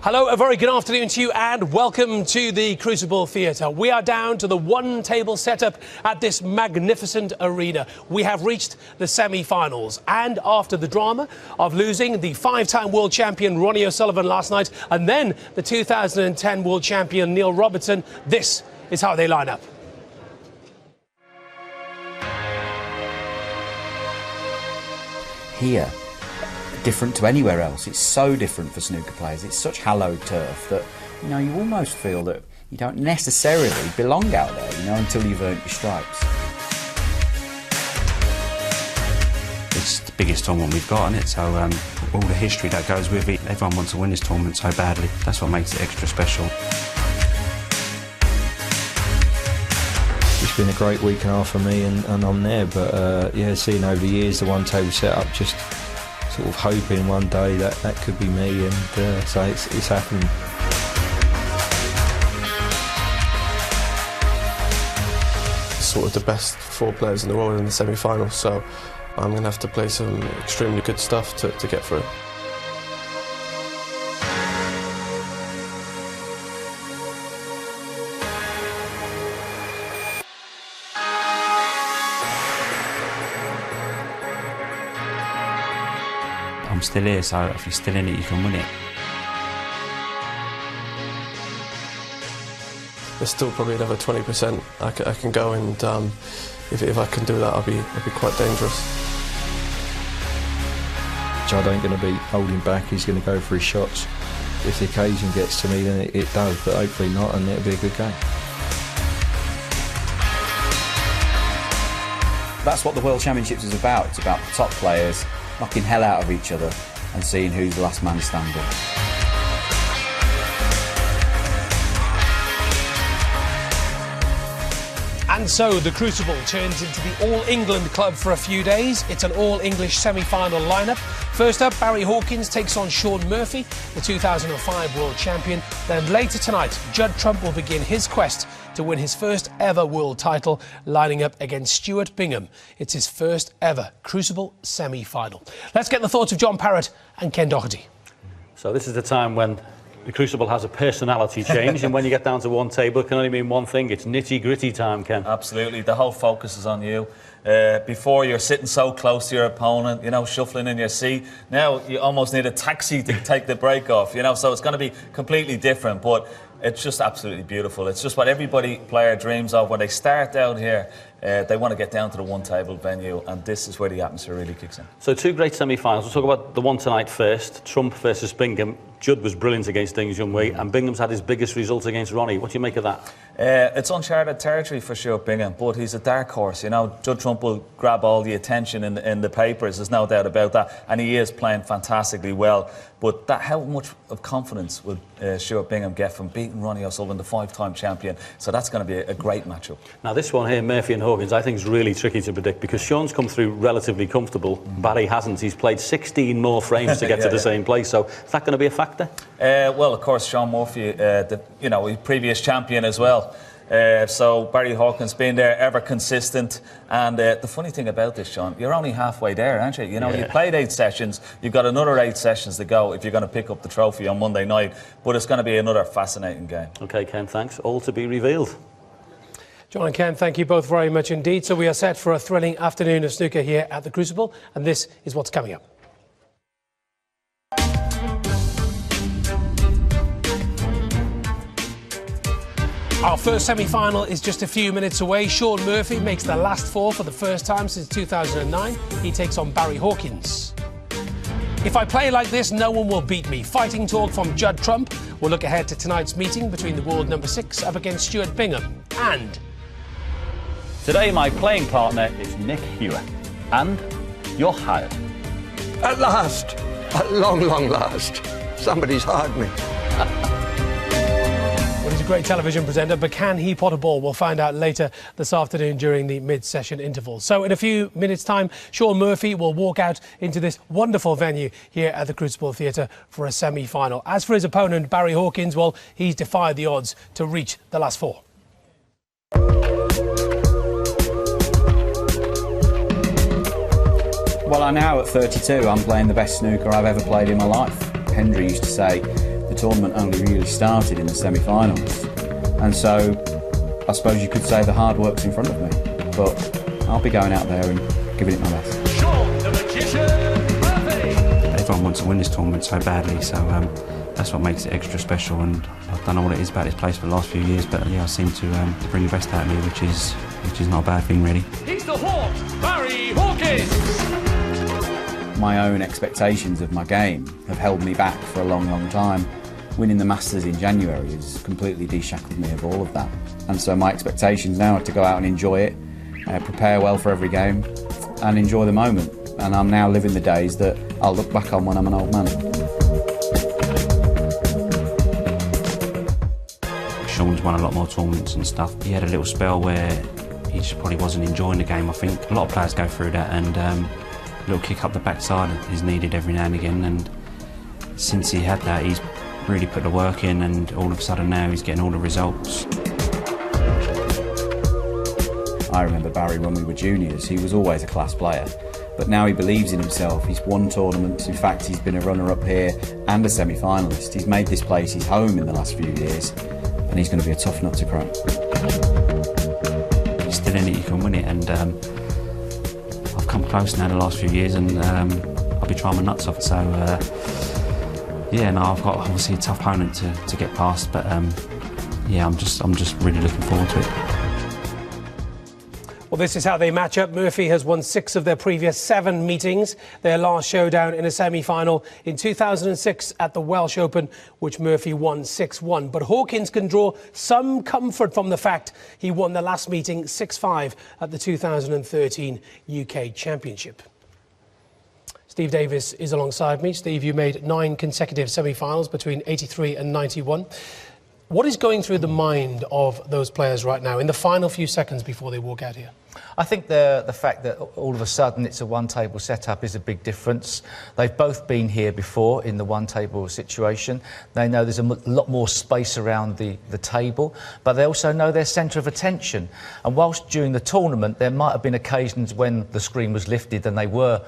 Hello, a very good afternoon to you and welcome to the Crucible Theatre. We are down to the one table setup at this magnificent arena. We have reached the semi-finals, and after the drama of losing the five-time world champion Ronnie O'Sullivan last night and then the 2010 world champion Neil Robertson, this is how they line up. Here, different to anywhere else. It's so different for snooker players. It's such hallowed turf that, you know, you almost feel that you don't necessarily belong out there, you know, until you've earned your stripes. It's the biggest tournament we've got, isn't it? So all the history that goes with it, everyone wants to win this tournament so badly. That's what makes it extra special. It's been a great week and a half for me, and I'm there. But yeah, seeing over the years the one table set up, just sort of hoping one day that could be me, and so it's happening. Sort of the best four players in the world in the semi-finals, so I'm going to have to play some extremely good stuff to get through. I'm still here, so if you're still in it, you can win it. There's still probably another 20% I can go, and if I can do that, I'll be quite dangerous. Judd ain't going to be holding back. He's going to go for his shots. If the occasion gets to me, then it does, but hopefully not, and it'll be a good game. That's what the World Championships is about. It's about the top players knocking hell out of each other and seeing who's the last man standing. And so the Crucible turns into the All-England club for a few days. It's an all-English semi-final lineup. First up, Barry Hawkins takes on Shaun Murphy, the 2005 world champion. Then later tonight, Judd Trump will begin his quest to win his first ever world title, lining up against Stuart Bingham. It's his first ever Crucible semi-final. Let's get the thoughts of John Parrott and Ken Doherty. So this is the time when the Crucible has a personality change, and when you get down to one table, it can only mean one thing. It's nitty-gritty time, Ken. Absolutely. The whole focus is on you. Before, you're sitting so close to your opponent, you know, shuffling in your seat. Now you almost need a taxi to take the break off, you know, so it's going to be completely different, but it's just absolutely beautiful. It's just what everybody player dreams of when they start out here. They want to get down to the one-table venue, and this is where the atmosphere really kicks in. So two great semi-finals. We'll talk about the one tonight first. Trump versus Bingham. Judd was brilliant against Ding Junhui, and Bingham's had his biggest results against Ronnie. What do you make of that? It's uncharted territory for sure, Bingham, but he's a dark horse. You know, Judd Trump will grab all the attention in the papers. There's no doubt about that, and he is playing fantastically well. But how much of confidence will Stuart Bingham get from beating Ronnie O'Sullivan, the five-time champion? So that's going to be a great matchup. Now this one here, Murphy and Hawkins, I think is really tricky to predict, because Shaun's come through relatively comfortable. Barry hasn't. He's played 16 more frames to get to the same place. So is that going to be a factor? Well, of course, Shaun Murphy, he's previous champion as well. So Barry Hawkins being there, ever consistent. And the funny thing about this, Shaun, you're only halfway there, aren't you? You know, you played 8 sessions. You've got another 8 sessions to go if you're going to pick up the trophy on Monday night. But it's going to be another fascinating game. OK, Ken, thanks. All to be revealed. John and Ken, thank you both very much indeed. So we are set for a thrilling afternoon of snooker here at the Crucible, and this is what's coming up. Our first semi-final is just a few minutes away. Shaun Murphy makes the last 4 for the first time since 2009. He takes on Barry Hawkins. If I play like this, no one will beat me. Fighting talk from Judd Trump. We'll look ahead to tonight's meeting between the world number 6 up against Stuart Bingham. And today my playing partner is Nick Hewer. And you're hired. At last. At long, long last. Somebody's hired me. Well, he's a great television presenter, but can he pot a ball? We'll find out later this afternoon during the mid-session interval. So in a few minutes' time, Shaun Murphy will walk out into this wonderful venue here at the Crucible Theatre for a semi-final. As for his opponent, Barry Hawkins, well, he's defied the odds to reach the last four. Well, I know at 32 I'm playing the best snooker I've ever played in my life. Hendry used to say the tournament only really started in the semi-finals. And so I suppose you could say the hard work's in front of me. But I'll be going out there and giving it my best. Shaun, the magician, Murphy. Everyone wants to win this tournament so badly, so that's what makes it extra special. And I don't know what it is about this place for the last few years, but yeah, I seem to bring the best out of me, which is not a bad thing, really. He's the Hawk, Barry Hawkins. My own expectations of my game have held me back for a long, long time. Winning the Masters in January has completely de-shackled me of all of that. And so my expectations now are to go out and enjoy it, prepare well for every game, and enjoy the moment. And I'm now living the days that I'll look back on when I'm an old man. Shaun's won a lot more tournaments and stuff. He had a little spell where he just probably wasn't enjoying the game, I think. A lot of players go through that, and a little kick up the backside is needed every now and again. And since he had that, he's really put the work in, and all of a sudden now he's getting all the results. I remember Barry when we were juniors. He was always a class player, but now he believes in himself. He's won tournaments. In fact, he's been a runner-up here and a semi-finalist. He's made this place his home in the last few years, and he's going to be a tough nut to crack. He's still in it, you can win it, and I've come close now the last few years, and I'll be trying my nuts off. So yeah, no, I've got obviously a tough opponent to get past, but yeah, I'm just really looking forward to it. Well, this is how they match up. Murphy has won 6 of their previous 7 meetings. Their last showdown in a semi-final in 2006 at the Welsh Open, which Murphy won 6-1. But Hawkins can draw some comfort from the fact he won the last meeting 6-5 at the 2013 UK Championship. Steve Davis is alongside me. Steve, you made 9 consecutive semi-finals between 83 and 91. What is going through the mind of those players right now in the final few seconds before they walk out here? I think the fact that all of a sudden it's a one-table setup is a big difference. They've both been here before in the one-table situation. They know there's a lot more space around the table, but they also know their centre of attention. And whilst during the tournament there might have been occasions when the screen was lifted and they were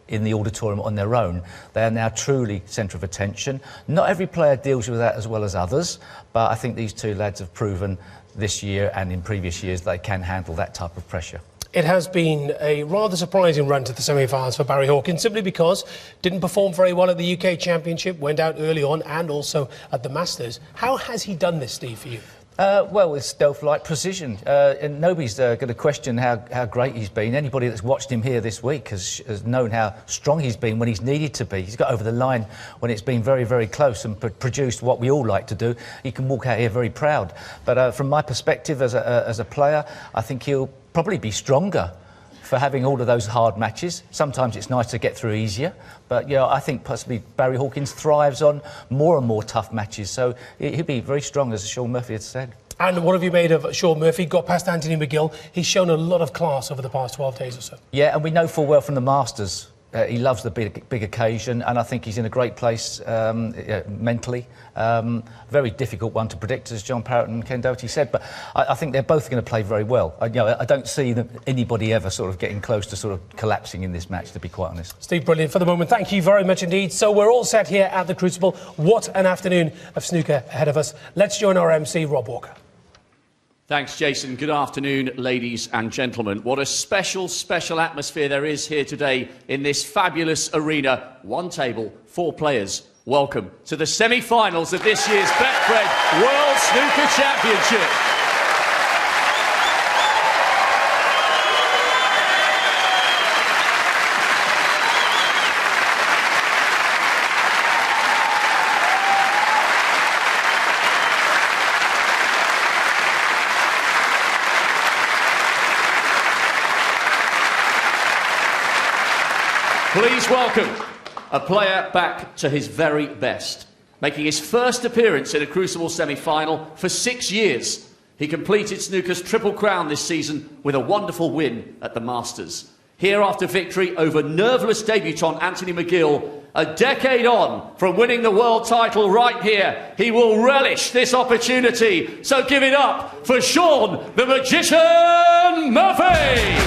in the auditorium on their own, they are now truly centre of attention. Not every player deals with that as well as others, but I think these two lads have proven this year and in previous years they can handle that type of pressure. It has been a rather surprising run to the semi-finals for Barry Hawkins, simply because didn't perform very well at the UK Championship, went out early on and also at the Masters. How has he done this, Steve, for you? Well, with stealth-like precision, and nobody's going to question how great he's been. Anybody that's watched him here this week has known how strong he's been when he's needed to be. He's got over the line when it's been very, very close and produced what we all like to do. He can walk out here very proud. But from my perspective as a player, I think he'll probably be stronger for having all of those hard matches. Sometimes it's nice to get through easier, but yeah, I think possibly Barry Hawkins thrives on more and more tough matches, so he'll be very strong, as Shaun Murphy had said. And what have you made of Shaun Murphy? Got past Anthony McGill. He's shown a lot of class over the past 12 days or so. Yeah, and we know full well from the Masters, he loves the big occasion, and I think he's in a great place mentally. Very difficult one to predict, as John Parrott and Ken Doherty said, but I think they're both going to play very well. I don't see anybody ever sort of getting close to sort of collapsing in this match, to be quite honest. Steve, brilliant for the moment. Thank you very much indeed. So we're all set here at the Crucible. What an afternoon of snooker ahead of us. Let's join our MC, Rob Walker. Thanks, Jason. Good afternoon, ladies and gentlemen. What a special, special atmosphere there is here today in this fabulous arena. 1 table, 4 players. Welcome to the semi-finals of this year's Betfred World Snooker Championship. Please welcome a player back to his very best. making his first appearance in a Crucible semi-final for 6 years. He completed snooker's Triple Crown this season with a wonderful win at the Masters. Here after victory over nerveless debutant Anthony McGill, a decade on from winning the world title right here, he will relish this opportunity. So give it up for Shaun the Magician Murphy!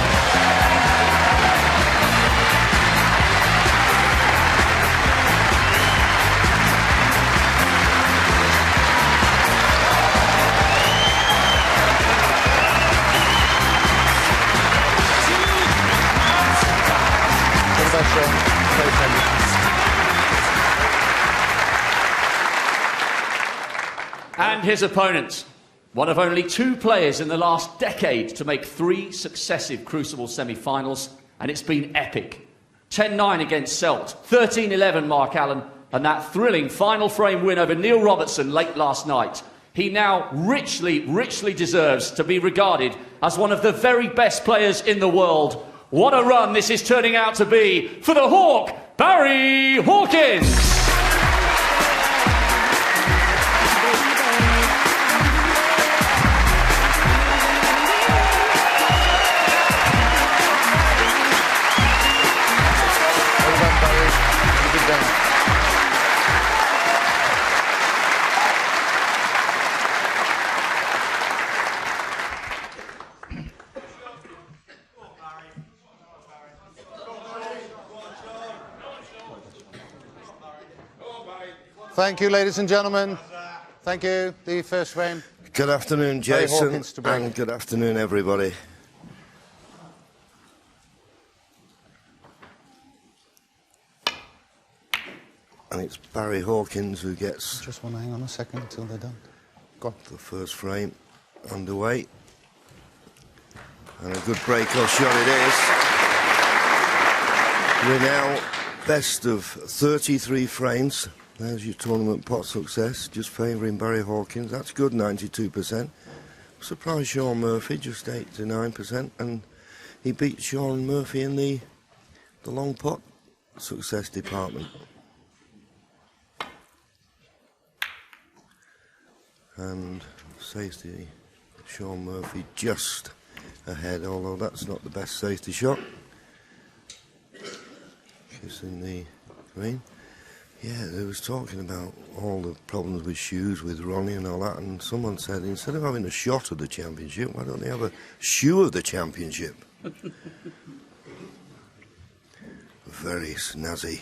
And his opponent, one of only 2 players in the last decade to make 3 successive Crucible semi-finals, and it's been epic. 10-9 against Selt, 13-11 Mark Allen, and that thrilling final frame win over Neil Robertson late last night. He now richly deserves to be regarded as one of the very best players in the world. What a run this is turning out to be for the Hawk, Barry Hawkins! Thank you, ladies and gentlemen. Thank you. The first frame. Good afternoon, Jason, and good afternoon, everybody. And it's Barry Hawkins who gets... Just want to hang on a second until they're done. Go on. The first frame underway. And a good break-off shot it is. We're now best of 33 frames. There's your tournament pot success, just favouring Barry Hawkins. That's good, 92%. Surprised Shaun Murphy, just 8 to 9%. And he beat Shaun Murphy in the long pot success department. And safety, Shaun Murphy just ahead, although that's not the best safety shot. Kissing the green. Yeah, they was talking about all the problems with shoes with Ronnie and all that, and someone said instead of having a shot of the championship, why don't they have a shoe of the championship? Very snazzy.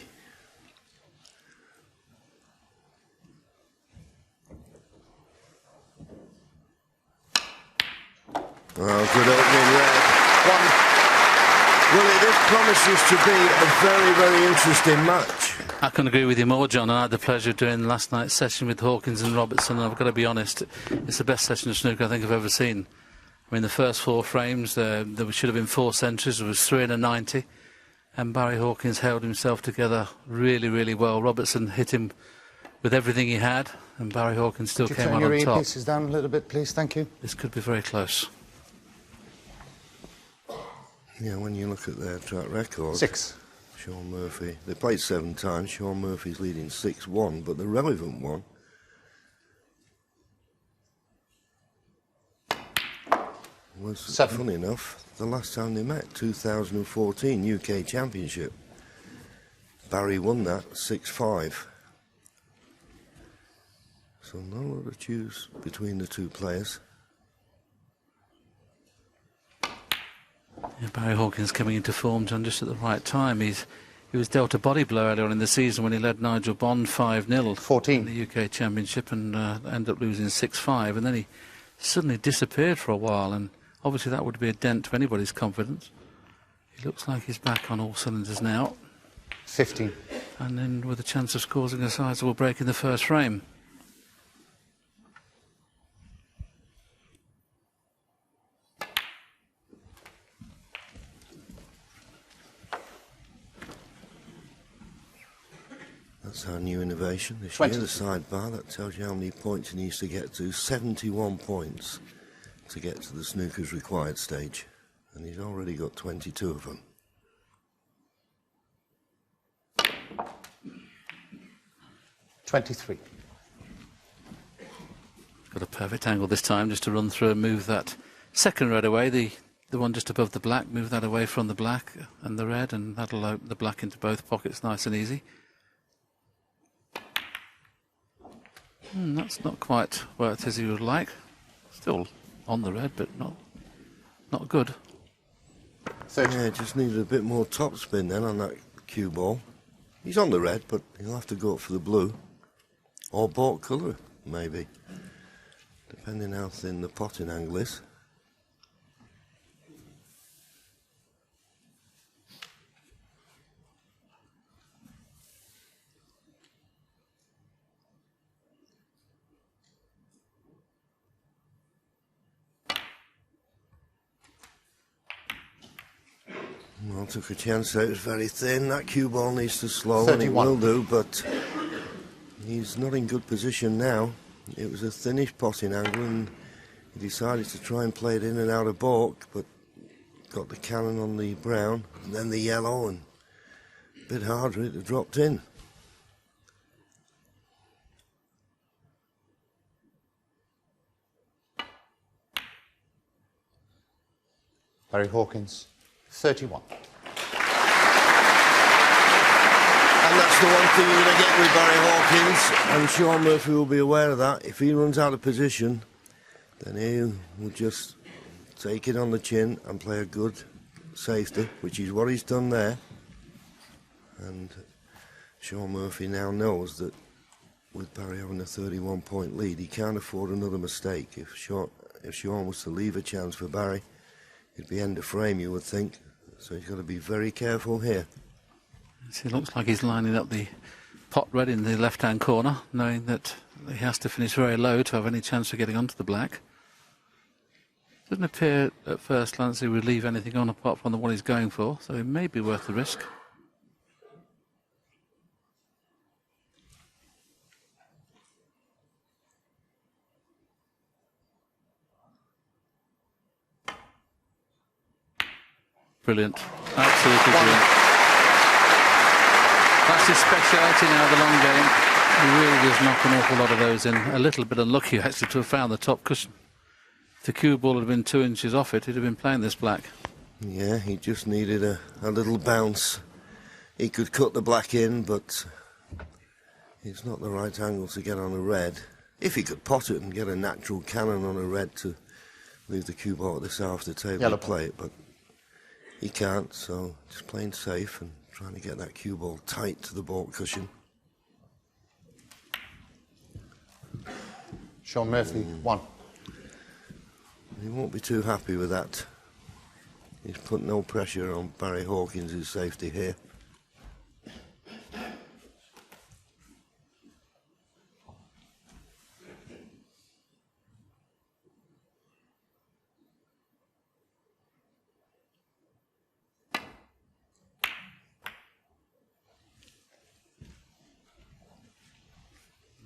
Oh, good opening red. Willie, this promises to be a very, very interesting match. I couldn't agree with you more, John, and I had the pleasure of doing last night's session with Hawkins and Robertson, and I've got to be honest, it's the best session of snooker I think I've ever seen. I mean, the first 4 frames, there should have been 4 centuries, there was 3 and a 90, and Barry Hawkins held himself together really well. Robertson hit him with everything he had, and Barry Hawkins still came out on top. Turn your earpieces down a little bit, please, thank you. This could be very close. Yeah, when you look at their track record... 6. Shaun Murphy, they played 7 times, Shaun Murphy's leading 6-1, but the relevant one was, 7. funny enough, the last time they met, 2014 UK Championship. Barry won that 6-5. So no lot to choose between the 2 players. Yeah, Barry Hawkins coming into form, John, just at the right time. He was dealt a body blow earlier on in the season when he led Nigel Bond 5-0 in the UK Championship and ended up losing 6-5, and then he suddenly disappeared for a while, and obviously that would be a dent to anybody's confidence. He looks like he's back on all cylinders now. 15. And then with a chance of causing a sizable break in the first frame. That's our new innovation this year, the sidebar. That tells you how many points he needs to get to. 71 points to get to the snooker's required stage. And he's already got 22 of them. $23. got a perfect angle this time just to run through and move that second red away, the one just above the black, move that away from the black and the red, and that'll open the black into both pockets nice and easy. That's not quite worked as he would like. Still on the red, but not good. Yeah, just needed a bit more topspin then on that cue ball. He's on the red, but he'll have to go up for the blue. Or baulk colour, maybe. Depending how thin the potting angle is. Well, took a chance there. It was very thin. That cue ball needs to slow, 31. And it will do, but he's not in good position now. It was a thinnish potting angle, and he decided to try and play it in and out of baulk, but got the cannon on the brown, and then the yellow, and a bit harder it had dropped in. Barry Hawkins, 31. And that's the one thing you're going to get with Barry Hawkins, and Shaun Murphy will be aware of that. If he runs out of position, then he will just take it on the chin and play a good safety, which is what he's done there. And Shaun Murphy now knows that with Barry having a 31-point lead, he can't afford another mistake. If Shaun was to leave a chance for Barry, it'd be end of frame, you would think. So he's got to be very careful here. It looks like he's lining up the pot red in the left-hand corner, knowing that he has to finish very low to have any chance of getting onto the black. Doesn't appear at first glance he would leave anything on apart from the one he's going for, so it may be worth the risk. Brilliant. Absolutely brilliant. That's his speciality now, the long game. He really does knock an awful lot of those in. A little bit unlucky, actually, to have found the top cushion. If the cue ball had been 2 inches off it, he'd have been playing this black. Yeah, he just needed a little bounce. He could cut the black in, but it's not the right angle to get on a red. If he could pot it and get a natural cannon on a red to leave the cue ball at the side of the table to play it, but he can't, so just playing safe and trying to get that cue ball tight to the baulk cushion. Shaun Murphy, 1. He won't be too happy with that. He's put no pressure on Barry Hawkins' safety here.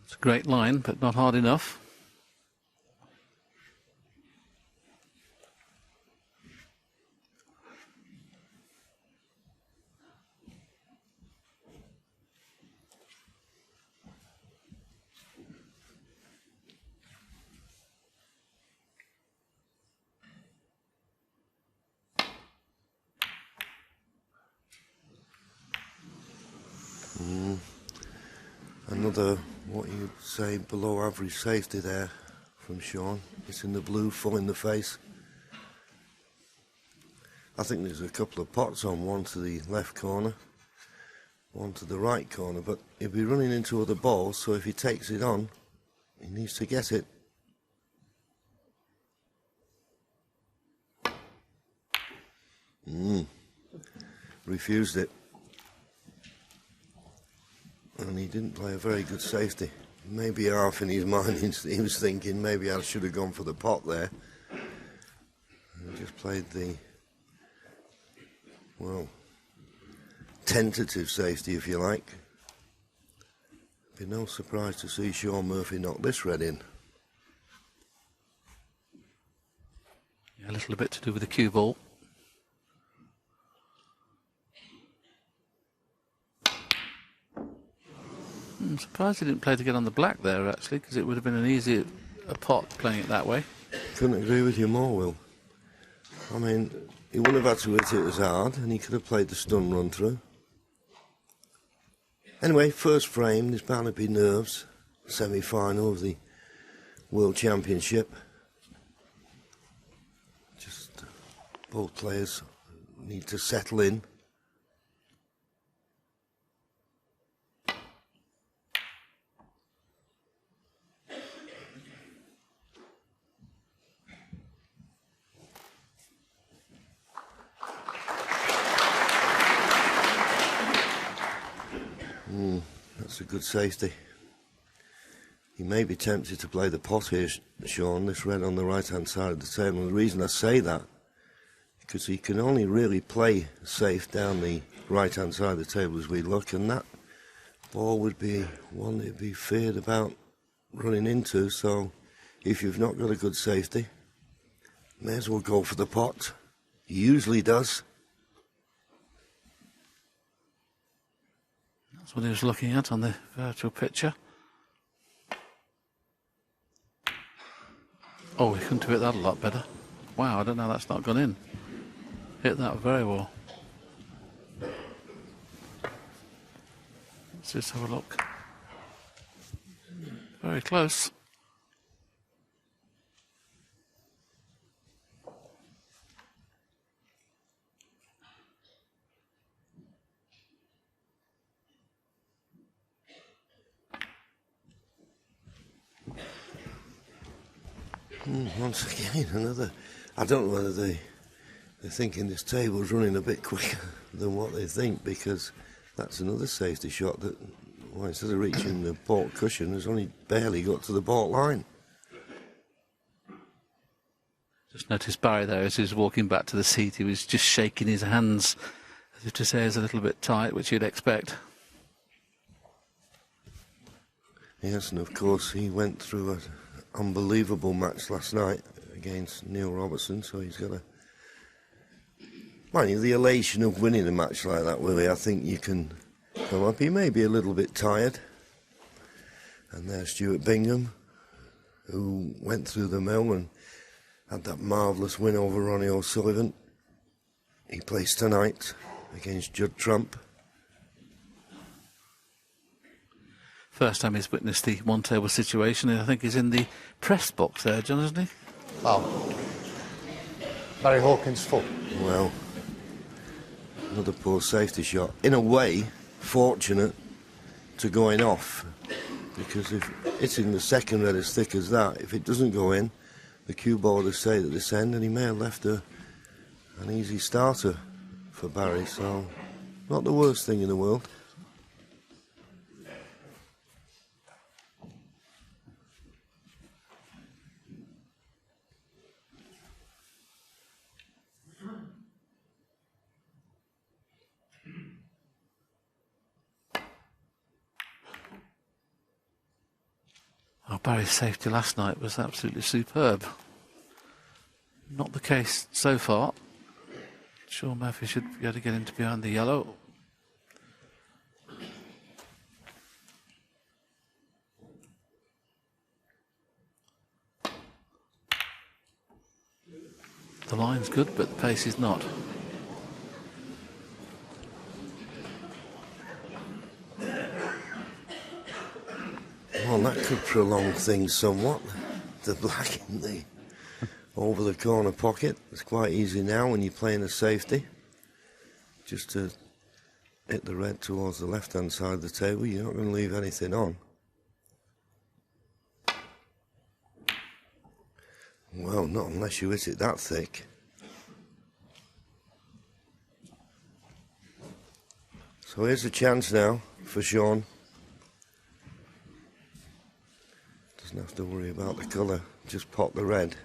It's a great line, but not hard enough. Another, what you'd say, below average safety there from Shaun. It's in the blue, full in the face. I think there's a couple of pots on, one to the left corner, one to the right corner, but he'll be running into other balls, so if he takes it on, he needs to get it. Refused it. And he didn't play a very good safety. Maybe half in his mind he was thinking maybe I should have gone for the pot there. He just played the, well, tentative safety, if you like. Be no surprise to see Shaun Murphy knock this red in. Yeah, a little bit to do with the cue ball. I'm surprised he didn't play to get on the black there, actually, because it would have been an easier a pot playing it that way. Couldn't agree with you more, Will. I mean, he wouldn't have had to hit it as hard, and he could have played the stun run through. Anyway, first frame, there's bound to be nerves. Semi-final of the World Championship. Just both players need to settle in. That's a good safety. He may be tempted to play the pot here, Shaun, this red on the right-hand side of the table. And the reason I say that, because he can only really play safe down the right-hand side of the table as we look, and that ball would be one that'd be feared about running into. So if you've not got a good safety, may as well go for the pot. He usually does. That's what he was looking at on the virtual picture. Oh, he couldn't have hit that a lot better. Wow, I don't know, that's not gone in. Hit that very well. Let's just have a look. Very close. Once again, another. I don't know whether they're thinking this table's running a bit quicker than what they think, because that's another safety shot that, well, instead of reaching the baulk cushion, has only barely got to the baulk line. Just noticed Barry there as he was walking back to the seat. He was just shaking his hands as if to say it's a little bit tight, which you'd expect. Yes, and of course he went through an unbelievable match last night against Neil Robertson, so he's got a... Mind you, the elation of winning a match like that, Willie, I think you can come up. He may be a little bit tired. And there's Stuart Bingham, who went through the mill and had that marvellous win over Ronnie O'Sullivan. He plays tonight against Judd Trump. First time he's witnessed the one-table situation, and I think he's in the press box there, John, isn't he? Well, Barry Hawkins full. Well, another poor safety shot. In a way, fortunate to going off, because if it's in the second red as thick as that, if it doesn't go in, the cue borders say at this end, and he may have left an easy starter for Barry, so not the worst thing in the world. Oh, Barry's safety last night was absolutely superb. Not the case so far. Shaun Murphy should be able to get into behind the yellow. The line's good, but the pace is not. Well, that could prolong things somewhat. The black in the over the corner pocket. It's quite easy now when you're playing a safety. Just to hit the red towards the left-hand side of the table. You're not going to leave anything on. Well, not unless you hit it that thick. So here's a chance now for Shaun. Doesn't have to worry about the colour, just pop the red.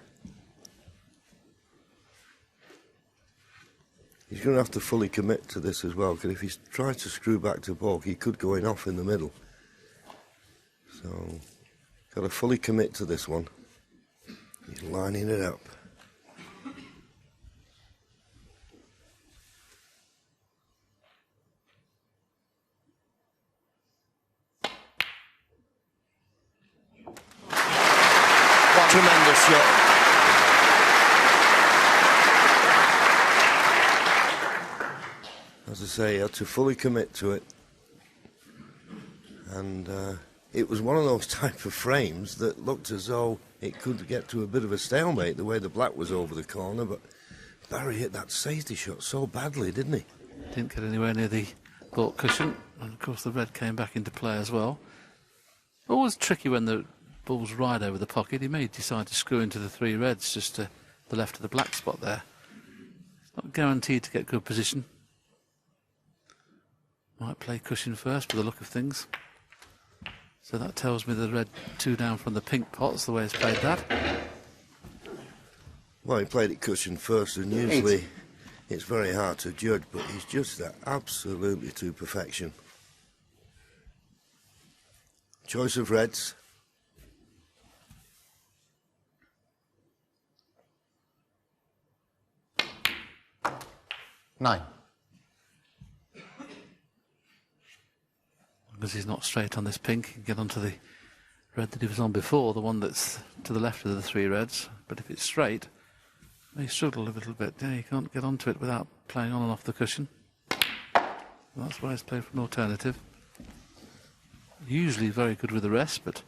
He's going to have to fully commit to this as well, because if he tries to screw back to baulk, he could go in off in the middle. So, got to fully commit to this one. He's lining it up. say, he had to fully commit to it. And it was one of those type of frames that looked as though it could get to a bit of a stalemate, the way the black was over the corner, but Barry hit that safety shot so badly, didn't he? Didn't get anywhere near the baulk cushion, and of course the red came back into play as well. Always tricky when the ball's right over the pocket. He may decide to screw into the 3 reds just to the left of the black spot there. It's not guaranteed to get good position. Might play cushion first by the look of things. So that tells me the red 2 down from the pink pot's the way he's played that. Well, he played it cushion first, and usually it's very hard to judge, but he's just that absolutely to perfection. Choice of reds. Nine. Because he's not straight on this pink, he can get onto the red that he was on before, the one that's to the left of the 3 reds. But if it's straight, he struggled a little bit. Yeah, you can't get onto it without playing on and off the cushion. That's why he's played for an alternative. Usually very good with the rest, but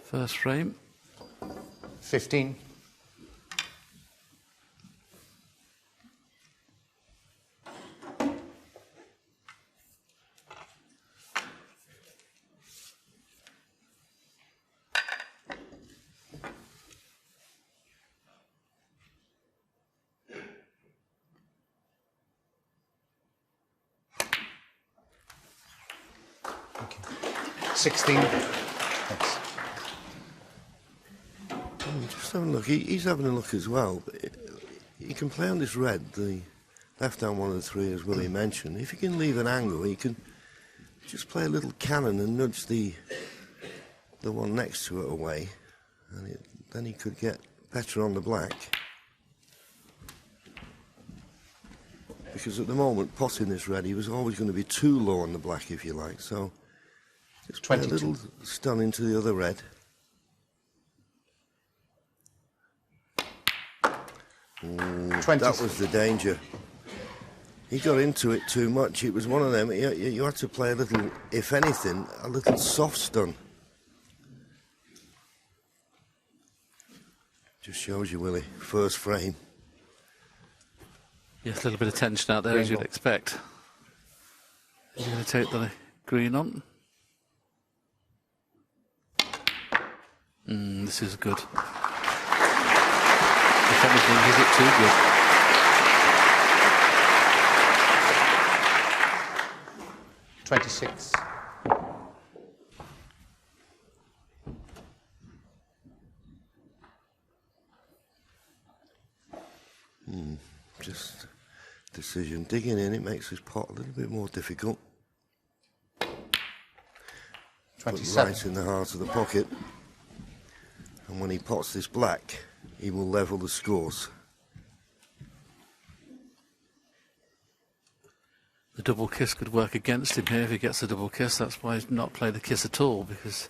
first frame. 15. Okay. 16. Thanks. Just have a look. He's having a look as well. But he can play on this red, the left hand one of the 3, as Willie mentioned. If he can leave an angle, he can just play a little cannon and nudge the one next to it away, and then he could get better on the black. Because at the moment, potting this red, he was always going to be too low on the black, if you like. So just play a little stun into the other red. That was the danger. He got into it too much. It was one of them. You had to play a little, if anything, a little soft stun. Just shows you, Willie. First frame. Yes, a little bit of tension out there, green as you'd expect. He's going to take the green on. This is good. If anything, is it too good? $26. Just decision. Digging in, it makes his pot a little bit more difficult. 27. Right in the heart of the pocket. And when he pots this black, he will level the scores. The double kiss could work against him here if he gets a double kiss. That's why he's not played the kiss at all, because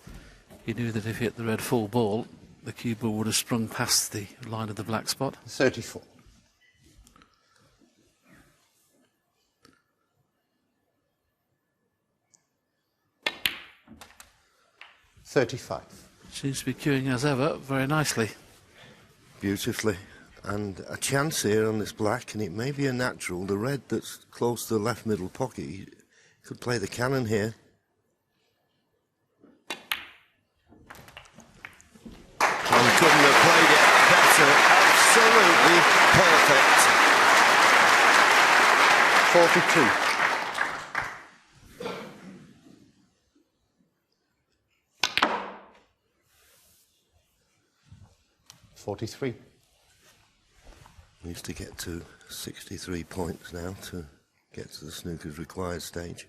he knew that if he hit the red full ball, the cue ball would have sprung past the line of the black spot. 34. $35. Seems to be cueing as ever, very nicely. Beautifully. And a chance here on this black, and it may be a natural. The red that's close to the left middle pocket, he could play the cannon here. And he couldn't have played it better. Absolutely perfect. 42. $43. Needs to get to 63 points now to get to the snooker's required stage.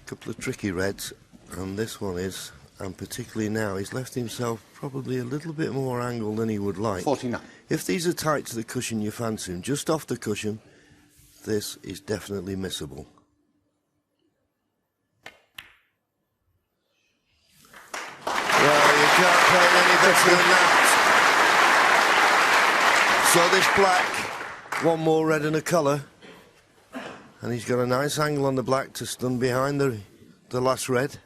Couple of tricky reds, and this one is, and particularly now, he's left himself probably a little bit more angle than he would like. 49. If these are tight to the cushion you fancy him, just off the cushion, this is definitely missable. Well, you can't play any better than that. So this black one more red and a colour. And he's got a nice angle on the black to stun behind the last red.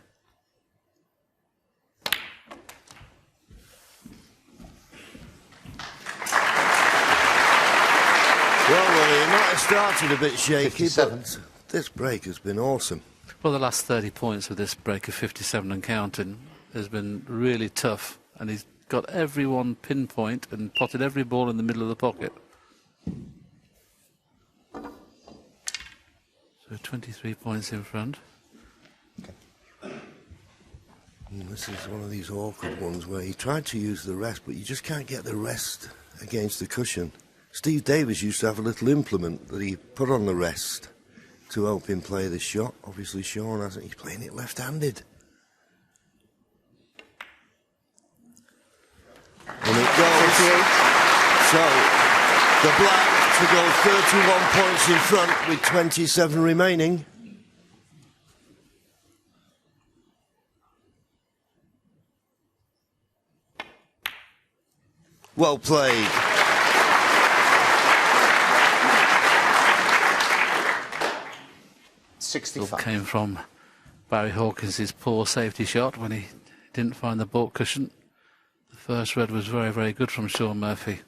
Well, Willie, it might have started a bit shaky, 57. but this break has been awesome. Well, the last 30 points of this break of 57 and counting has been really tough, and he's got everyone pinpoint and potted every ball in the middle of the pocket. So 23 points in front. This is one of these awkward ones where he tried to use the rest, but you just can't get the rest against the cushion. Steve Davis used to have a little implement that he put on the rest to help him play the shot. Obviously, Shaun hasn't. He's playing it left-handed. And it goes. So, the black to go 31 points in front with 27 remaining. Well played. It came from Barry Hawkins' poor safety shot when he didn't find the baulk cushion. The first red was very, very good from Shaun Murphy.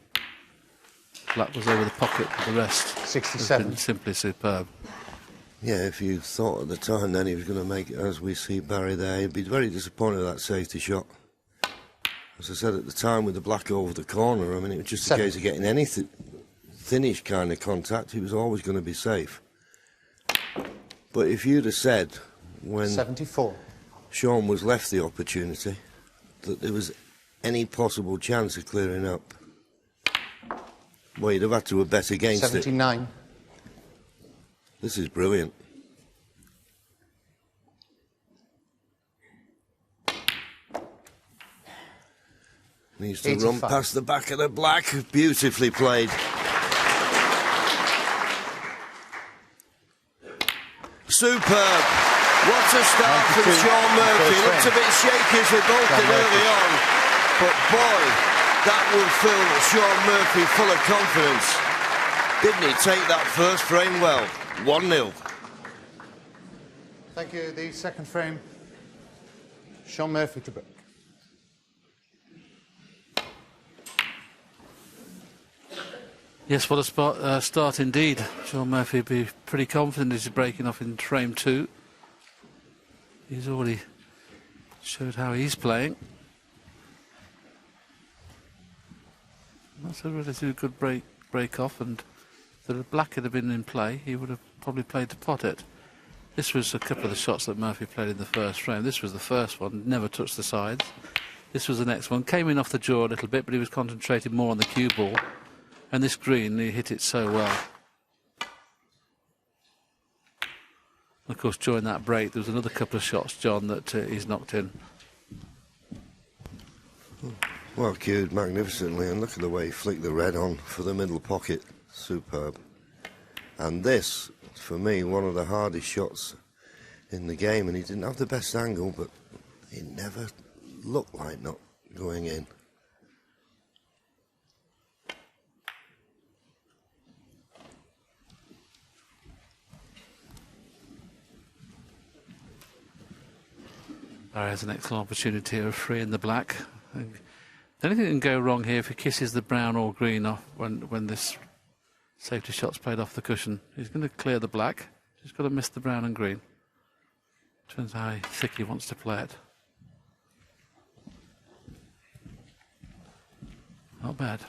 Black was over the pocket, but the rest 67. has been simply superb. Yeah, if you thought at the time then he was going to make it, as we see Barry there, he'd be very disappointed with that safety shot. As I said at the time, with the black over the corner, I mean, it was just a case of getting any thinnish kind of contact. He was always going to be safe. But if you'd have said, when 74. Shaun was left the opportunity, that there was any possible chance of clearing up, well, you'd have had to have bet against 79. it. This is brilliant. Needs to 85. run past the back of the black. Beautifully played. Superb. What a start from Shaun Murphy. Looked a bit shaky as we both did early on. But boy, that will fill Shaun Murphy full of confidence. Didn't he take that first frame well? 1-0. Thank you. The second frame, Shaun Murphy to break. Yes, what a start indeed. Shaun Murphy would be pretty confident he's breaking off in frame 2. He's already showed how he's playing. That's a relatively good break off, and if the black had been in play, he would have probably played to pot it. This was a couple of the shots that Murphy played in the first frame. This was the first one, never touched the sides. This was the next one, came in off the jaw a little bit, but he was concentrating more on the cue ball. And this green, he hit it so well. Of course, during that break, there was another couple of shots, John, that he's knocked in. Well cued magnificently, and look at the way he flicked the red on for the middle pocket. Superb. And this, for me, one of the hardest shots in the game, and he didn't have the best angle, but he never looked like not going in. Barry has an excellent opportunity of freeing the black. The only thing that can go wrong here if he kisses the brown or green off when this safety shot's played off the cushion. He's going to clear the black. He's got to miss the brown and green. Depends how thick he wants to play it. Not bad.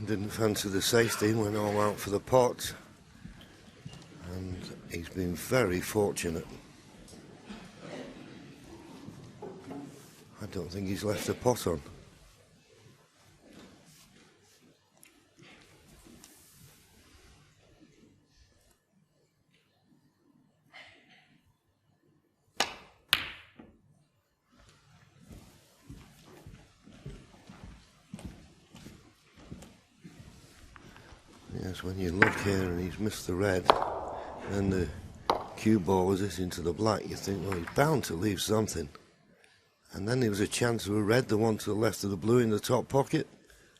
Didn't fancy the safety, went all out for the pot, and he's been very fortunate. I don't think he's left the pot on. Yes, when you look here and he's missed the red, and the cue ball was hitting to the black, you think, well, he's bound to leave something. And then there was a chance of a red, the one to the left of the blue in the top pocket,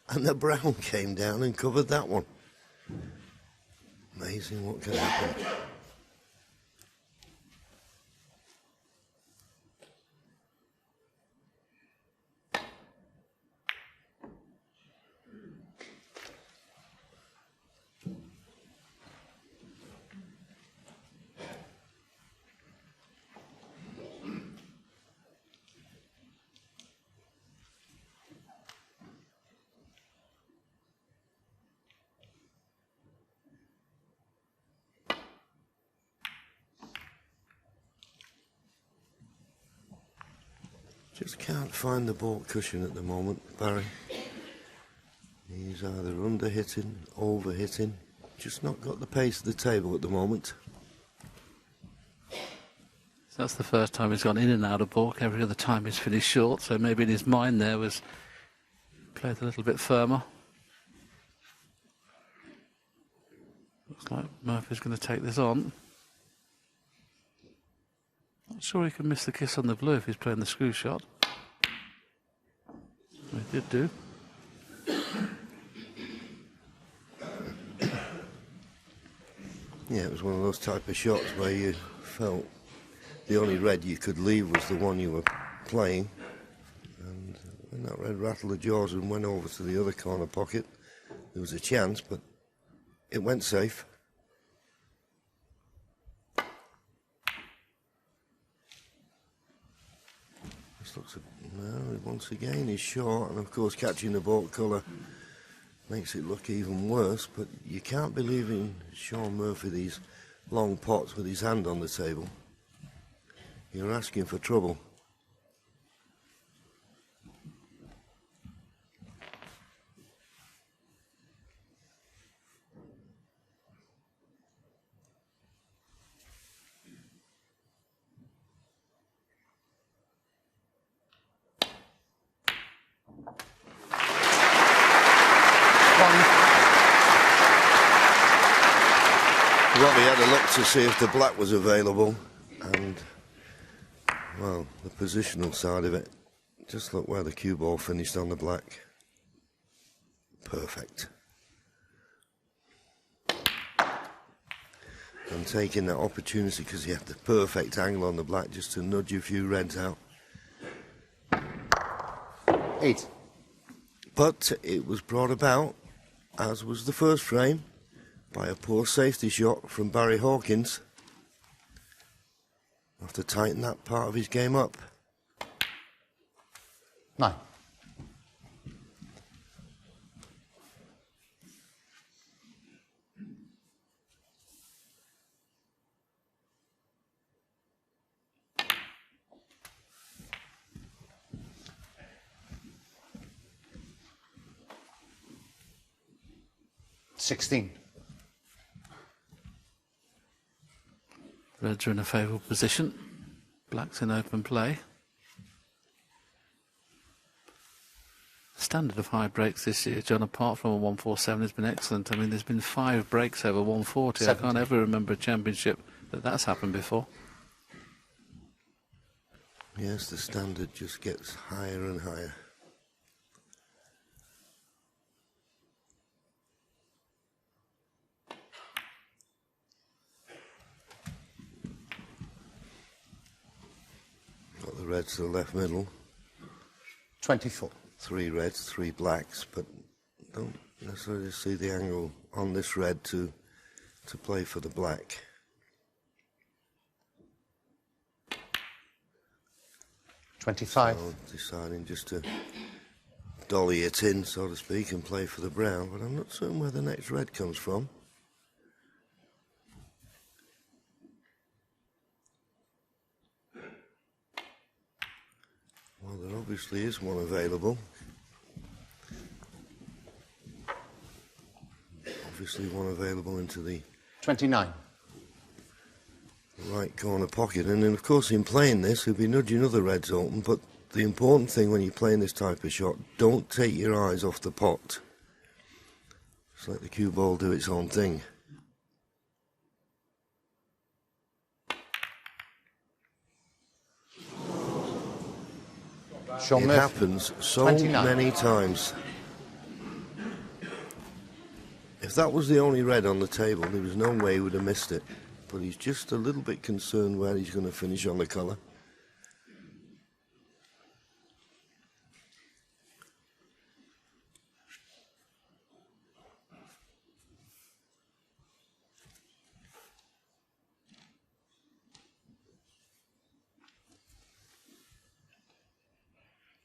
and the brown came down and covered that one. Amazing what can happen. Just can't find the ball cushion at the moment, Barry. He's either under-hitting, over-hitting. Just not got the pace of the table at the moment. So that's the first time he's gone in and out of balk. Every other time he's finished short, so maybe in his mind there was played a little bit firmer. Looks like Murphy's going to take this on. Not sure he can miss the kiss on the blue if he's playing the screw shot. He did do. Yeah, it was one of those type of shots where you felt the only red you could leave was the one you were playing. And when that red rattled the jaws and went over to the other corner pocket, there was a chance, but it went safe. Looks no, once again he's short, and of course catching the ball colour makes it look even worse, but you can't be leaving Shaun Murphy these long pots with his hand on the table. You're asking for trouble. Robbie had a look to see if the black was available, and, well, the positional side of it, just look where the cue ball finished on the black. Perfect. And taking that opportunity because he had the perfect angle on the black just to nudge a few reds out. 8. But it was brought about, as was the first frame, by a poor safety shot from Barry Hawkins. Have to tighten that part of his game up. 9. $16. Reds are in a favourable position. Black's in open play. Standard of high breaks this year, John, apart from a 147, has been excellent. I mean, there's been 5 breaks over 140. 70. I can't ever remember a championship that's happened before. Yes, the standard just gets higher and higher. Got the reds to the left middle. 24. 3 reds, 3 blacks, but don't necessarily see the angle on this red to play for the black. $25. So deciding just to dolly it in, so to speak, and play for the brown, but I'm not certain where the next red comes from. Well, there obviously is one available. Obviously one available into the 29. right corner pocket, and then of course in playing this he'll be nudging other reds open, but the important thing when you're playing this type of shot, don't take your eyes off the pot. Just let the cue ball do its own thing. Shaun It Murphy, happens so 29. many times. If that was the only red on the table, there was no way he would have missed it. But he's just a little bit concerned where he's going to finish on the colour.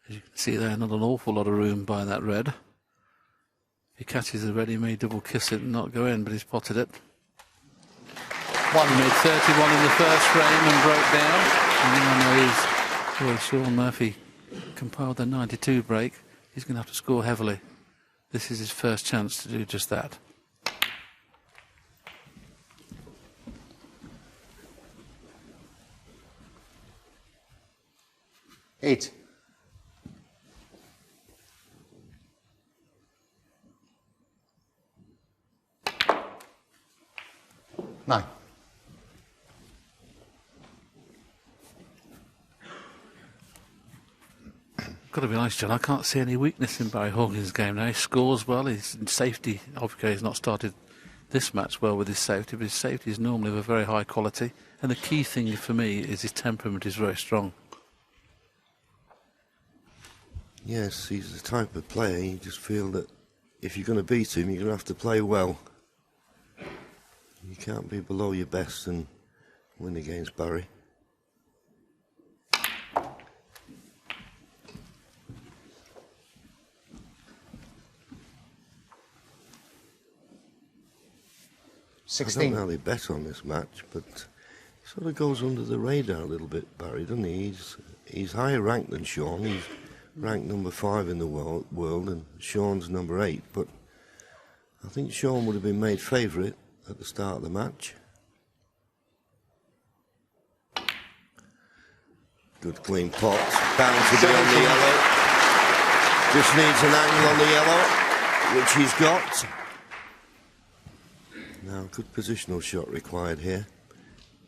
As you can see there, not an awful lot of room by that red. If he catches the red, he may double kiss it and not go in, but he's potted it. He made 31 in the first frame and broke down. And now knows Shaun Murphy compiled the 92 break. He's going to have to score heavily. This is his first chance to do just that. Eight. Nine. Got to be honest, John, I can't see any weakness in Barry Hawkins' game now. He scores well, he's in safety. Obviously, he's not started this match well with his safety, but his safety is normally of a very high quality. And the key thing for me is his temperament is very strong. Yes, he's the type of player, you just feel that if you're going to beat him, you're going to have to play well. You can't be below your best and win against Barry. I don't really bet on this match, but he sort of goes under the radar a little bit, Barry, doesn't he? He's higher ranked than Shaun. He's ranked number 5 in the world, and Shaun's number 8. But I think Shaun would have been made favourite at the start of the match. Good clean pot, bound to be on the yellow. Just needs an angle on the yellow, which he's got. Now, good positional shot required here,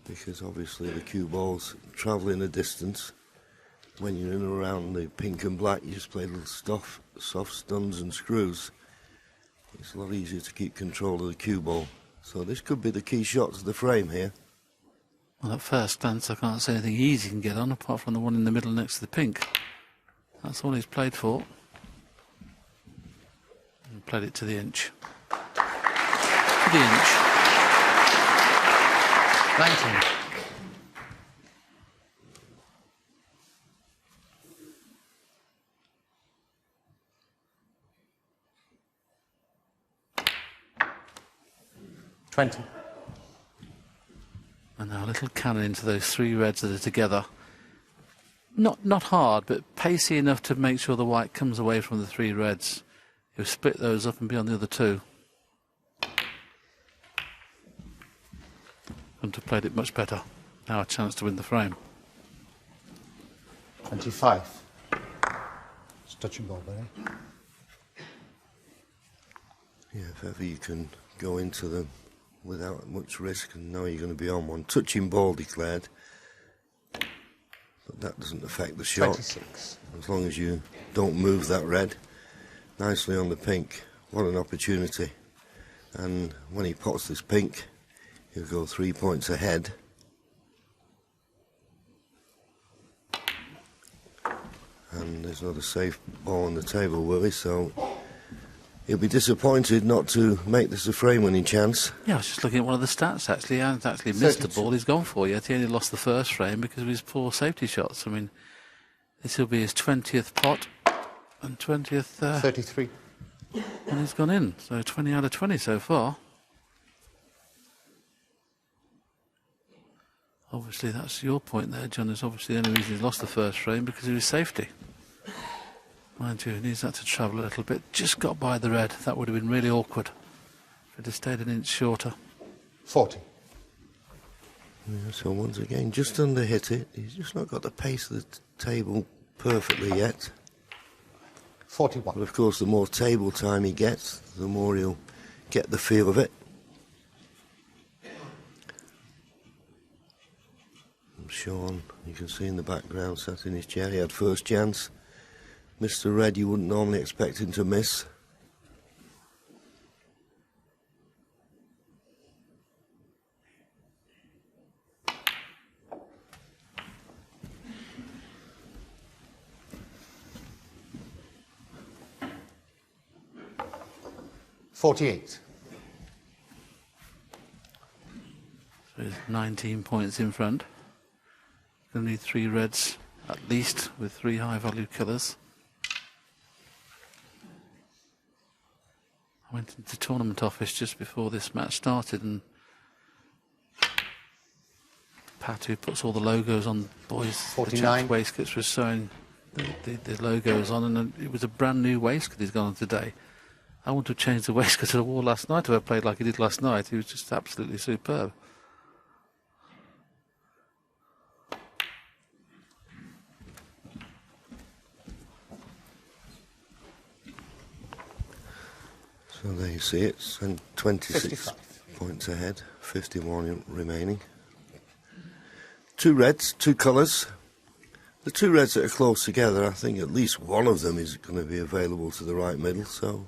because obviously the cue ball's travelling a distance. When you're in and around the pink and black, you just play little soft stuns and screws. It's a lot easier to keep control of the cue ball. So this could be the key shot to the frame here. Well, at first glance, I can't see anything easy he can get on, apart from the one in the middle next to the pink. That's all he's played for. And played it to the inch. To the inch. 19. And now a little cannon into those 3 reds that are together. Not hard, but pacey enough to make sure the white comes away from the 3 reds. He'll split those up and be on the other 2. Couldn't have played it much better. Now a chance to win the frame. 25. It's touching ball, Barry. Yeah, if ever you can go into them without much risk and know you're going to be on one. Touching ball declared, but that doesn't affect the shot. 26. As long as you don't move that red. Nicely on the pink. What an opportunity. And when he pots this pink, he'll go 3 points ahead. And there's not a safe ball on the table, Willie, so he'll be disappointed not to make this a frame-winning chance. Yeah, I was just looking at one of the stats, actually. He hasn't actually missed the ball he's gone for yet. He only lost the first frame because of his poor safety shots. I mean, this will be his 20th pot and 20th... 33. And he's gone in, so 20 out of 20 so far. Obviously, that's your point there, John. Is obviously the only reason he's lost the first frame because of his safety. Mind you, he needs that to travel a little bit. Just got by the red. That would have been really awkward if it had stayed an inch shorter. 40. Yeah, so once again, just under hit it. He's just not got the pace of the table perfectly yet. 41. But of course, the more table time he gets, the more he'll get the feel of it. And Shaun, you can see in the background, sat in his chair. He had first chance. Mr. Red, you wouldn't normally expect him to miss. .48. So he's 19 points in front. Going to need 3 reds at least with 3 high-value colours. I went into the tournament office just before this match started, and Pat, who puts all the logos on boys' 49 waistcoats, was showing the logos on, and it was a brand new waistcoat he's gone on today. I want to change the waistcoat I wore last night if I played like he did last night. He was just absolutely superb. So there you see it, and 26 55 points ahead, 51 remaining. 2 reds, 2 colours. The 2 reds that are close together, I think at least one of them is going to be available to the right middle, so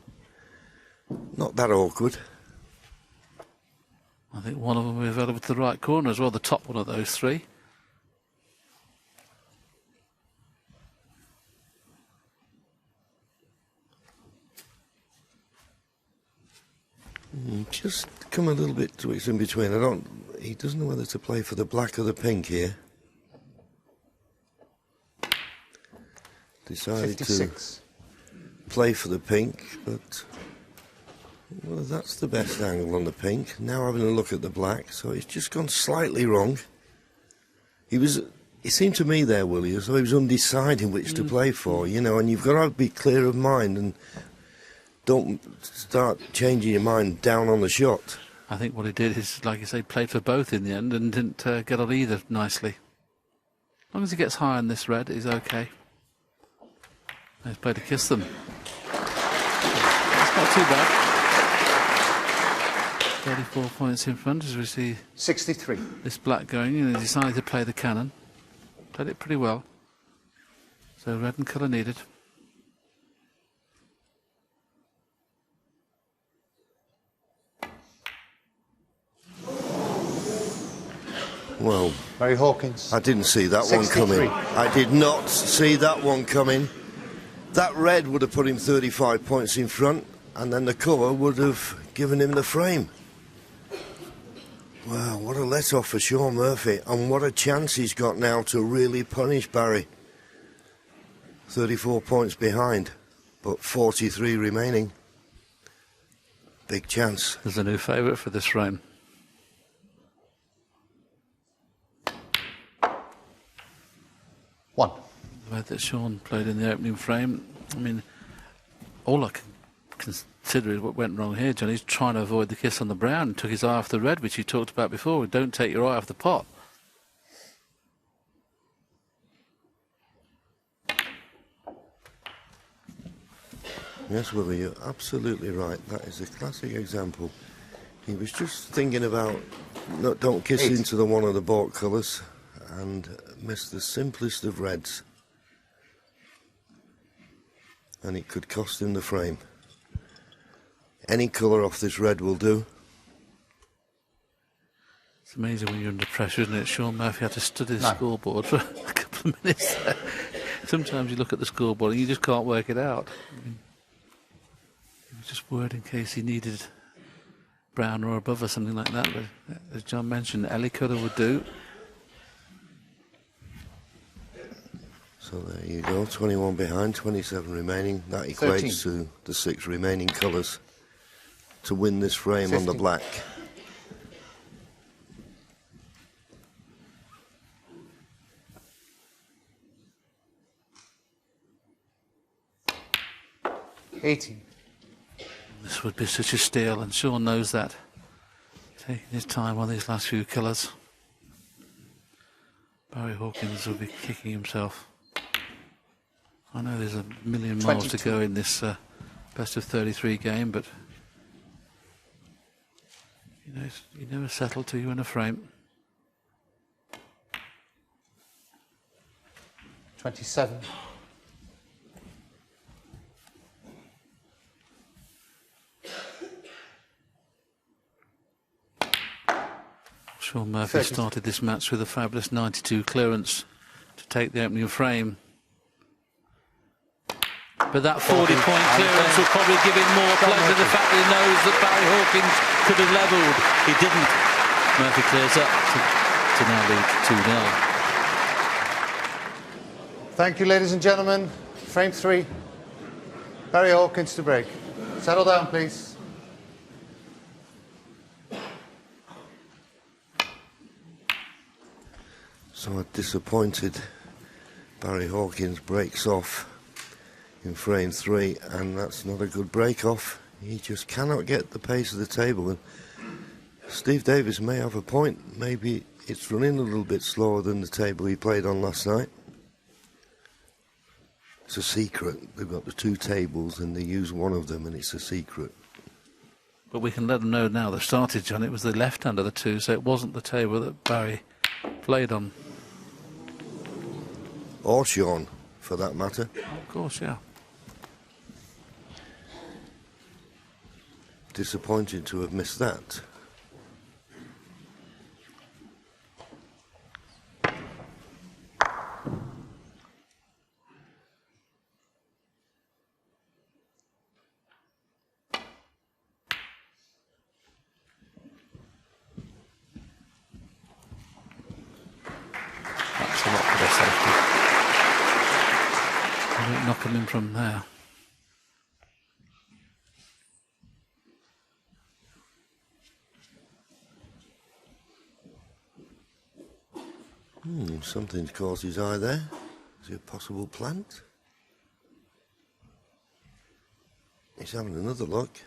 not that awkward. I think one of them will be available to the right corner as well, the top one of those 3. Just come a little bit to it's in between. He doesn't know whether to play for the black or the pink here. Decided 56. to play for the pink, but well, that's the best angle on the pink. Now having a look at the black, so it's just gone slightly wrong. It seemed to me there, Willie, as though he was undeciding which to play for, you know, and you've got to be clear of mind and don't start changing your mind down on the shot. I think what he did is, like you say, played for both in the end and didn't get on either nicely. As long as he gets high on this red, he's okay. He's played to kiss them. It's not too bad. 34 points in front as we see 63. This black going, you know, decided to play the cannon. Played it pretty well. So red and colour needed. Well, Barry Hawkins. I didn't see that 63. one coming. I did not see that one coming. That red would have put him 35 points in front, and then the colour would have given him the frame. Wow, what a let-off for Shaun Murphy, and what a chance he's got now to really punish Barry. 34 points behind, but 43 remaining. Big chance. There's a new favourite for this frame. One. The way that Shaun played in the opening frame, I mean, all I can consider is what went wrong here, John. He's trying to avoid the kiss on the brown and took his eye off the red, which he talked about before. Don't take your eye off the pot. Yes, Willie, you're absolutely right. That is a classic example. He was just thinking about don't kiss into the one of the bought colours and missed the simplest of reds. And it could cost him the frame. Any colour off this red will do. It's amazing when you're under pressure, isn't it? Shaun Murphy had to study the scoreboard for a couple of minutes there. Sometimes you look at the scoreboard and you just can't work it out. I mean, he was just worried in case he needed brown or above or something like that. But as John mentioned, any colour would do. So there you go, 21 behind, 27 remaining. That equates 13. to the 6 remaining colours to win this frame 15. on the black. This would be such a steal, and Shaun knows that. Taking his time on these last few colours. Barry Hawkins will be kicking himself. I know there's a million miles to go in this best of 33 game, but You never settle till you're in a frame. 27. Shaun Murphy started this match with a fabulous 92 clearance to take the opening frame. But that 40-point clearance will probably give him more pleasure, the fact that he knows that Barry Hawkins could have levelled. He didn't. Murphy clears up to now lead 2-0. Thank you, ladies and gentlemen. Frame 3. Barry Hawkins to break. Settle down, please. So a disappointed Barry Hawkins breaks off in frame 3, and that's not a good break off. He just cannot get the pace of the table. And Steve Davis may have a point. Maybe it's running a little bit slower than the table he played on last night. It's a secret. They've got the 2 tables and they use one of them, and it's a secret. But we can let them know now. They started, John. It was the left hand of the 2, so it wasn't the table that Barry played on. Or Shaun, for that matter. Of course, yeah. Disappointing to have missed that. That's a lot for their safety. They don't knock them in from there. Something's caught his eye there. Is it a possible plant? He's having another look.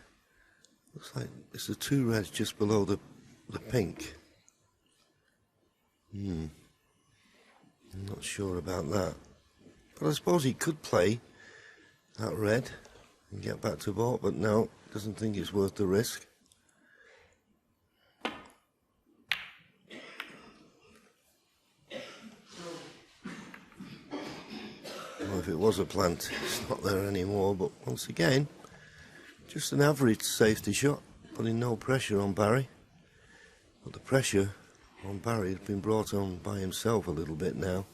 Looks like it's the 2 reds just below the pink. I'm not sure about that. But I suppose he could play that red and get back to board, but no, doesn't think it's worth the risk. Well, if it was a plant, it's not there anymore, but once again, just an average safety shot, putting no pressure on Barry. But the pressure on Barry has been brought on by himself a little bit now,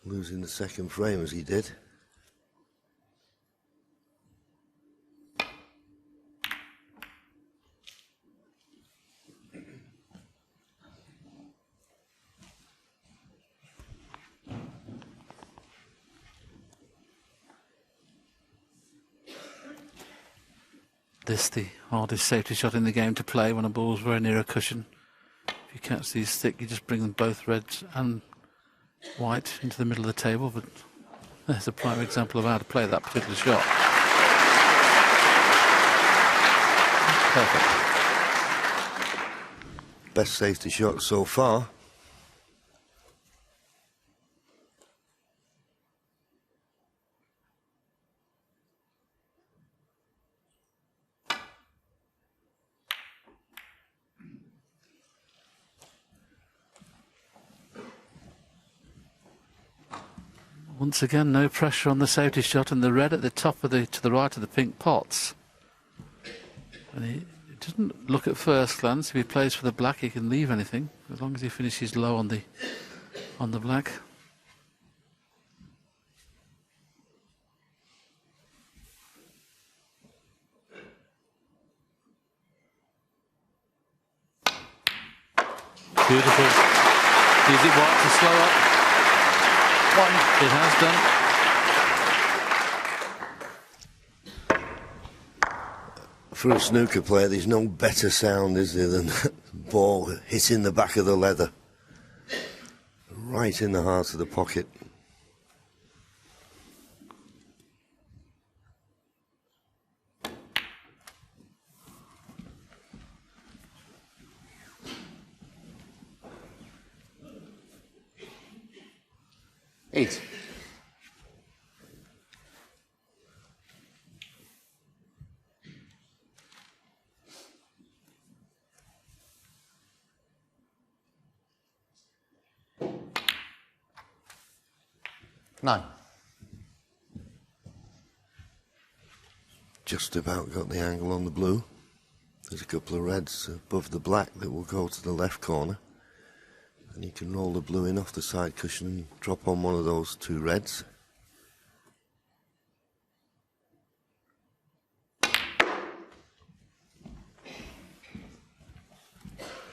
losing the second frame as he did. This the hardest safety shot in the game to play when a ball's very near a cushion. If you catch these thick, you just bring them both reds and white into the middle of the table, but there's a prime example of how to play that particular shot. Perfect. Best safety shot so far. Once again, no pressure on the safety shot, and the red at the top of to the right of the pink pots. And he doesn't look at first glance. If he plays for the black, he can leave anything as long as he finishes low on the black. Beautiful. Is it white to slow up? One. It has done. For a snooker player, there's no better sound, is there, than that ball hitting the back of the leather. Right in the heart of the pocket. Eight. 9. Just about got the angle on the blue. There's a couple of reds above the black that will go to the left corner. And you can roll the blue in off the side cushion and drop on one of those 2 reds.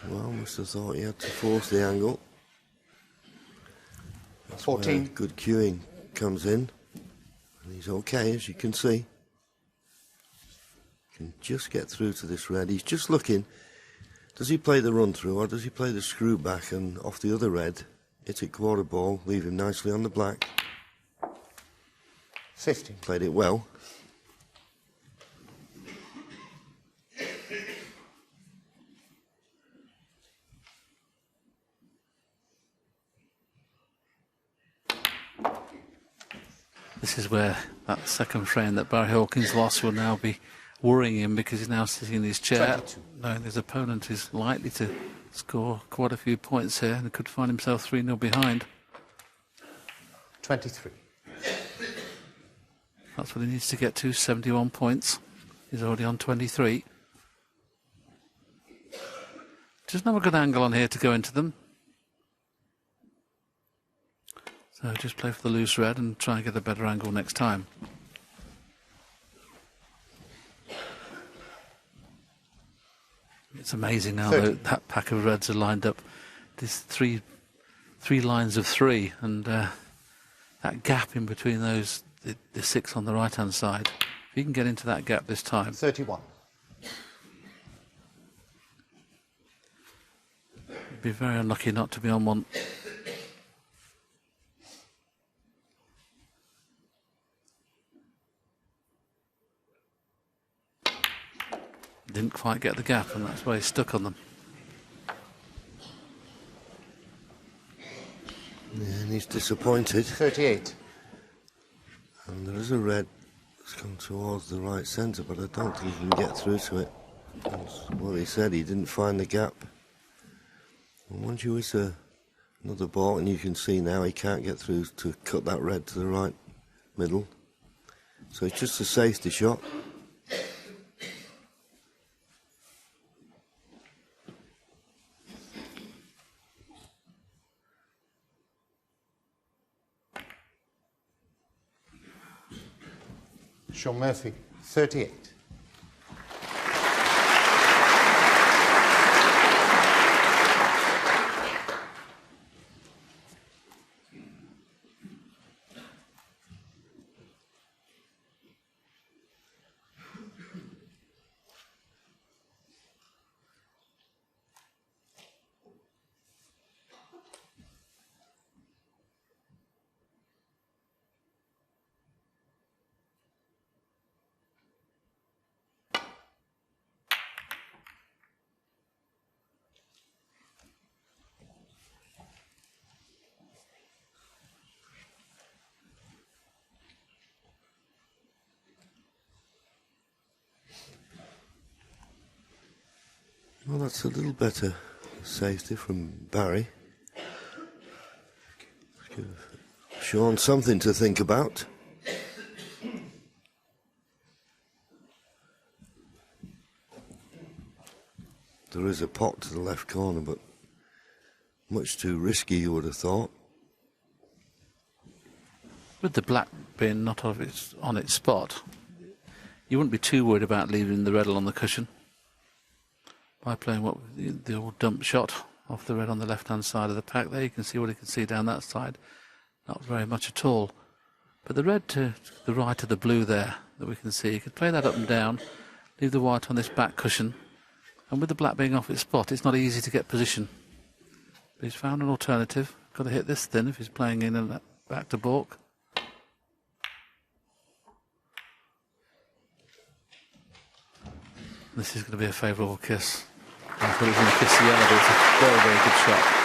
Well, must have thought he had to force the angle. That's 14. where good cueing comes in. And he's okay, as you can see. Can just get through to this red. He's just looking. Does he play the run through or does he play the screw back and off the other red, hit it quarter ball, leave him nicely on the black? 15. Played it well. This is where that second frame that Barry Hawkins lost will now be worrying him, because he's now sitting in his chair, 22. knowing his opponent is likely to score quite a few points here and could find himself 3-0 behind. 23. That's what he needs to get to, 71 points. He's already on 23. Just not a good angle on here to go into them. So just play for the loose red and try and get a better angle next time. It's amazing now that that pack of reds are lined up. There's three lines of 3, and that gap in between those, the 6 on the right hand side. If you can get into that gap this time. 31. You'd be very unlucky not to be on one. Didn't quite get the gap, and that's why he's stuck on them. Yeah, and he's disappointed. 38. And there is a red that's come towards the right centre, but I don't think he can get through to it. That's what he said, he didn't find the gap. And once you hit another ball, and you can see now he can't get through to cut that red to the right middle. So it's just a safety shot. Shaun Murphy, 38. Well, that's a little better safety from Barry. Give Shaun something to think about. There is a pot to the left corner, but much too risky, you would have thought. With the black being not on its spot, you wouldn't be too worried about leaving the red on the cushion by playing the old dump shot off the red on the left-hand side of the pack. There you can see what you can see down that side. Not very much at all. But the red to the right of the blue there that we can see, you could play that up and down, leave the white on this back cushion, and with the black being off its spot, it's not easy to get position. But he's found an alternative. Got to hit this thin if he's playing in and back to balk. This is going to be a favourable kiss. I thought he was going to kiss the yellow, but it's a very, very good shot.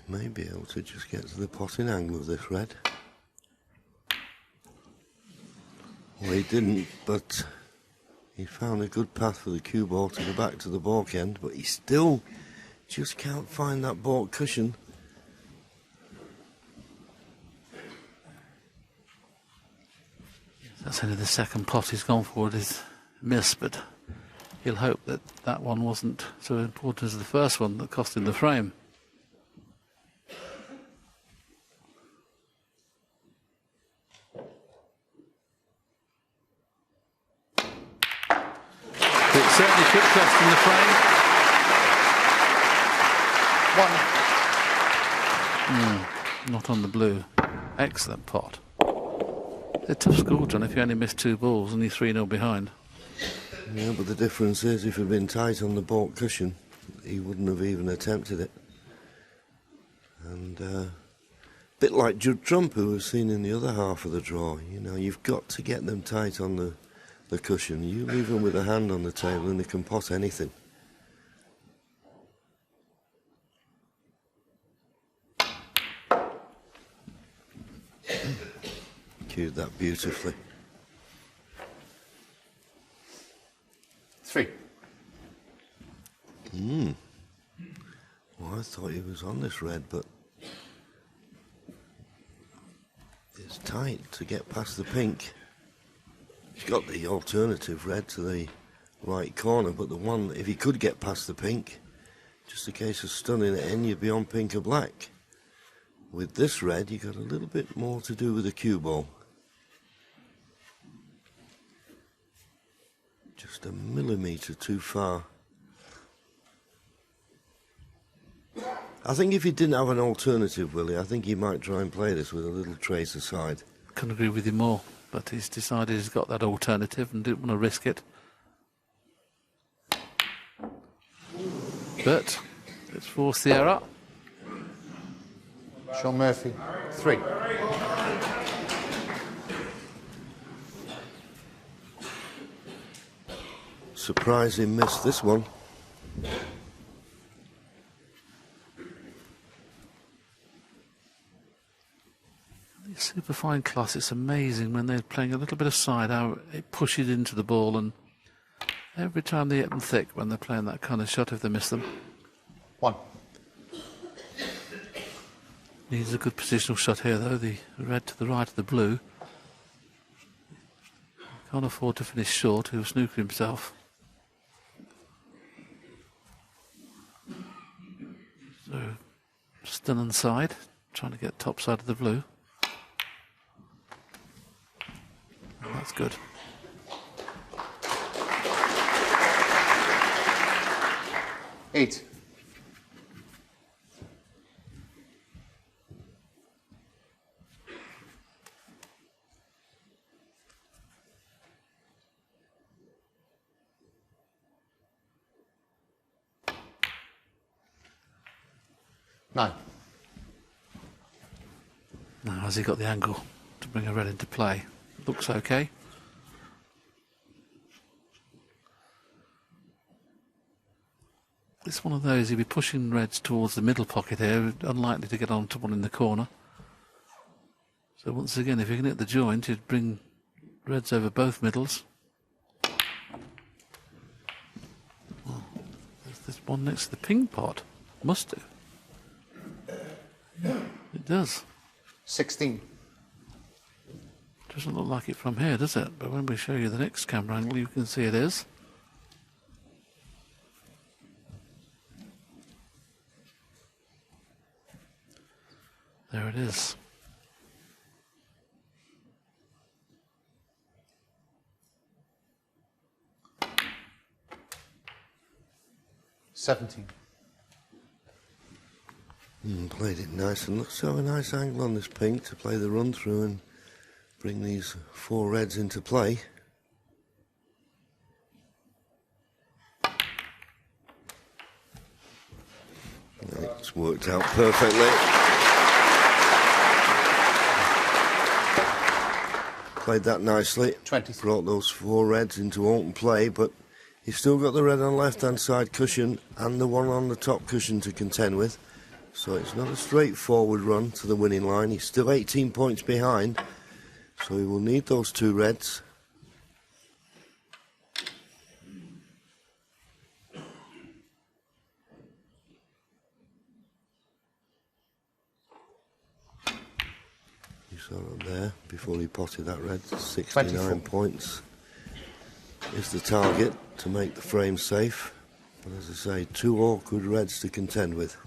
may be able to just get to the potting angle of this red. Well, he didn't, but he found a good path for the cue ball to go back to the balk end, but he still just can't find that balk cushion. That's only the second pot he's gone for with his miss, but he'll hope that that one wasn't so important as the first one that cost him the frame. It certainly could cost him the frame. Not on the blue. Excellent pot. It's a tough score, John, if you only miss 2 balls and you're 3-0 behind. Yeah, but the difference is if he'd been tight on the balk cushion, he wouldn't have even attempted it. And a bit like Judd Trump, who was seen in the other half of the draw. You know, you've got to get them tight on the cushion. You leave them with a hand on the table and they can pot anything. Cued that beautifully. 3. Well, I thought he was on this red, but it's tight to get past the pink. He's got the alternative red to the right corner, but the one, if he could get past the pink, just a case of stunning it in, you'd be on pink or black. With this red, you got a little bit more to do with the cue ball. Just a millimetre too far. I think if he didn't have an alternative, Willie, I think he might try and play this with a little trace aside. Couldn't agree with you more, but he's decided he's got that alternative and didn't want to risk it. But it's forced the error. Shaun Murphy, 3. Surprising miss, this one. These superfine class, it's amazing when they're playing a little bit of side, how it pushes into the ball, and every time they hit them thick when they're playing that kind of shot if they miss them. 1. Needs a good positional shot here though, the red to the right of the blue. Can't afford to finish short, he'll snooker himself. So, stun on side, trying to get top side of the blue. And that's good. Eight. Nine. Now, has he got the angle to bring a red into play? Looks okay. It's one of those, he'll be pushing reds towards the middle pocket here, unlikely to get onto one in the corner. So once again, if you can hit the joint, you'd bring reds over both middles. Oh, there's one next to the pink pot. Must do. It does. 16. Doesn't look like it from here, does it? But when we show you the next camera angle, you can see it is. There it is. Played it nice and looks to have a nice angle on this pink to play the run through and bring these 4 reds into play. It's worked out perfectly. Played that nicely. 20. Brought those 4 reds into open play, but he's still got the red on left hand side cushion and the one on the top cushion to contend with. So it's not a straightforward run to the winning line. He's still 18 points behind, so he will need those 2 reds. You saw it there before he potted that red. 69 24 points is the target to make the frame safe. But as I say, 2 awkward reds to contend with.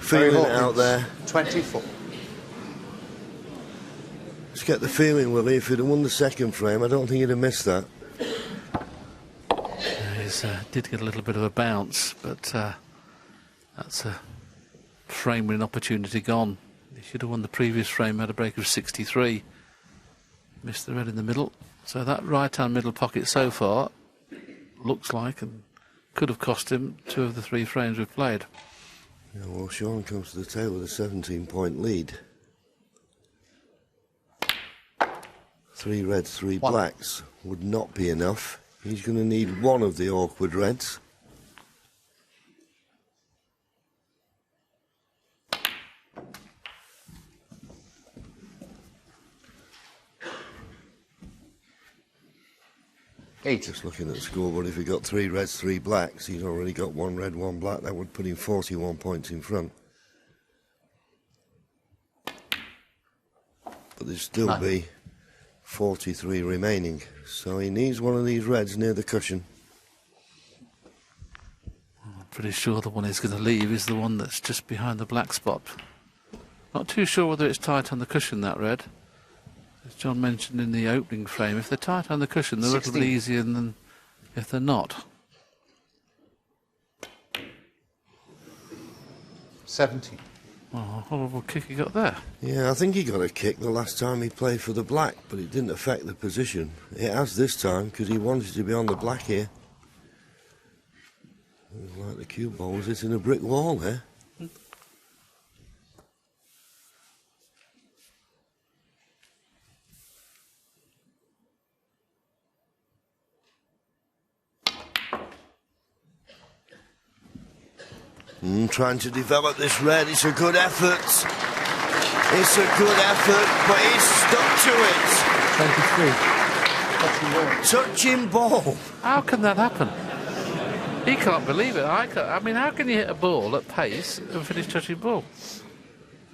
Feeling it out there. 24. Just get the feeling, Willie, if he'd have won the second frame, I don't think he'd have missed that. He did get a little bit of a bounce, but that's a frame winning opportunity gone. He should have won the previous frame, had a break of 63. Missed the red in the middle. So that right-hand middle pocket so far looks like and could have cost him 2 of the 3 frames we've played. Yeah, well, Shaun comes to the table with a 17-point lead. 3 reds, 3 blacks would not be enough. He's going to need 1 of the awkward reds. Just looking at the scoreboard, if he got 3 reds, 3 blacks, he's already got 1 red, 1 black. That would put him 41 points in front. But there'd still be 43 remaining. So he needs 1 of these reds near the cushion. I'm pretty sure the one he's going to leave is the one that's just behind the black spot. Not too sure whether it's tight on the cushion, that red. As John mentioned in the opening frame, if they're tight on the cushion, they're a little easier than if they're not. 70. Oh, horrible kick he got there. Yeah, I think he got a kick the last time he played for the black, but it didn't affect the position. It has this time, because he wanted to be on the black here. It was like the cue ball was hitting a brick wall there. Trying to develop this red, it's a good effort. It's a good effort, but he's stuck to it. 23. Touching ball. How can that happen? He can't believe it. I mean, how can you hit a ball at pace and finish touching ball?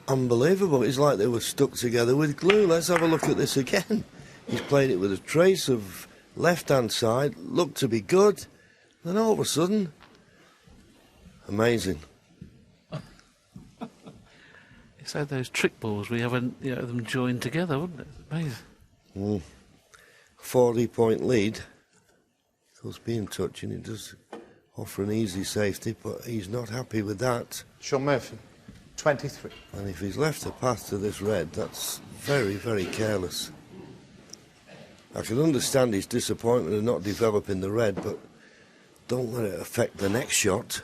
Unbelievable. It's like they were stuck together with glue. Let's have a look at this again. He's played it with a trace of left-hand side, looked to be good. Then all of a sudden, amazing. It's like those trick balls we haven't, them joined together, wouldn't it? Amazing. 40-point lead. Of course, being touching, it does offer an easy safety, but he's not happy with that. Shaun Murphy, 23. And if he's left a path to this red, that's very, very careless. I can understand his disappointment of not developing the red, but don't let it affect the next shot.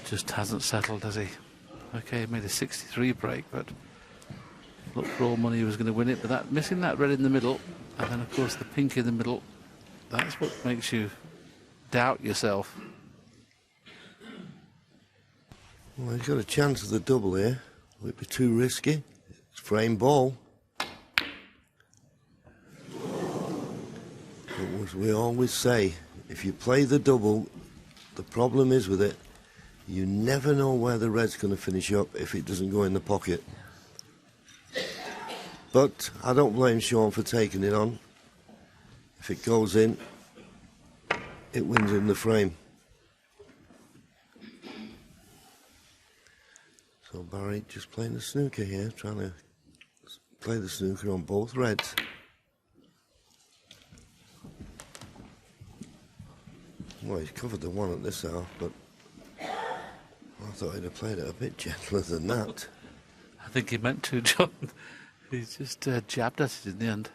Just hasn't settled, has he? Okay, he made a 63 break, but looked for all money he was going to win it. But that missing that red in the middle, and then of course the pink in the middle, that's what makes you doubt yourself. Well, he's got a chance of the double here. Will it be too risky? It's frame ball. But as we always say, if you play the double, the problem is with it, you never know where the red's going to finish up if it doesn't go in the pocket. But I don't blame Shaun for taking it on. If it goes in, it wins him the frame. So Barry just playing the snooker here, trying to play the snooker on both reds. Well, he's covered the one at this half, but I thought he'd have played it a bit gentler than that. I think he meant to, John. He just jabbed at it in the end.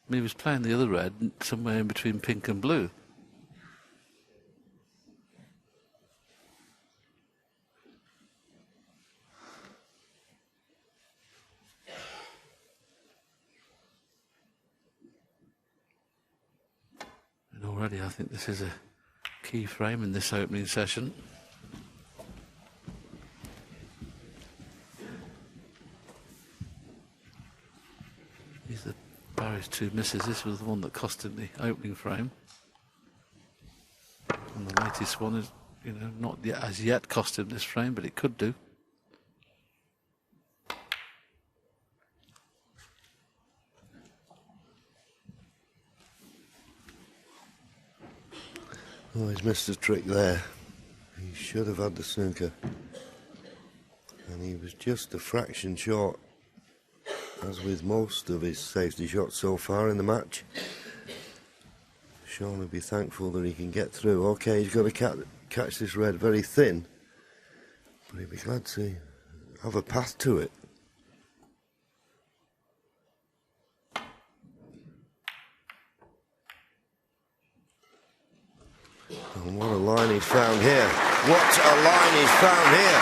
I mean, he was playing the other red somewhere in between pink and blue. And already I think this is a key frame in this opening session. These are Barry's two misses. This was the one that cost him the opening frame. And the latest one is, you know, not yet, as yet cost him this frame, but it could do. Oh, he's missed a trick there. He should have had the snooker. And he was just a fraction short, as with most of his safety shots so far in the match. Shaun will be thankful that he can get through. Okay, he's got to catch this red very thin, but he'll be glad to have a path to it. And what a line he's found here. What a line he's found here.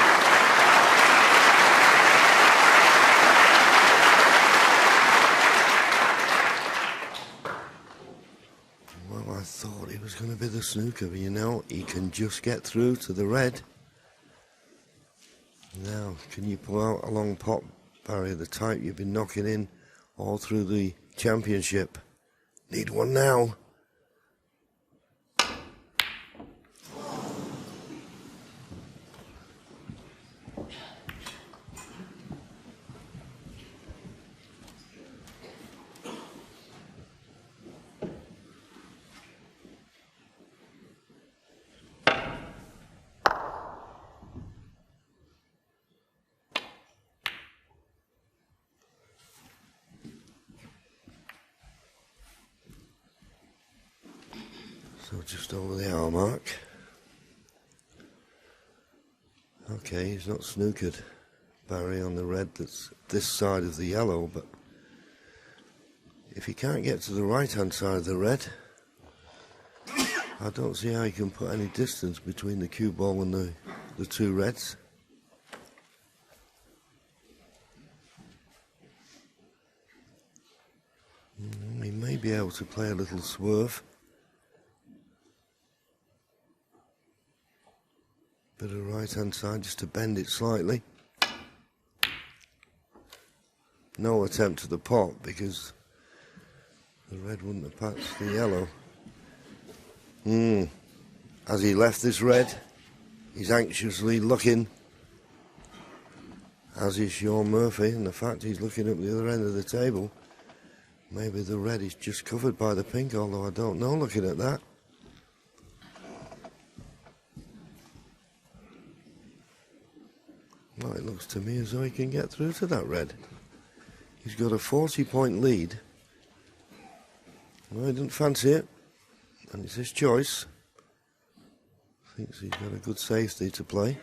Well, I thought it was going to be the snooker, but you know, he can just get through to the red. Now, can you pull out a long pot, Barry, the type you've been knocking in all through the championship? Need one now. So just over the hour mark. Okay, he's not snookered Barry on the red that's this side of the yellow, but if he can't get to the right hand side of the red, I don't see how he can put any distance between the cue ball and the two reds. He may be able to play a little swerve. Bit of right hand side just to bend it slightly. No attempt at the pot because the red wouldn't have patched the yellow. As he left this red, he's anxiously looking, as is Shaun Murphy, and the fact he's looking up the other end of the table, maybe the red is just covered by the pink, although I don't know looking at that. Well, it looks to me as though he can get through to that red. He's got a 40-point lead. Well, he didn't fancy it, and it's his choice. Thinks he's got a good safety to play.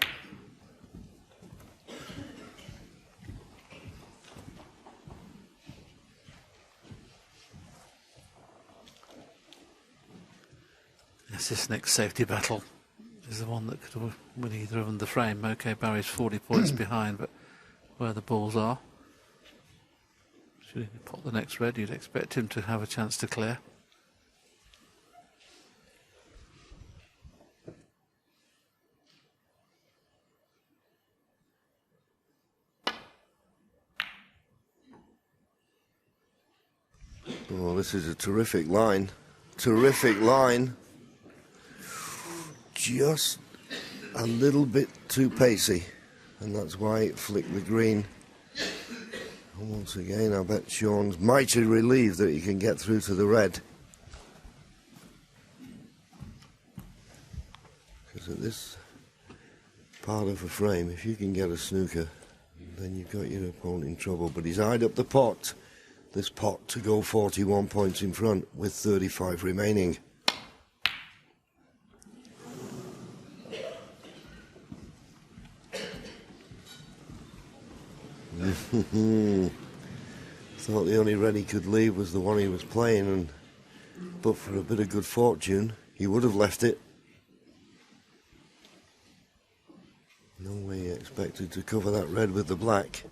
Yes, this next safety battle is the one that could win either of them the frame. Okay, Barry's 40 points behind, but where the balls are. Should he pop the next red, you'd expect him to have a chance to clear. Oh, this is a terrific line. Terrific line. Just a little bit too pacey, and that's why it flicked the green. And once again, I bet Shaun's mighty relieved that he can get through to the red. Because at this part of a frame, if you can get a snooker, then you've got your opponent in trouble. But he's eyed up the pot, this pot, to go 41 points in front with 35 remaining. Thought the only red he could leave was the one he was playing, and but for a bit of good fortune, he would have left it. No way he expected to cover that red with the black.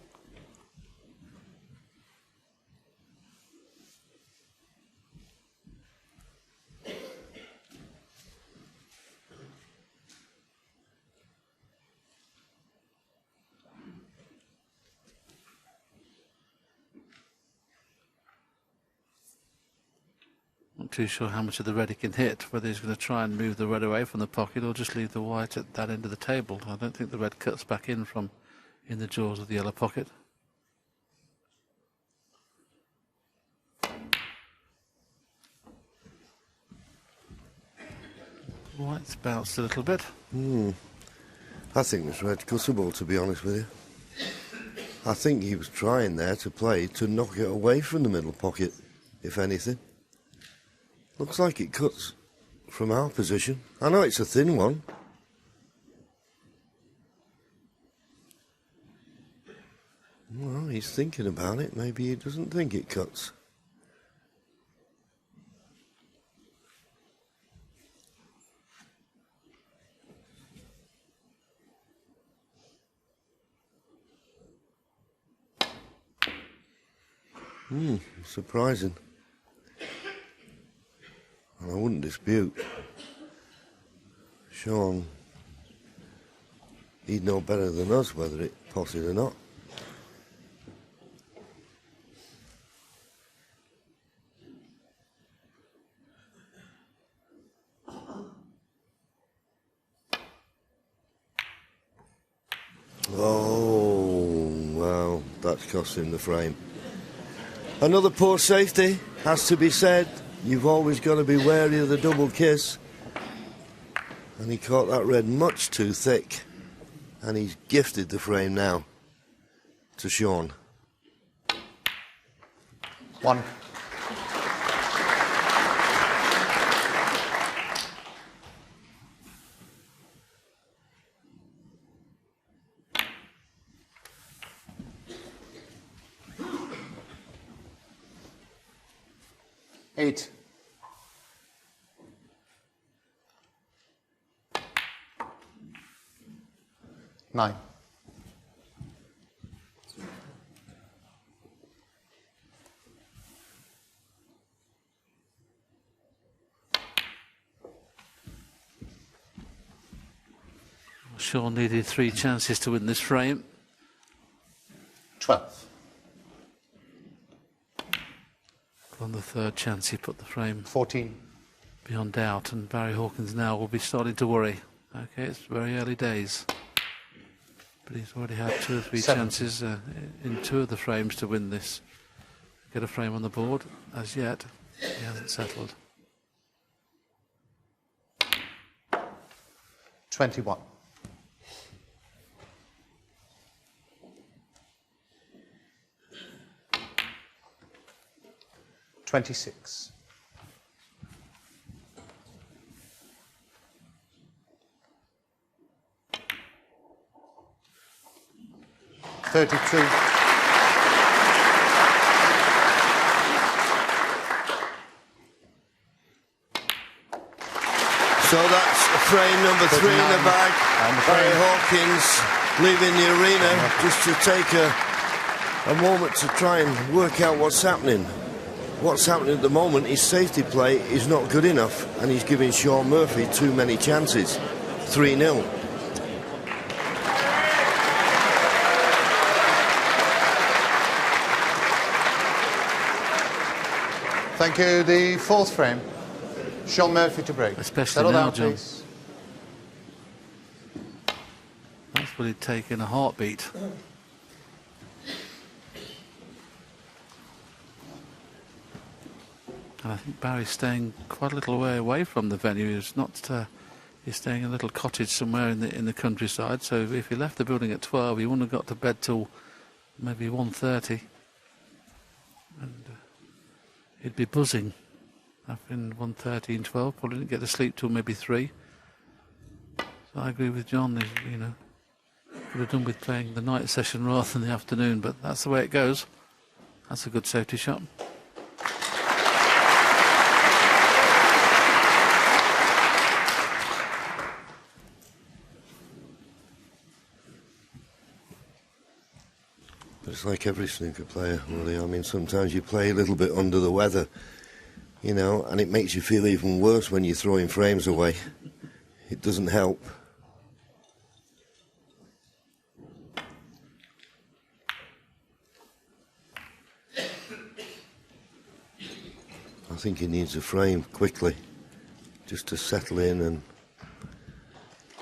Not too sure how much of the red he can hit, whether he's going to try and move the red away from the pocket or just leave the white at that end of the table. I don't think the red cuts back in from in the jaws of the yellow pocket. White's bounced a little bit. I think this red's cuttable, to be honest with you. I think he was trying there to play to knock it away from the middle pocket, if anything. Looks like it cuts from our position. I know it's a thin one. Well, he's thinking about it. Maybe he doesn't think it cuts. Surprising. And I wouldn't dispute. Shaun, he'd know better than us whether it potted or not. Oh, well, that's cost him the frame. Another poor safety, has to be said. You've always got to be wary of the double kiss. And he caught that red much too thick. And he's gifted the frame now to Shaun. 1. Eight. 9. Shaun needed 3 chances to win this frame. 12. On the 3rd chance he put the frame 14. beyond doubt, and Barry Hawkins now will be starting to worry. Okay, it's very early days, but he's already had 2 or 3 chances in 2 of the frames to win this. Get a frame on the board. As yet, he hasn't settled. 21. 26. 32. So that's frame number 3 in the bag. Barry Hawkins leaving the arena just to take a moment to try and work out what's happening. What's happening at the moment, his safety play is not good enough, and he's giving Shaun Murphy too many chances. 3-0. Thank you. The 4th frame. Shaun Murphy to break. Especially Settle now, down, John. please. That's what he'd take in a heartbeat. And I think Barry's staying quite a little way away from the venue. He's not. He's staying in a little cottage somewhere in the countryside. So if he left the building at 12, he wouldn't have got to bed till maybe 1:30, and he'd be buzzing up in 1:30 and 12. Probably didn't get to sleep till maybe 3. So I agree with John. You know, could have done with playing the night session rather than the afternoon, but that's the way it goes. That's a good safety shot. It's like every snooker player, really. I mean, sometimes you play a little bit under the weather, you know, and it makes you feel even worse when you're throwing frames away. It doesn't help. I think he needs a frame quickly, just to settle in, and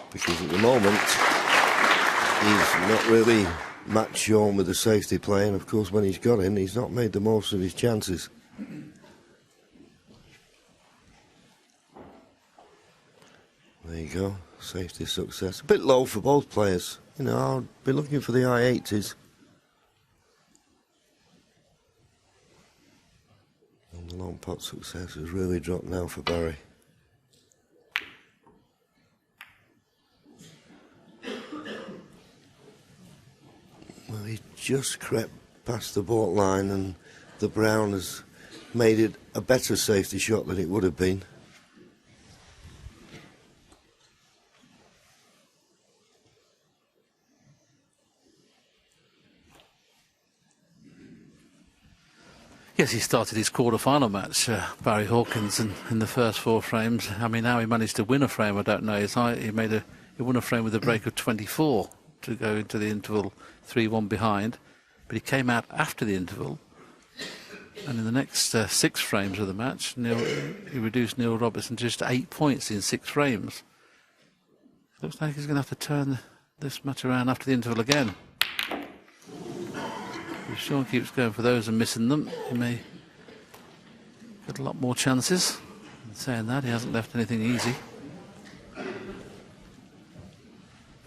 because at the moment he's not really matched Shaun with the safety play, and of course when he's got in, he's not made the most of his chances. There you go, safety success. A bit low for both players. You know, I'll be looking for the high 80s. And the long pot success has really dropped now for Barry. Well, he just crept past the baulk line, and the brown has made it a better safety shot than it would have been. Yes, he started his quarter-final match, Barry Hawkins, in the first 4 frames. I mean, how he managed to win a frame, I don't know. He won a frame with a break of 24 to go into the interval 3-1 behind, but he came out after the interval, and in the next 6 frames of the match, he reduced Neil Robertson to just 8 points in 6 frames. Looks like he's going to have to turn this match around after the interval again. If Shaun keeps going for those and missing them, he may get a lot more chances. And saying that, he hasn't left anything easy.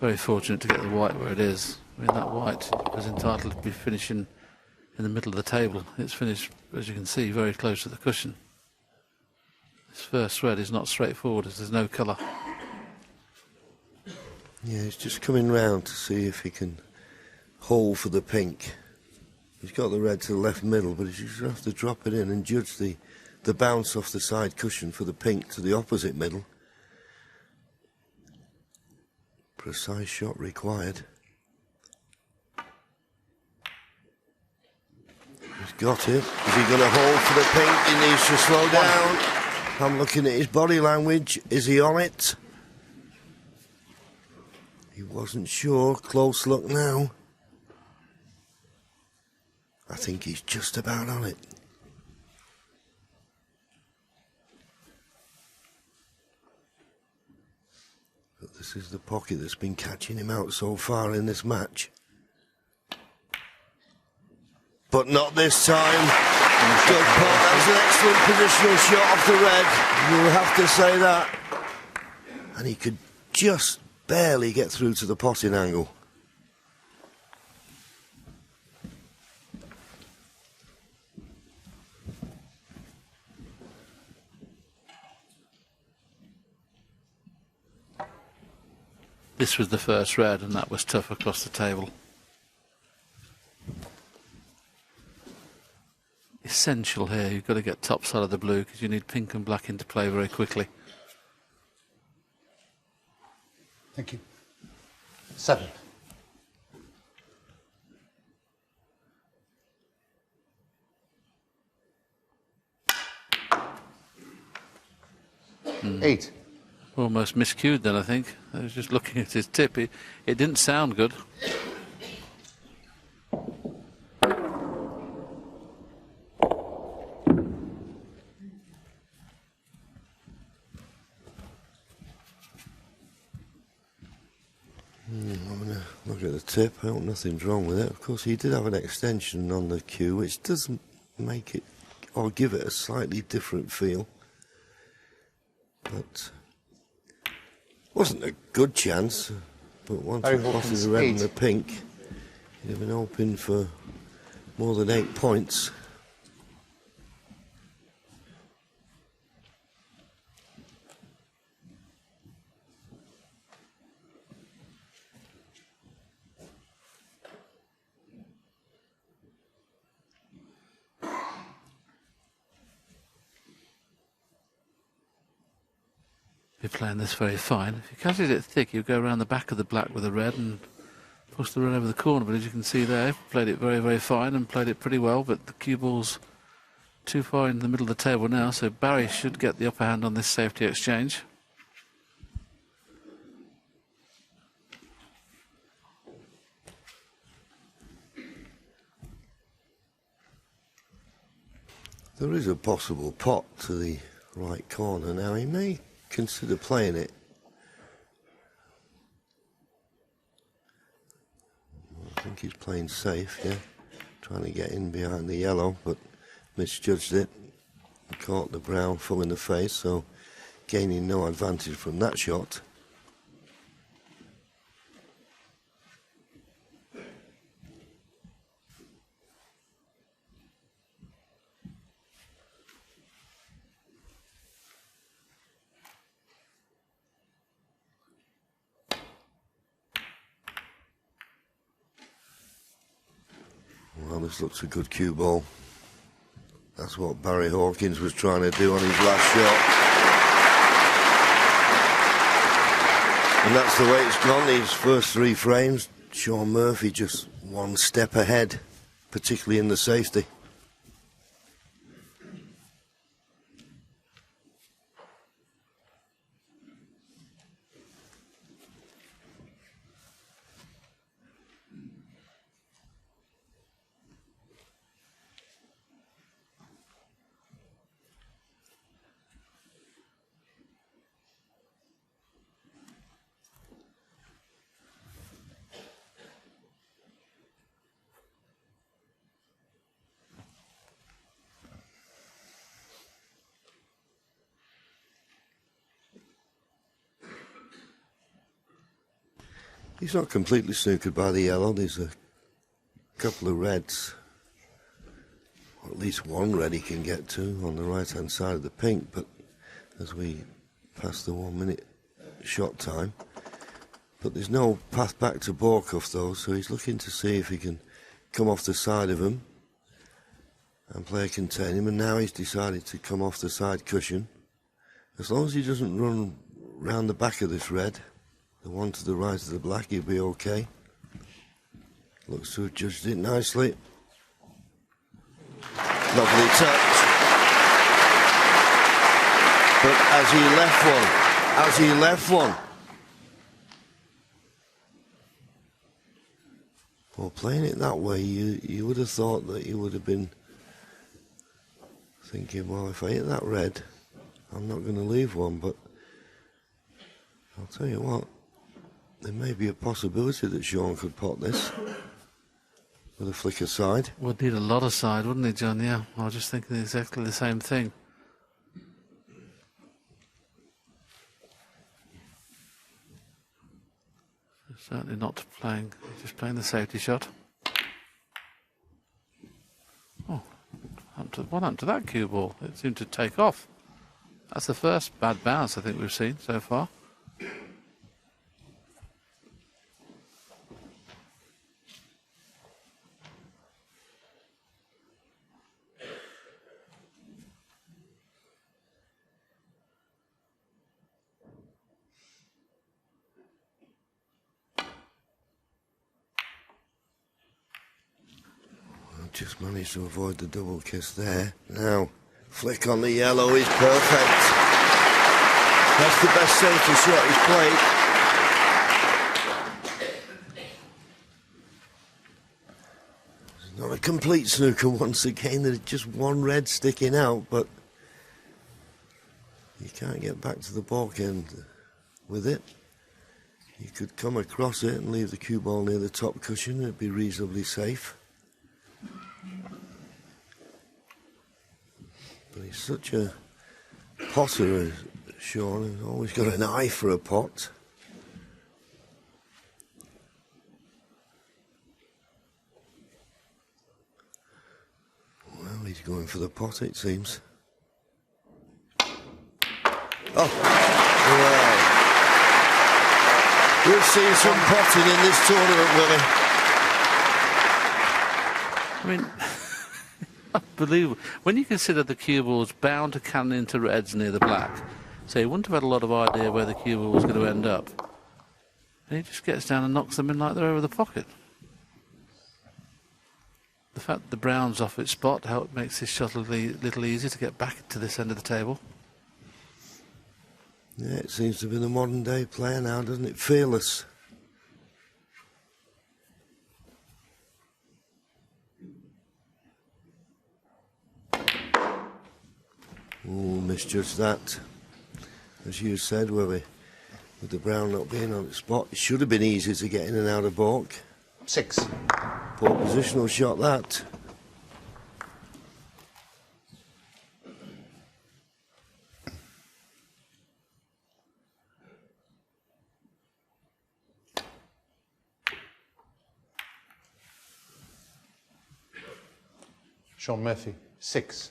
Very fortunate to get the white where it is. I mean, that white was entitled to be finishing in the middle of the table. It's finished, as you can see, very close to the cushion. This first thread is not straightforward, as there's no colour. Yeah, he's just coming round to see if he can hold for the pink. He's got the red to the left middle, but he's just going to have to drop it in and judge the bounce off the side cushion for the pink to the opposite middle. Precise shot required. He's got it. Is he going to hold for the pink? He needs to slow down. I'm looking at his body language. Is he on it? He wasn't sure. Close look now. I think he's just about on it. But this is the pocket that's been catching him out so far in this match. But not this time. Good pot. That's an excellent positional shot off the red. You'll have to say that. And he could just barely get through to the potting angle. This was the first red, and that was tough across the table. Essential here, you've got to get top side of the blue because you need pink and black into play very quickly. Thank you. 7. Eight. Almost miscued then, I think. I was just looking at his tip. It didn't sound good. I'm going to look at the tip. I hope nothing's wrong with it. Of course, he did have an extension on the cue, which doesn't make it, or give it a slightly different feel. But wasn't a good chance. But once he spotted the red and the pink, he'd have been open for more than 8 points. be playing this very fine. If you catches it thick, you go around the back of the black with the red and push the red over the corner. But as you can see there, played it very, very fine and played it pretty well. But the cue ball's too far in the middle of the table now, so Barry should get the upper hand on this safety exchange. There is a possible pot to the right corner now. He may consider playing it. I think he's playing safe, yeah. Trying to get in behind the yellow, but misjudged it. Caught the brown full in the face, so gaining no advantage from that shot. Well, this looks a good cue ball. That's what Barry Hawkins was trying to do on his last shot. And that's the way it's gone. These first 3 frames, Shaun Murphy just one step ahead, particularly in the safety. He's not completely snookered by the yellow. There's a couple of reds, or at least one red he can get to on the right hand side of the pink, but as we pass the 1 minute shot time, but there's no path back to Borkoff though, so he's looking to see if he can come off the side of him and play a contain him, and now he's decided to come off the side cushion. As long as he doesn't run round the back of this red, the one to the right of the black, he'll be okay. Looks to have judged it nicely. Lovely touch. But as he left one, well, playing it that way, you would have thought that you would have been thinking, well, if I hit that red, I'm not going to leave one, but I'll tell you what, there may be a possibility that Shaun could pot this with a flicker side. Would need a lot of side, wouldn't he, John? Yeah, I was just thinking exactly the same thing. Certainly not playing, just playing the safety shot. Oh, what happened to that cue ball? It seemed to take off. That's the first bad bounce I think we've seen so far. Just managed to avoid the double kiss there. Now, flick on the yellow is perfect. That's the best safety shot he's played. It's not a complete snooker once again. There's just one red sticking out, but you can't get back to the balk end with it. You could come across it and leave the cue ball near the top cushion. It'd be reasonably safe. But he's such a potter, Shaun. He's always got an eye for a pot. Well, he's going for the pot, it seems. Oh, well. We've seen some potting in this tournament, Willie. I mean, unbelievable. When you consider the cue ball's bound to cannon into reds near the black, So he wouldn't have had a lot of idea where the cue ball was going to end up. And he just gets down and knocks them in like they're over the pocket. The fact that the brown's off its spot makes his shot a little easier to get back to this end of the table. Yeah, it seems to be the modern day player now, doesn't it? Fearless. Oh, misjudged that. As you said, Willie, with the brown not being on its spot, it should have been easy to get in and out of baulk. 6. Poor positional shot, that. Shaun Murphy, 6.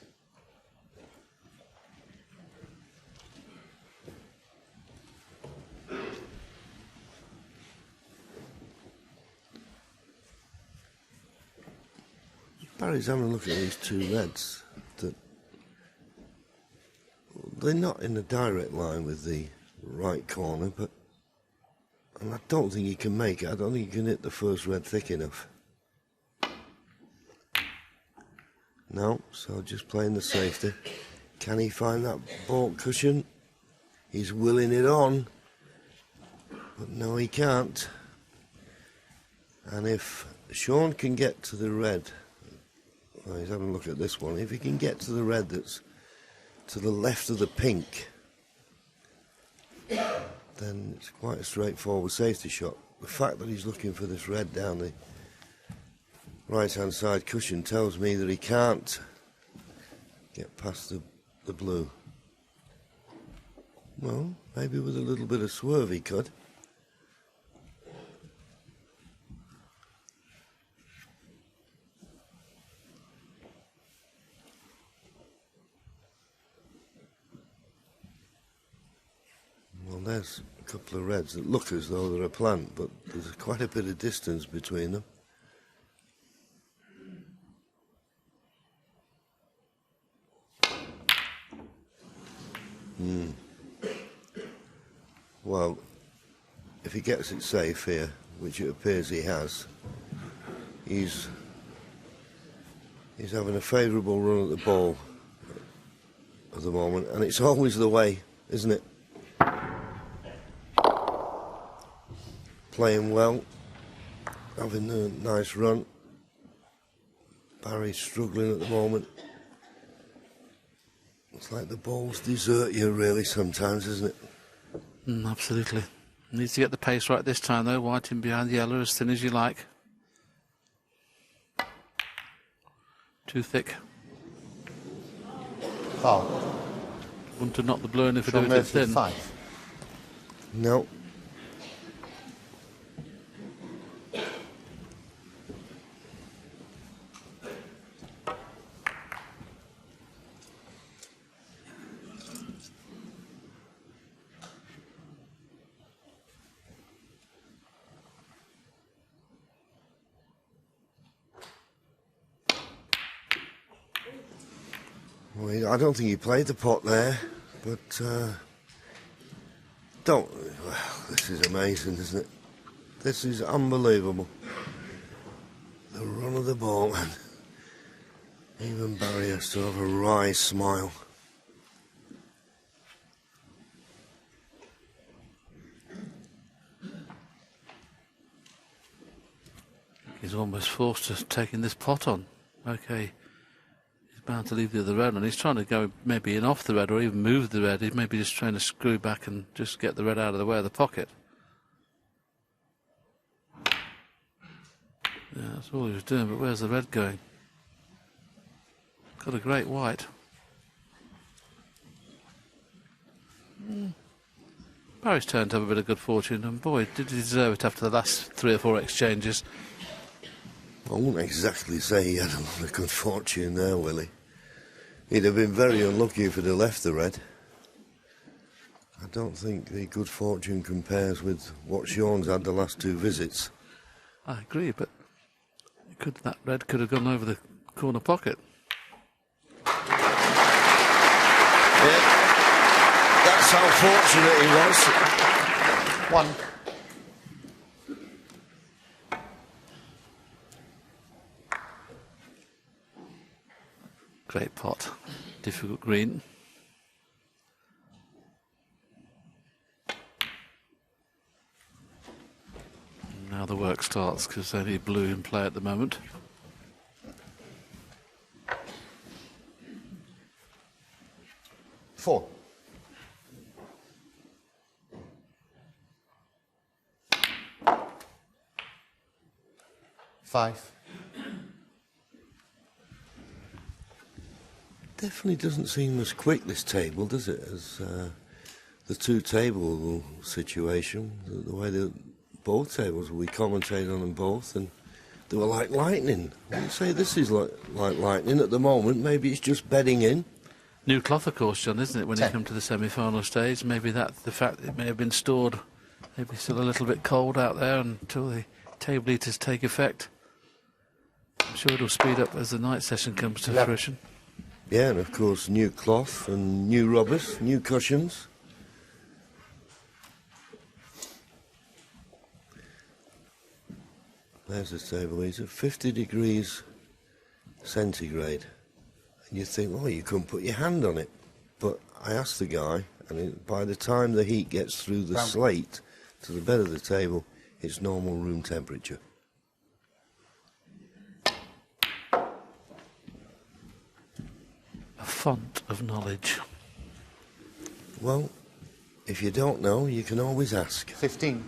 Barry's having a look at these two reds. They're not in a direct line with the right corner, and I don't think he can make it. I don't think he can hit the first red thick enough. No, so just playing the safety. Can he find that baulk cushion? He's willing it on, but no, he can't. And if Shaun can get to the red, well, he's having a look at this one. If he can get to the red that's to the left of the pink, then it's quite a straightforward safety shot. The fact that he's looking for this red down the right-hand side cushion tells me that he can't get past the blue. Well, maybe with a little bit of swerve he could. Well, there's a couple of reds that look as though they're a plant, but there's quite a bit of distance between them. Well, if he gets it safe here, which it appears he has, he's having a favourable run at the ball at the moment, and it's always the way, isn't it? Playing well, having a nice run. Barry's struggling at the moment. It's like the balls desert you really sometimes, isn't it? Absolutely. Needs to get the pace right this time though. White in behind the yellow, as thin as you like. Too thick. Foul. Wouldn't have knocked the blue in if it Shaun was Murphy, thin. 5. No. Well, I don't think he played the pot there, but well, this is amazing, isn't it? This is unbelievable. The run of the ball, and even Barry has to have a wry smile. He's almost forced to taking this pot on. Okay. Bound to leave the other red, and he's trying to go maybe in off the red or even move the red. He's maybe just trying to screw back and just get the red out of the way of the pocket. Yeah, that's all he was doing, but where's the red going? Got a great white. Barry's turned to have a bit of good fortune, and boy, did he deserve it after the last 3 or 4 exchanges. I wouldn't exactly say he had a lot of good fortune there, Willie. He'd have been very unlucky if he'd have left the red. I don't think the good fortune compares with what Shaun's had the last 2 visits. I agree, but that red could have gone over the corner pocket. Yeah, That's how fortunate he was. 1. Great pot. Difficult green. Now the work starts because only blue in play at the moment. Four. Five. Definitely doesn't seem as quick, this table, does it, as the two-table situation. The way that both tables, we commentated on them both, and they were like lightning. I would say this is like lightning at the moment. Maybe it's just bedding in. New cloth, of course, John, isn't it, when you come to the semi-final stage? Maybe that the fact that it may have been stored, maybe still a little bit cold out there until the table heaters take effect. I'm sure it'll speed up as the night session comes to fruition. Yeah, and of course new cloth and new rubbers, new cushions. There's the table heater, 50 degrees centigrade. And you think, oh, you couldn't put your hand on it. But I asked the guy, and by the time the heat gets through the slate to the bed of the table, it's normal room temperature. A font of knowledge. Well, if you don't know, you can always ask. 15.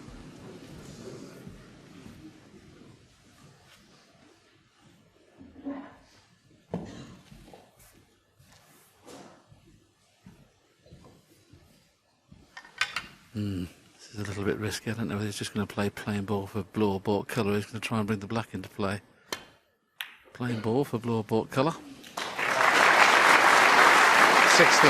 This is a little bit risky. I don't know whether he's just going to play plain ball for blue or bought colour. He's going to try and bring the black into play. Plain ball for blue or bought colour. 16.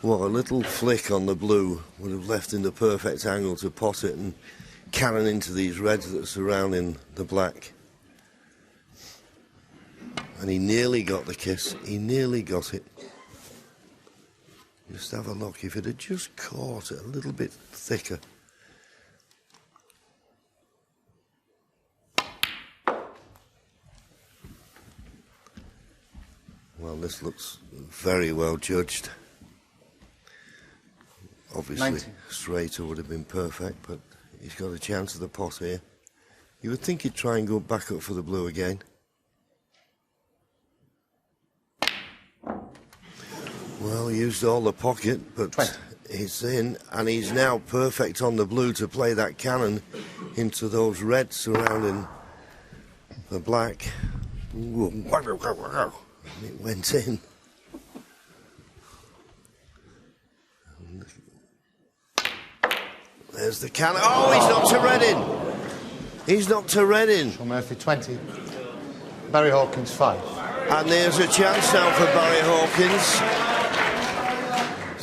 Well, a little flick on the blue would have left in the perfect angle to pot it and cannon into these reds that are surrounding the black. And he nearly got the kiss. He nearly got it. Just have a look. If it had just caught it a little bit thicker. Well, this looks very well judged. Obviously, 90. straighter would have been perfect, but he's got a chance of the pot here. You would think he'd try and go back up for the blue again. Well, he used all the pocket, but 20. It's in, and he's now perfect on the blue to play that cannon into those reds surrounding the black. Ooh, it went in. There's the cannon. Oh, he's knocked a red in. He's knocked a red in. Shaun Murphy, 20. Barry Hawkins, 5. And there's a chance now for Barry Hawkins.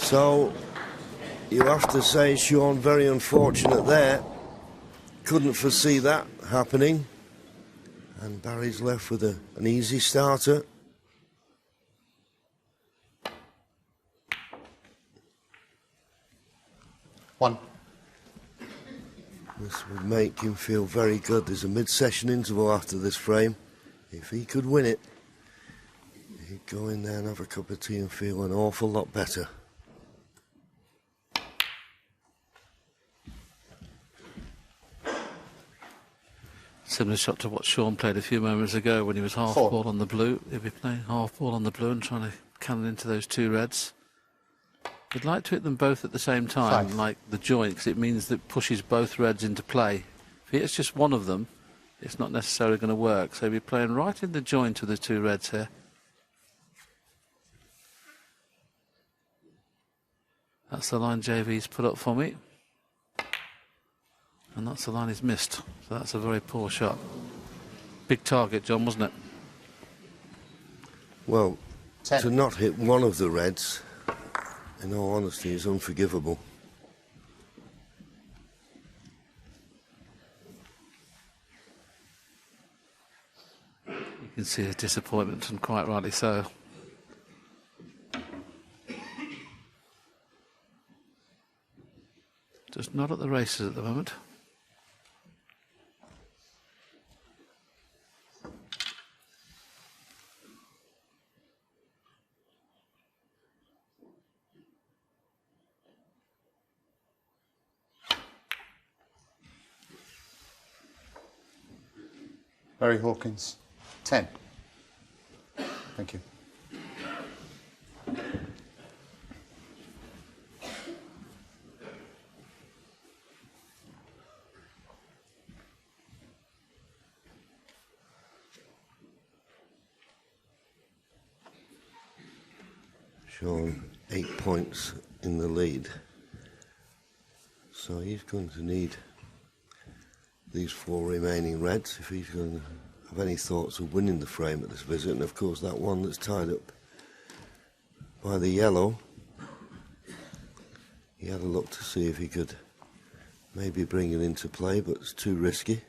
So, you have to say, Shaun, very unfortunate there. Couldn't foresee that happening. And Barry's left with an easy starter. One. This would make him feel very good. There's a mid-session interval after this frame. If he could win it, he'd go in there and have a cup of tea and feel an awful lot better. Similar shot to what Shaun played a few moments ago when he was half ball on the blue. He'll be playing half ball on the blue and trying to cannon into those two reds. He'd like to hit them both at the same time, 5. like the joint, because it means that it pushes both reds into play. If he hits just one of them, it's not necessarily going to work. So he'll be playing right in the joint of the two reds here. That's the line JV's put up for me. And that's the line he's missed. So that's a very poor shot. Big target, John, wasn't it? Well, 10. to not hit one of the reds, in all honesty, is unforgivable. You can see his disappointment, and quite rightly so. Just not at the races at the moment. Barry Hawkins, 10. Thank you. Shaun, 8 points in the lead. So he's going to need these 4 remaining reds if he's going to have any thoughts of winning the frame at this visit. And of course that one that's tied up by the yellow, he had a look to see if he could maybe bring it into play, but it's too risky.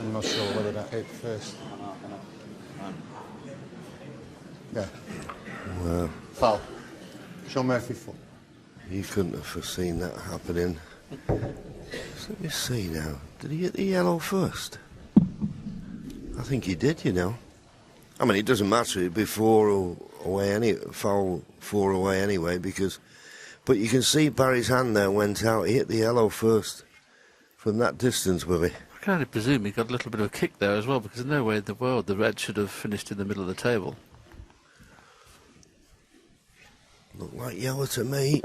I'm not sure whether that hit first. Yeah. Well, foul. Shaun Murphy, 4. You couldn't have foreseen that happening. So let me see now. Did he hit the yellow first? I think he did, you know. I mean, it doesn't matter. It'd be 4 away, foul 4 away anyway, because... But you can see Barry's hand there went out. He hit the yellow first from that distance, Willie. I can only presume he got a little bit of a kick there as well, because there's no way in the world the red should have finished in the middle of the table. Looked like yellow to me.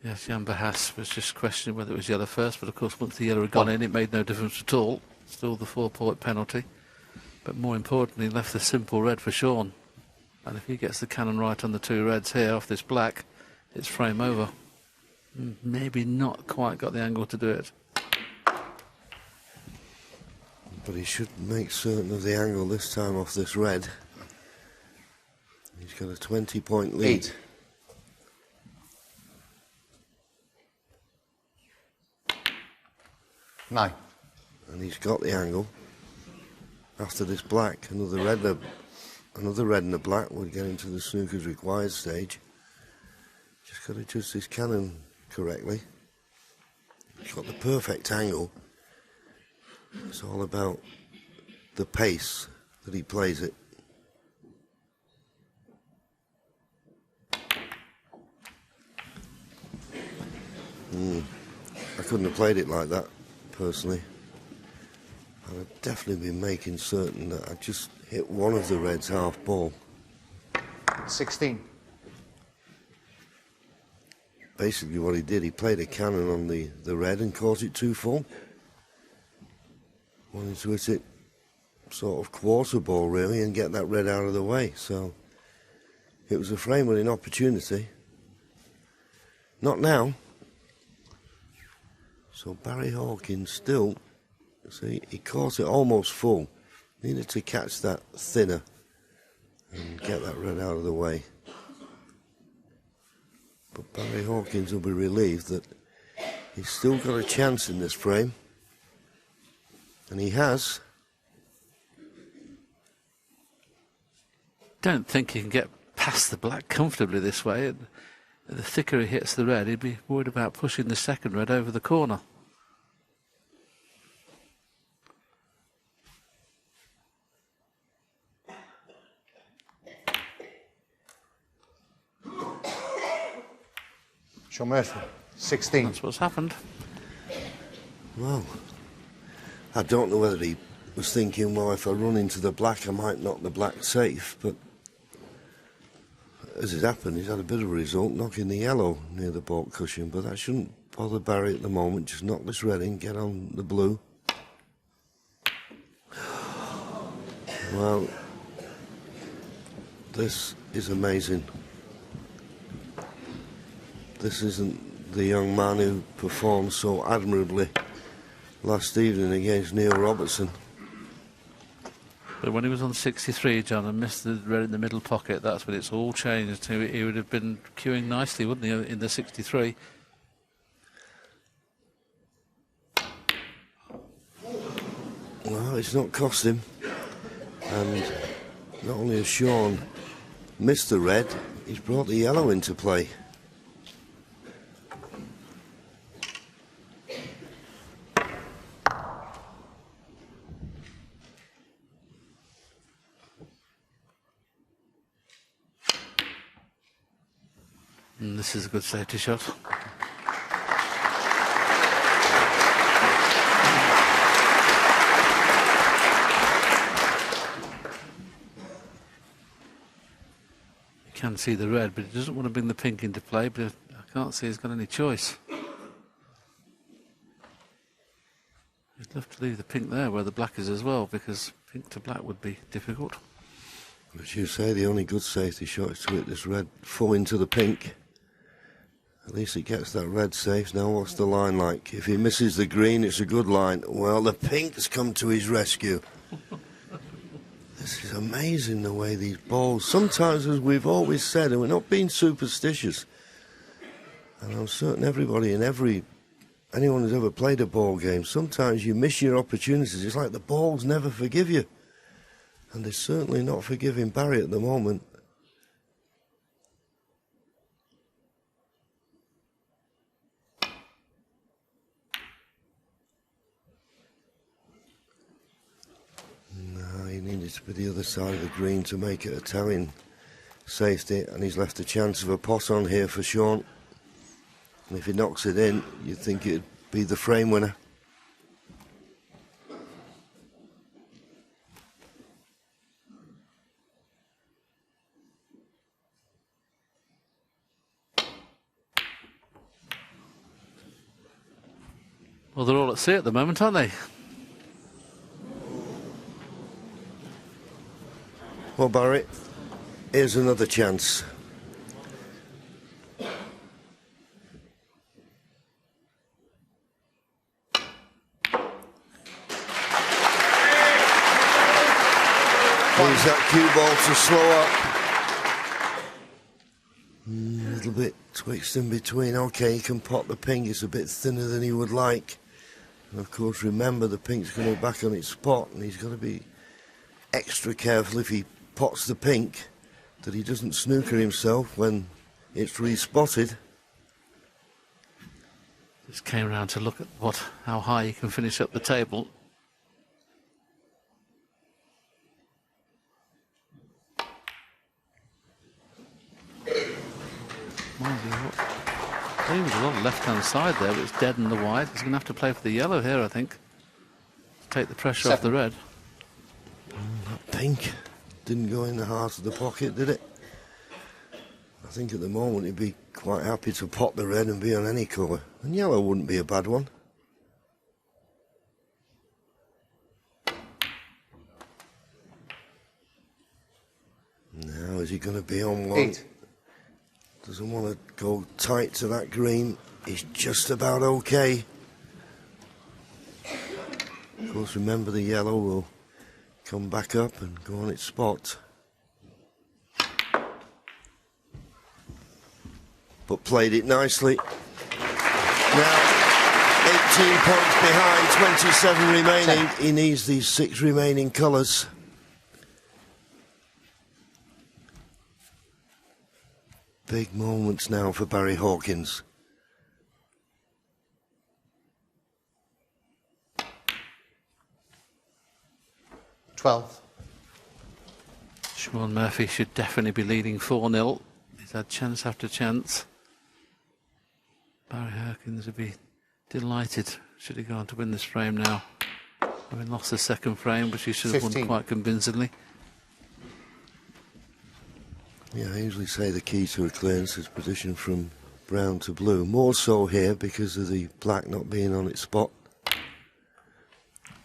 Yes, Jan Verhaas was just questioning whether it was yellow first, but of course once the yellow had gone in, it made no difference at all. Still the 4-point penalty. But more importantly, left the simple red for Shaun. And if he gets the cannon right on the 2 reds here off this black, it's frame over. Maybe not quite got the angle to do it. But he should make certain of the angle this time off this red. He's got a 20-point lead. 8. 9. And he's got the angle. After this black, another red and a black would get into the snooker's required stage. Just got to adjust his cannon correctly. He's got the perfect angle. It's all about the pace that he plays it. I couldn't have played it like that, personally. I'd definitely be making certain that I just hit one of the reds half ball. 16. Basically what he did, he played a cannon on the red and caught it too full. Wanted to hit it sort of quarter ball really and get that red out of the way. So it was a frame winning opportunity. Not now. So Barry Hawkins still, see, he caught it almost full. Needed to catch that thinner and get that red out of the way. But Barry Hawkins will be relieved that he's still got a chance in this frame. And he has. Don't think he can get past the black comfortably this way. The thicker he hits the red, he'd be worried about pushing the second red over the corner. Shaun Murphy, 16. That's what's happened. Well, I don't know whether he was thinking, well, if I run into the black, I might knock the black safe, but as it happened, he's had a bit of a result, knocking the yellow near the baulk cushion, but that shouldn't bother Barry at the moment. Just knock this red in, get on the blue. Well, This is amazing. This isn't the young man who performed so admirably last evening against Neil Robertson. But when he was on 63, John, and missed the red in the middle pocket, that's when it's all changed. He would have been queuing nicely, wouldn't he, in the 63? Well, it's not cost him. And not only has Shaun missed the red, he's brought the yellow into play. And this is a good safety shot. You can see the red, but he doesn't want to bring the pink into play, but I can't see he's got any choice. He'd love to leave the pink there where the black is as well, because pink to black would be difficult. As you say, the only good safety shot is to hit this red full into the pink. At least it gets that red safe. Now what's the line like? If he misses the green, it's a good line. Well, the pink's come to his rescue. This is amazing, the way these balls, sometimes, as we've always said, and we're not being superstitious, and I'm certain everybody and anyone who's ever played a ball game, sometimes you miss your opportunities. It's like the balls never forgive you. And they're certainly not forgiving Barry at the moment. No, he needed to be the other side of the green to make it a telling safety, and he's left a chance of a pot on here for Shaun. And if he knocks it in, you'd think it'd be the frame winner. Well, they're all at sea at the moment, aren't they? Well, Barry, here's another chance. Needs that cue ball to slow up. A little bit twixt in between. Okay, he can pot the pink. It's a bit thinner than he would like. And of course, remember, the pink's going to be back on its spot, and he's got to be extra careful if he pots the pink that he doesn't snooker himself when it's respotted. Just came around to look at how high he can finish up the table. There's a lot of left-hand side there, but it's dead in the white. He's going to have to play for the yellow here, I think. Take the pressure off the red. That pink didn't go in the heart of the pocket, did it? I think at the moment he'd be quite happy to pot the red and be on any colour. And yellow wouldn't be a bad one. Now, is he going to be on one? 8. Doesn't want to go tight to that green. He's just about okay. Of course, remember, the yellow will come back up and go on its spot. But played it nicely. Now, 18 points behind, 27 remaining. He needs these 6 remaining colours. Big moments now for Barry Hawkins. Shaun Murphy should definitely be leading 4-0. He's had chance after chance. Barry Hawkins would be delighted should he go on to win this frame now. Having lost the second frame, which he should have won quite convincingly. Yeah, I usually say the key to a clearance is position from brown to blue. More so here because of the black not being on its spot.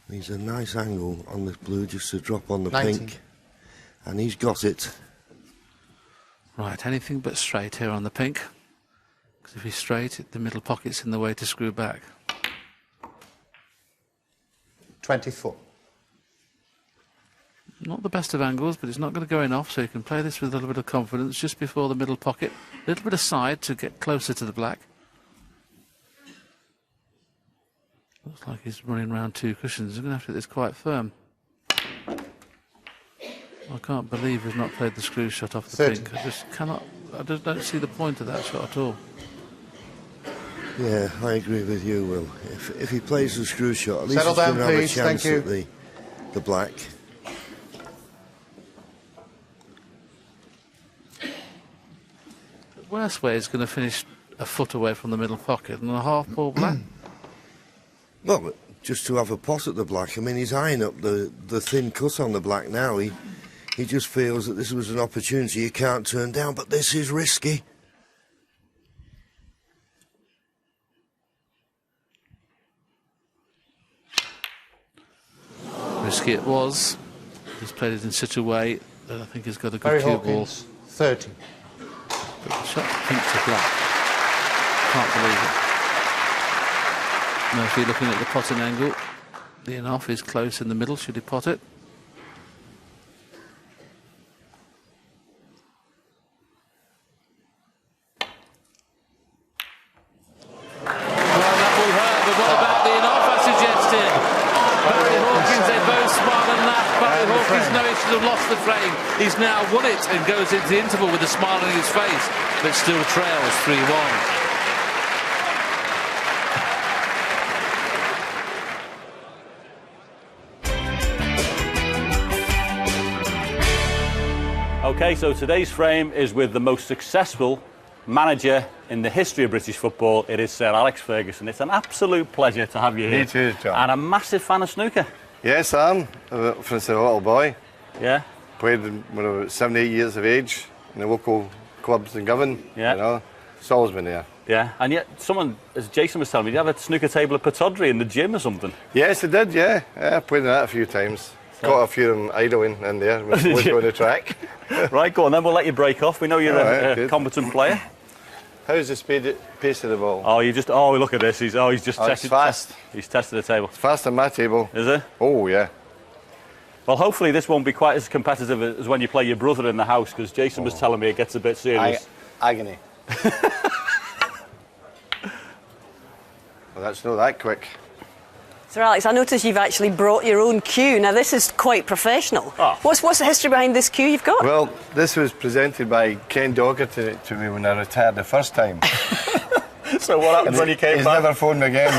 Needs a nice angle on this blue just to drop on the 19. pink. And he's got it. Right, anything but straight here on the pink. Because if he's straight, the middle pocket's in the way to screw back. 24. Not the best of angles, but it's not going to go in off, so you can play this with a little bit of confidence just before the middle pocket. A little bit of side to get closer to the black. Looks like he's running around 2 cushions. He's going to have to hit this quite firm. I can't believe he's not played the screw shot off the 30. pink. I just cannot, I just don't see the point of that shot at all. Yeah, I agree with you, Will. If he plays the screw shot, at least Settle he's going down, to have a please. chance Thank at the black. The worst way is going to finish a foot away from the middle pocket and a half ball black. Well, but just to have a pot at the black. I mean, he's eyeing up the thin cut on the black now. He just feels that this was an opportunity he can't turn down, but this is risky. Risky it was. He's played it in such a way that I think he's got a good Barry cue ball. Hawkins, 30. But the shot pink to black. Can't believe it. Murphy looking at the potting angle. The in-off is close in the middle. Should he pot it? Well, that will hurt, but what about the in-off, I suggested? Barry Hawkins, they both smile and laugh. Barry Hawkins knows he should have lost the frame. He's now won it and goes into the interval with a smile on his face, but still trails 3-1. OK, so today's frame is with the most successful manager in the history of British football. It is Sir Alex Ferguson. It's an absolute pleasure to have you here. Me too, John. And a massive fan of snooker. Yes, I am. Since a little boy. Yeah. Played when I was 7, 8 years of age in the local clubs in Govan. Yeah. You know, it's always been there. Yeah, and yet someone, as Jason was telling me, you have a snooker table at Pataudry in the gym or something. Yes, I did, yeah. I played in that a few times. So. Got a few of them idling in there when I was going to track. Right, go on then, we'll let you break off. We know you're a competent player. How's the pace of the ball? Oh, look at this. He's just tested. It's fast. He's tested the table. It's fast on my table. Is it? Oh, yeah. Well, hopefully this won't be quite as competitive as when you play your brother in the house, because Jason was telling me it gets a bit serious. Agony. Well, that's not that quick. Sir Alex, I notice you've actually brought your own cue. Now, this is quite professional. Oh. What's the history behind this cue you've got? Well, this was presented by Ken Doggett to me when I retired the first time. So what happened when you came he's back? He's never phoned me again.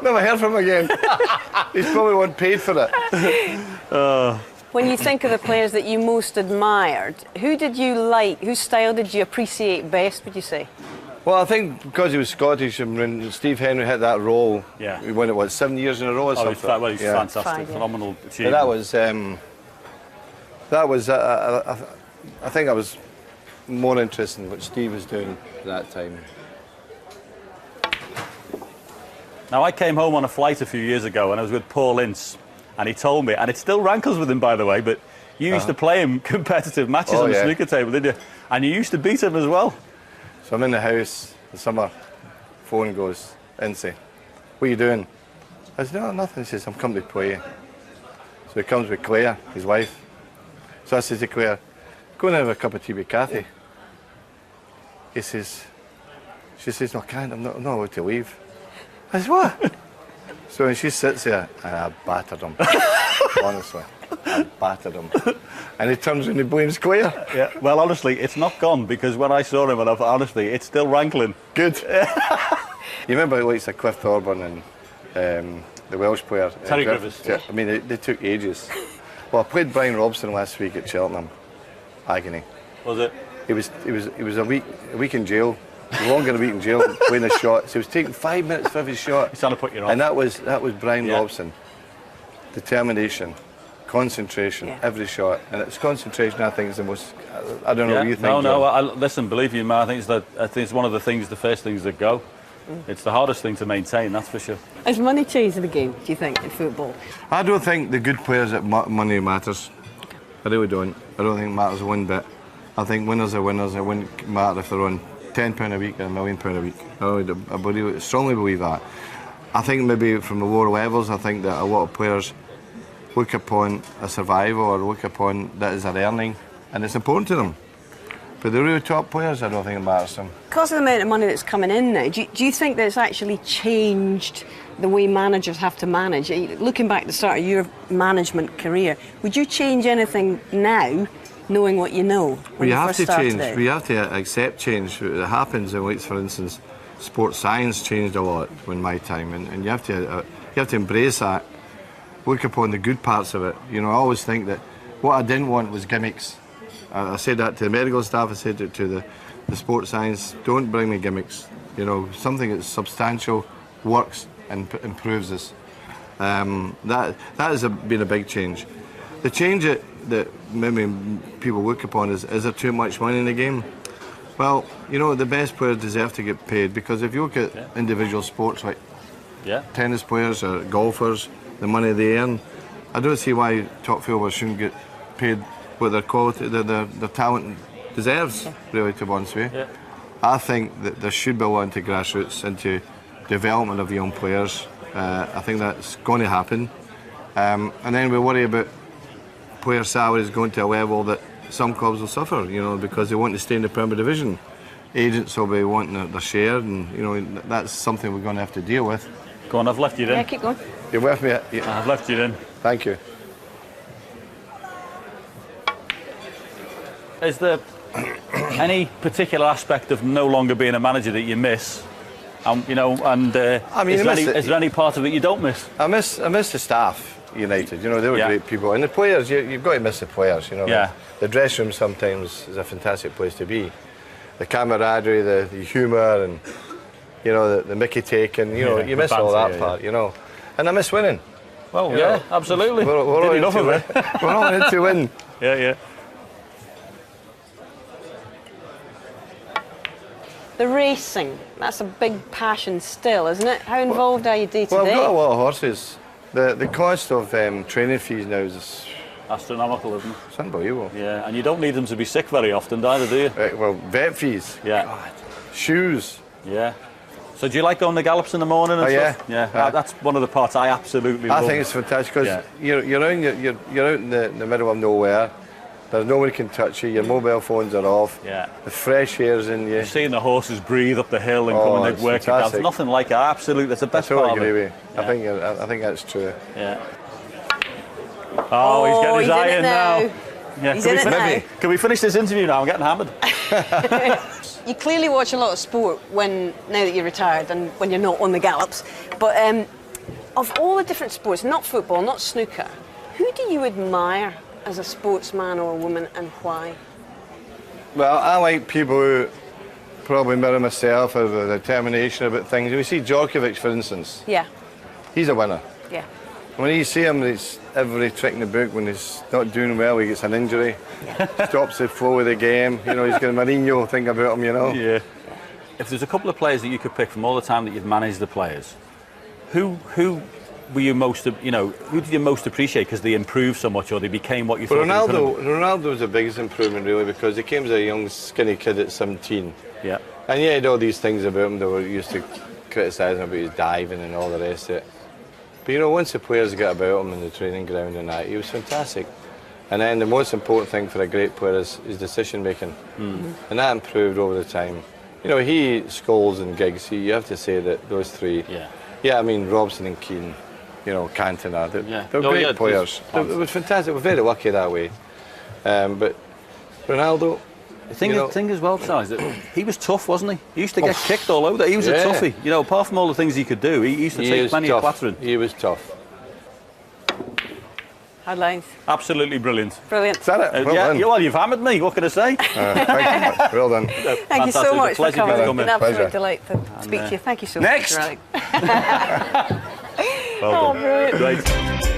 Never heard from him again. He's probably wasn't paid for it. When you think of the players that you most admired, who did you like? Whose style did you appreciate best, would you say? Well, I think because he was Scottish and when Steve Henry hit that role, he won it, 7 years in a row or something? He's fantastic, phenomenal achievement. And I think I was more interested in what Steve was doing at that time. Now, I came home on a flight a few years ago and I was with Paul Ince, and he told me, and it still rankles with him, by the way, but you used to play him competitive matches on the snooker table, didn't you? And you used to beat him as well. So I'm in the house in the summer, phone goes, Ince, what are you doing? I said, no, nothing. He says, I'm coming to play. So he comes with Claire, his wife. So I says to Claire, go and have a cup of tea with Kathy. She says, no, I can't, I'm not allowed to leave. I said, what? So when she sits there, and I battered him. Honestly, I battered him. And he turns and he blames Claire. Yeah, well, honestly, it's not gone, because when I saw him, and honestly, it's still rankling. Good. You remember like Cliff Thorne and the Welsh player? Terry Griffiths. Yeah, I mean, they took ages. Well, I played Brian Robson last week at Cheltenham. Agony. Was it? He was a week in jail. Longer than a week in jail, playing his shots. He was taking 5 minutes for every shot. He's trying to put you on. And that was Brian Robson. Determination, concentration, every shot. And it's concentration, I think, is the most. I don't know what you think. Listen, believe you, man. I think it's one of the first things that go. It's the hardest thing to maintain, that's for sure. Has money changed the game, do you think, in football? I don't think the good players that money matters. I really don't. I don't think it matters one bit. I think winners are winners. It wouldn't matter if they're on £10 a week or £1 million a week. I strongly believe that. I think maybe from the lower levels, I think that a lot of players look upon a survival or look upon that as an earning, and it's important to them. But the really top players, I don't think it matters to them. Because of the amount of money that's coming in now, do you think that it's actually changed the way managers have to manage? Looking back at the start of your management career, would you change anything now, knowing what you know? We have to change. We have to accept change. It happens. In, like, for instance, sports science changed a lot in my time, and you have to embrace that. Look upon the good parts of it. You know, I always think that what I didn't want was gimmicks. I said that to the medical staff. I said it to the sports science. Don't bring me gimmicks. You know, something that's substantial, works, and improves us. That has been a big change. The change that maybe people look upon is there too much money in the game? Well, you know, the best players deserve to get paid, because if you look at individual sports like tennis players or golfers, the money they earn, I don't see why top fielders shouldn't get paid what their quality, their talent deserves, really, to be honest with you. I think that there should be a lot into grassroots, into development of young players. I think that's going to happen. And then we worry about player salaries going to a level that some clubs will suffer, you know, because they want to stay in the Premier Division. Agents will be wanting their share, and, you know, that's something we're going to have to deal with. Go on, I've left you in. Yeah, keep going. You're with me? Yeah. I've left you in. Thank you. Is there any particular aspect of no longer being a manager that you miss? You know, and I mean, is there any part of it you don't miss? I miss the staff, United. You know, they were great people, and the players. You've got to miss the players. You know, the dressing room sometimes is a fantastic place to be. The camaraderie, the humour, and, you know, the Mickey taking. You know, you miss all that part. You know, and I miss winning. Well, yeah, absolutely. We're all enough of it. We're all in to win. Yeah. The racing, that's a big passion still, isn't it? How involved are you day to day? Well, I've got a lot of horses. The cost of training fees now is astronomical, isn't it? It's unbelievable. Yeah, and you don't need them to be sick very often, either, do you? Well, vet fees. Yeah. God. Shoes. Yeah. So do you like going to gallops in the morning and stuff? Yeah. That's one of the parts I absolutely love. I think it's fantastic, because you're out in the middle of nowhere. There's nobody can touch you. Your mobile phones are off. Yeah. The fresh air's in you. You're seeing the horses breathe up the hill and come and work it down. There's nothing like it. Absolutely, that's the best part of it. I think that's true. Yeah. Oh, he's getting his eye in now. Yeah. He's in it now. Can we finish this interview now? I'm getting hammered. You clearly watch a lot of sport now that you're retired and when you're not on the gallops. But of all the different sports, not football, not snooker, who do you admire as a sportsman or a woman, and why? Well, I like people who probably mirror myself, have a determination about things. We see Djokovic, for instance. Yeah. He's a winner. Yeah. When you see him, it's every trick in the book. When he's not doing well, he gets an injury, stops the flow of the game. You know, he's got a Mourinho thing about him, you know. Yeah. If there's a couple of players that you could pick from all the time that you've managed the players, who were you most, who did you most appreciate because they improved so much or they became what you thought? Ronaldo was the biggest improvement, really, because he came as a young, skinny kid at 17. Yeah. And he had all these things about him that were used to criticise him about his diving and all the rest of it. But, once the players got about him in the training ground and that, he was fantastic. And then the most important thing for a great player is decision making. And that improved over the time. He, Scholes and Giggs, you have to say that those three. Yeah, I mean, Robson and Keane, Cantona, they're great players. It was fantastic. We're very lucky that way. But Ronaldo... The thing as well, Charles, that he was tough, wasn't he? He used to get kicked all over. He was a toughie. Apart from all the things he could do, he used to take plenty of clattering. He was tough. Headlines. Absolutely brilliant. Brilliant. Is that it? Well done. Well, you've hammered me. What can I say? Thank you. Well done. Thank you so much for coming. It's been an absolute Pleasure. delight to speak to you. Thank you so Next. much. Well done. Brilliant. Great.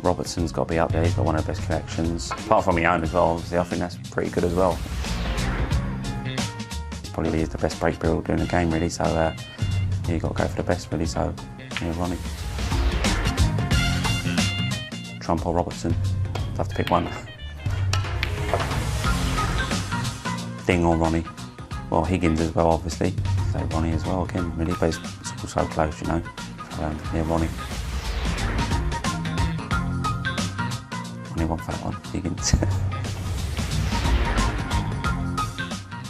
Robertson's got to be up there. He's got one of the best connections. Apart from my own as well, obviously, I think that's pretty good as well. Probably is the best break builder in the game, really. So you've got to go for the best, really. So yeah, Ronnie. Trump or Robertson. I'd have to pick one. Ding or Ronnie. Well, Higgins as well, obviously. So Ronnie as well again, really. But it's all so close, you know. So, yeah, Ronnie. Ronnie won for that one. Higgins.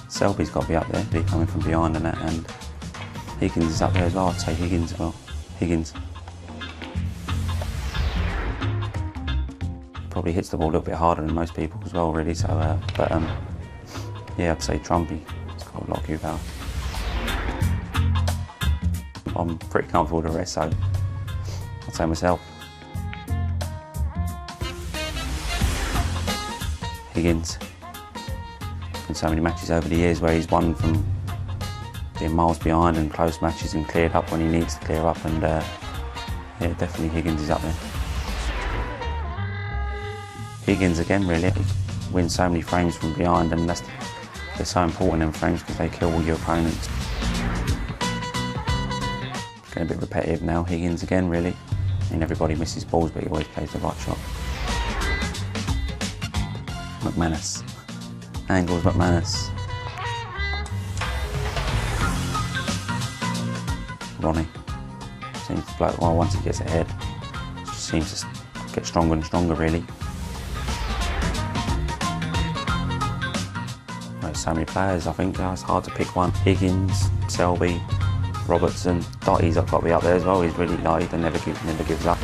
Selby's got to be up there, coming from behind and that, and Higgins is up there as well. I'd say Higgins as well. Higgins. Probably hits the ball a little bit harder than most people as well, really. So, yeah, I'd say Trumpy. It's got a lot of Q power. I'm pretty comfortable with the rest, so I'd say myself. Higgins. In so many matches over the years where he's won from being miles behind and close matches and cleared up when he needs to clear up, and yeah, definitely Higgins is up there. Higgins again, really. He wins so many frames from behind, and they're so important in frames because they kill all your opponents. Getting a bit repetitive now. Higgins again, really. I mean, everybody misses balls, but he always plays the right shot. McManus. Angles McManus. Ronnie. Seems to blow, well, once he gets ahead, it just seems to get stronger and stronger, really. There's so many players, I think it's hard to pick one. Higgins, Selby, Robertson. Dottie's got to be up there as well. He's really light and never gives up.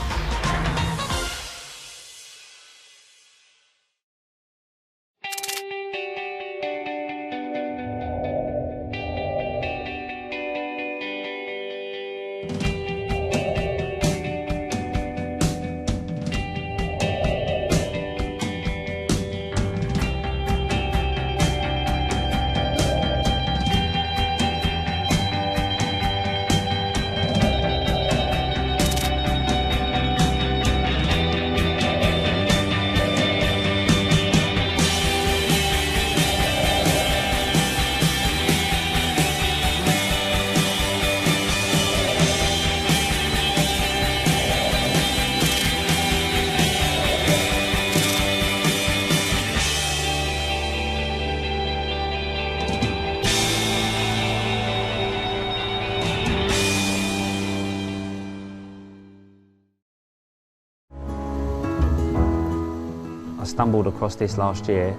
I stumbled across this last year,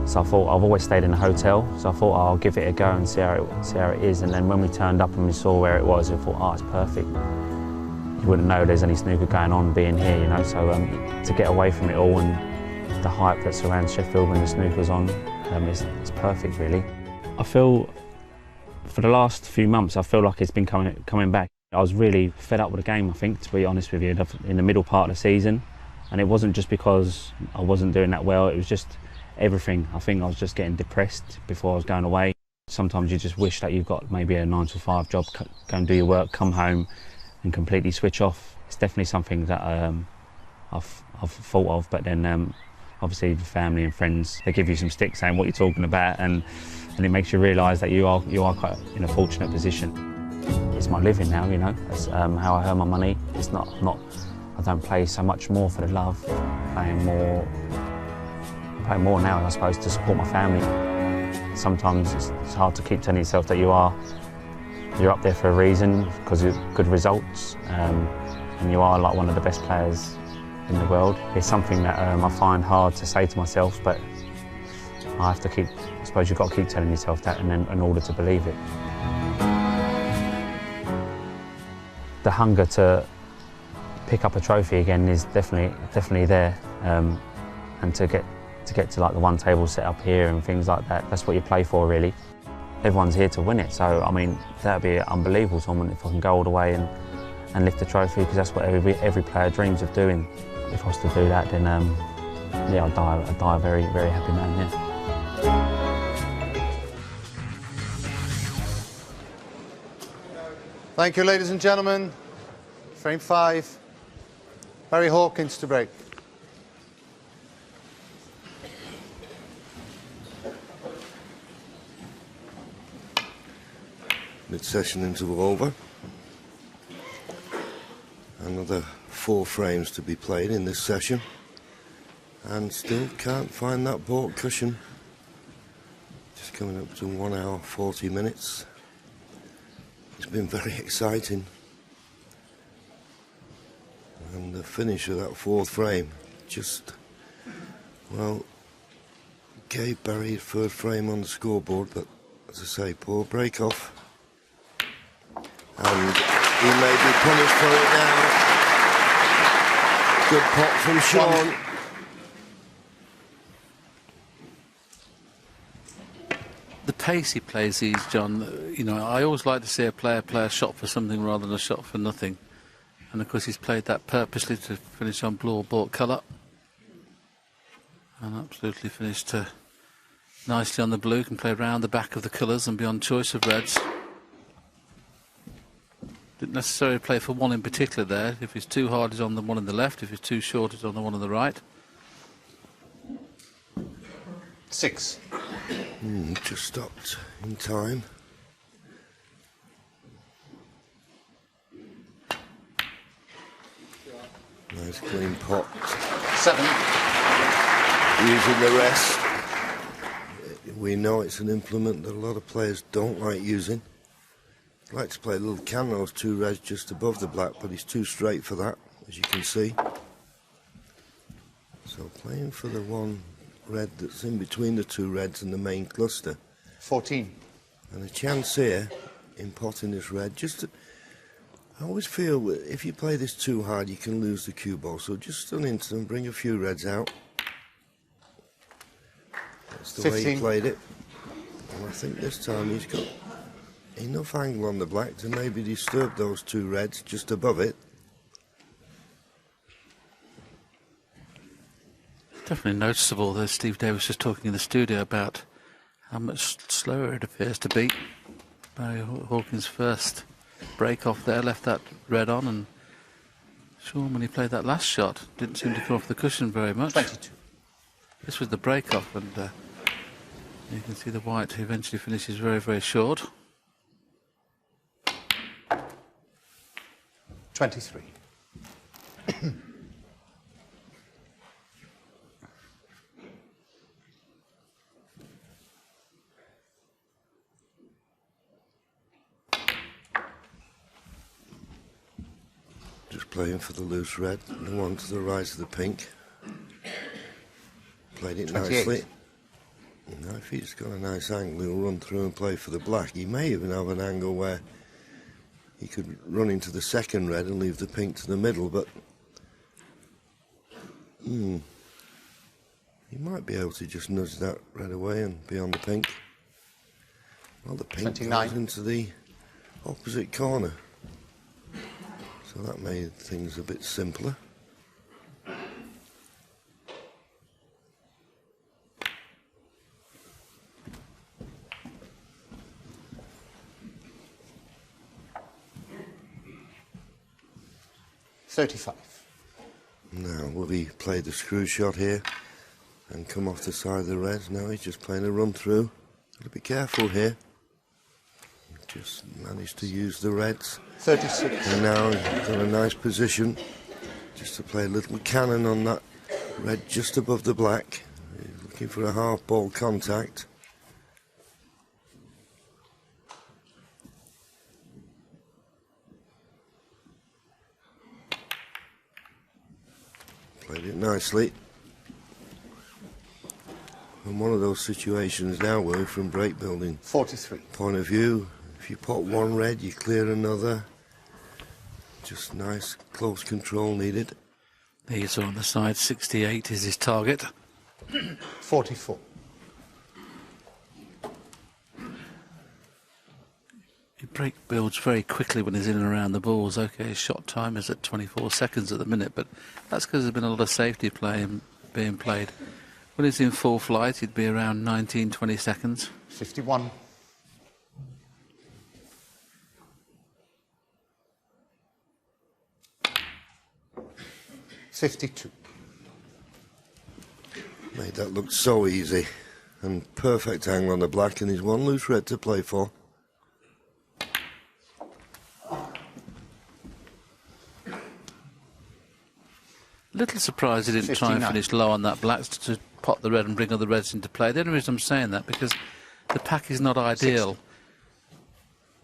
so I thought, I've always stayed in a hotel, so I thought I'll give it a go and see how it is. And then when we turned up and we saw where it was, I thought, oh, it's perfect. You wouldn't know there's any snooker going on being here, you know, so to get away from it all and the hype that surrounds Sheffield when the snooker's on, it's perfect, really. I feel, for the last few months, I feel like it's been coming back. I was really fed up with the game, I think, to be honest with you, in the middle part of the season. And it wasn't just because I wasn't doing that well, it was just everything. I think I was just getting depressed before I was going away. Sometimes you just wish that you've got maybe a 9 to 5 job, go and do your work, come home and completely switch off. It's definitely something that I've thought of, but then obviously the family and friends, they give you some stick saying what you're talking about, and it makes you realise that you are quite in a fortunate position. It's my living now, you know, that's how I earn my money. It's not I don't play so much more for the love, I play more now, I suppose, to support my family. Sometimes it's hard to keep telling yourself that you're up there for a reason, because of good results, and you are like one of the best players in the world. It's something that I find hard to say to myself, but I have to keep, I suppose you've got to keep telling yourself that in order to believe it. The hunger to pick up a trophy again is definitely there, and to get to like the one table set up here and things like that, that's what you play for, really. Everyone's here to win it, so I mean that'd be an unbelievable tournament if I can go all the way and lift the trophy, because that's what every player dreams of doing. If I was to do that, then yeah, I'd die a very, very happy man. Yeah. Thank you, ladies and gentlemen. Frame 5. Barry Hawkins to break. Mid-session interval over. Another 4 frames to be played in this session. And still can't find that baulk cushion. Just coming up to 1 hour 40 minutes. It's been very exciting. And the finish of that 4th frame just, well, gave Barry his 3rd frame on the scoreboard, but as I say, poor break off. And he may be punished for it now. Good pot from Shaun. The pace he plays these, John, you know, I always like to see a player play a shot for something rather than a shot for nothing. And of course he's played that purposely to finish on blue or baulk colour. And absolutely finished nicely on the blue, can play round the back of the colours and be on choice of reds. Didn't necessarily play for one in particular there. If it's too hard, he's on the one on the left. If it's too short, he's on the one on the right. 6. Just stopped in time. Nice clean pot. 7. Using the rest. We know it's an implement that a lot of players don't like using. I'd like to play a little can, those 2 reds just above the black, but he's too straight for that, as you can see. So playing for the 1 red that's in between the 2 reds and the main cluster. 14. And a chance here in potting this red. I always feel if you play this too hard, you can lose the cue ball. So just stun into them, bring a few reds out. That's the 15. way he played it. And I think this time he's got enough angle on the black to maybe disturb those 2 reds just above it. Definitely noticeable that Steve Davis was talking in the studio about how much slower it appears to be. Barry Hawkins' first break off there left that red on, and Shaun, when he played that last shot, didn't seem to come off the cushion very much. 22. This was the break off, and you can see the white eventually finishes very, very short. 23. Just playing for the loose red, the one to the right of the pink. Played it 28. nicely. Now if he's got a nice angle, he'll run through and play for the black. He may even have an angle where he could run into the 2nd red and leave the pink to the middle, but he might be able to just nudge that red away and be on the pink. Well, the pink 29. goes into the opposite corner. So that made things a bit simpler. $35. Now, will he play the screw shot here and come off the side of the reds? No, he's just playing a run through. Got to be careful here. Just managed to use the reds. 36. And now he's got a nice position just to play a little cannon on that red just above the black. He's looking for a half ball contact. Played it nicely. And one of those situations now where from break building 43 point of view, if you pot 1 red, you clear another. Just nice close control needed. These are on the side. 68 is his target. 44. He break builds very quickly when he's in and around the balls. Okay, his shot time is at 24 seconds at the minute, but that's because there's been a lot of safety play being played. When he's in full flight, he'd be around 19, 20 seconds. 51. 52. Made that look so easy. And perfect angle on the black, and he's one loose red to play for. Little surprised he didn't 59. try and finish low on that black to pot the red and bring other reds into play. The only reason I'm saying that because the pack is not ideal. 60.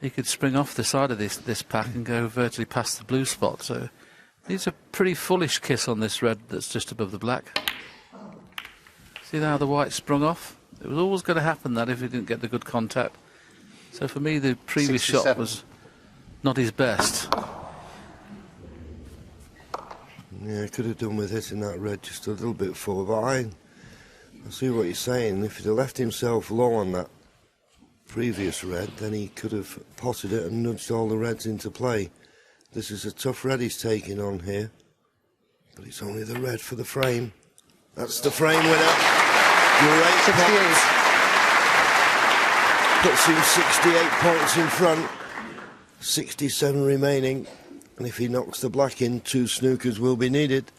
He could spring off the side of this pack and go virtually past the blue spot. So he's a pretty foolish kiss on this red that's just above the black. See how the white sprung off? It was always going to happen that if he didn't get the good contact. So for me, the previous 67. shot was not his best. Yeah, could have done with hitting that red just a little bit forward, but I see what you're saying. If he'd have left himself low on that previous red, then he could have potted it and nudged all the reds into play. This is a tough red he's taking on here, but it's only the red for the frame. That's the frame winner. Great 68. Puts him 68 points in front, 67 remaining. And if he knocks the black in, 2 snookers will be needed.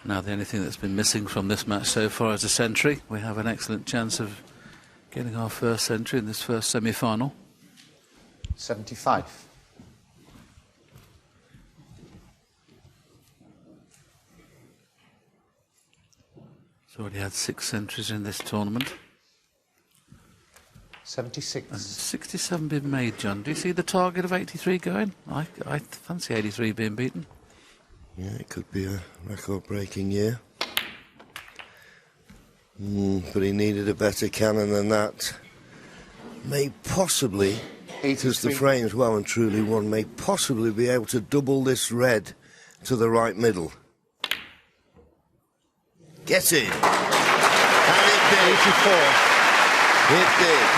Now the only thing that's been missing from this match so far is a century. We have an excellent chance of getting our first century in this first semi-final. 75. He's already had 6 centuries in this tournament. 76. And 67 been made, John. Do you see the target of 83 going? I fancy 83 being beaten. Yeah, it could be a record-breaking year. But he needed a better cannon than that. May possibly, because the frame's well and truly won, may possibly be able to double this red to the right middle. Get in! And it did. 84. It did.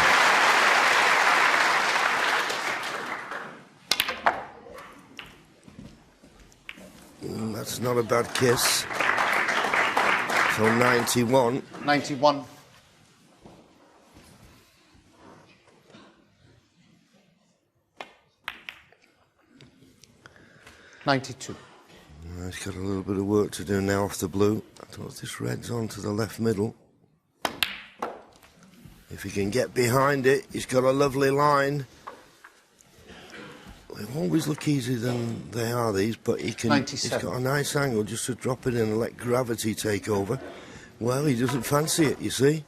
That's not a bad kiss. So 91. 91. 92. He's got a little bit of work to do now off the blue. I thought this red's on to the left middle. If he can get behind it, he's got a lovely line. They always look easier than they are, these, but he can. 97. He's got a nice angle just to drop it in and let gravity take over. Well, he doesn't fancy it, you see.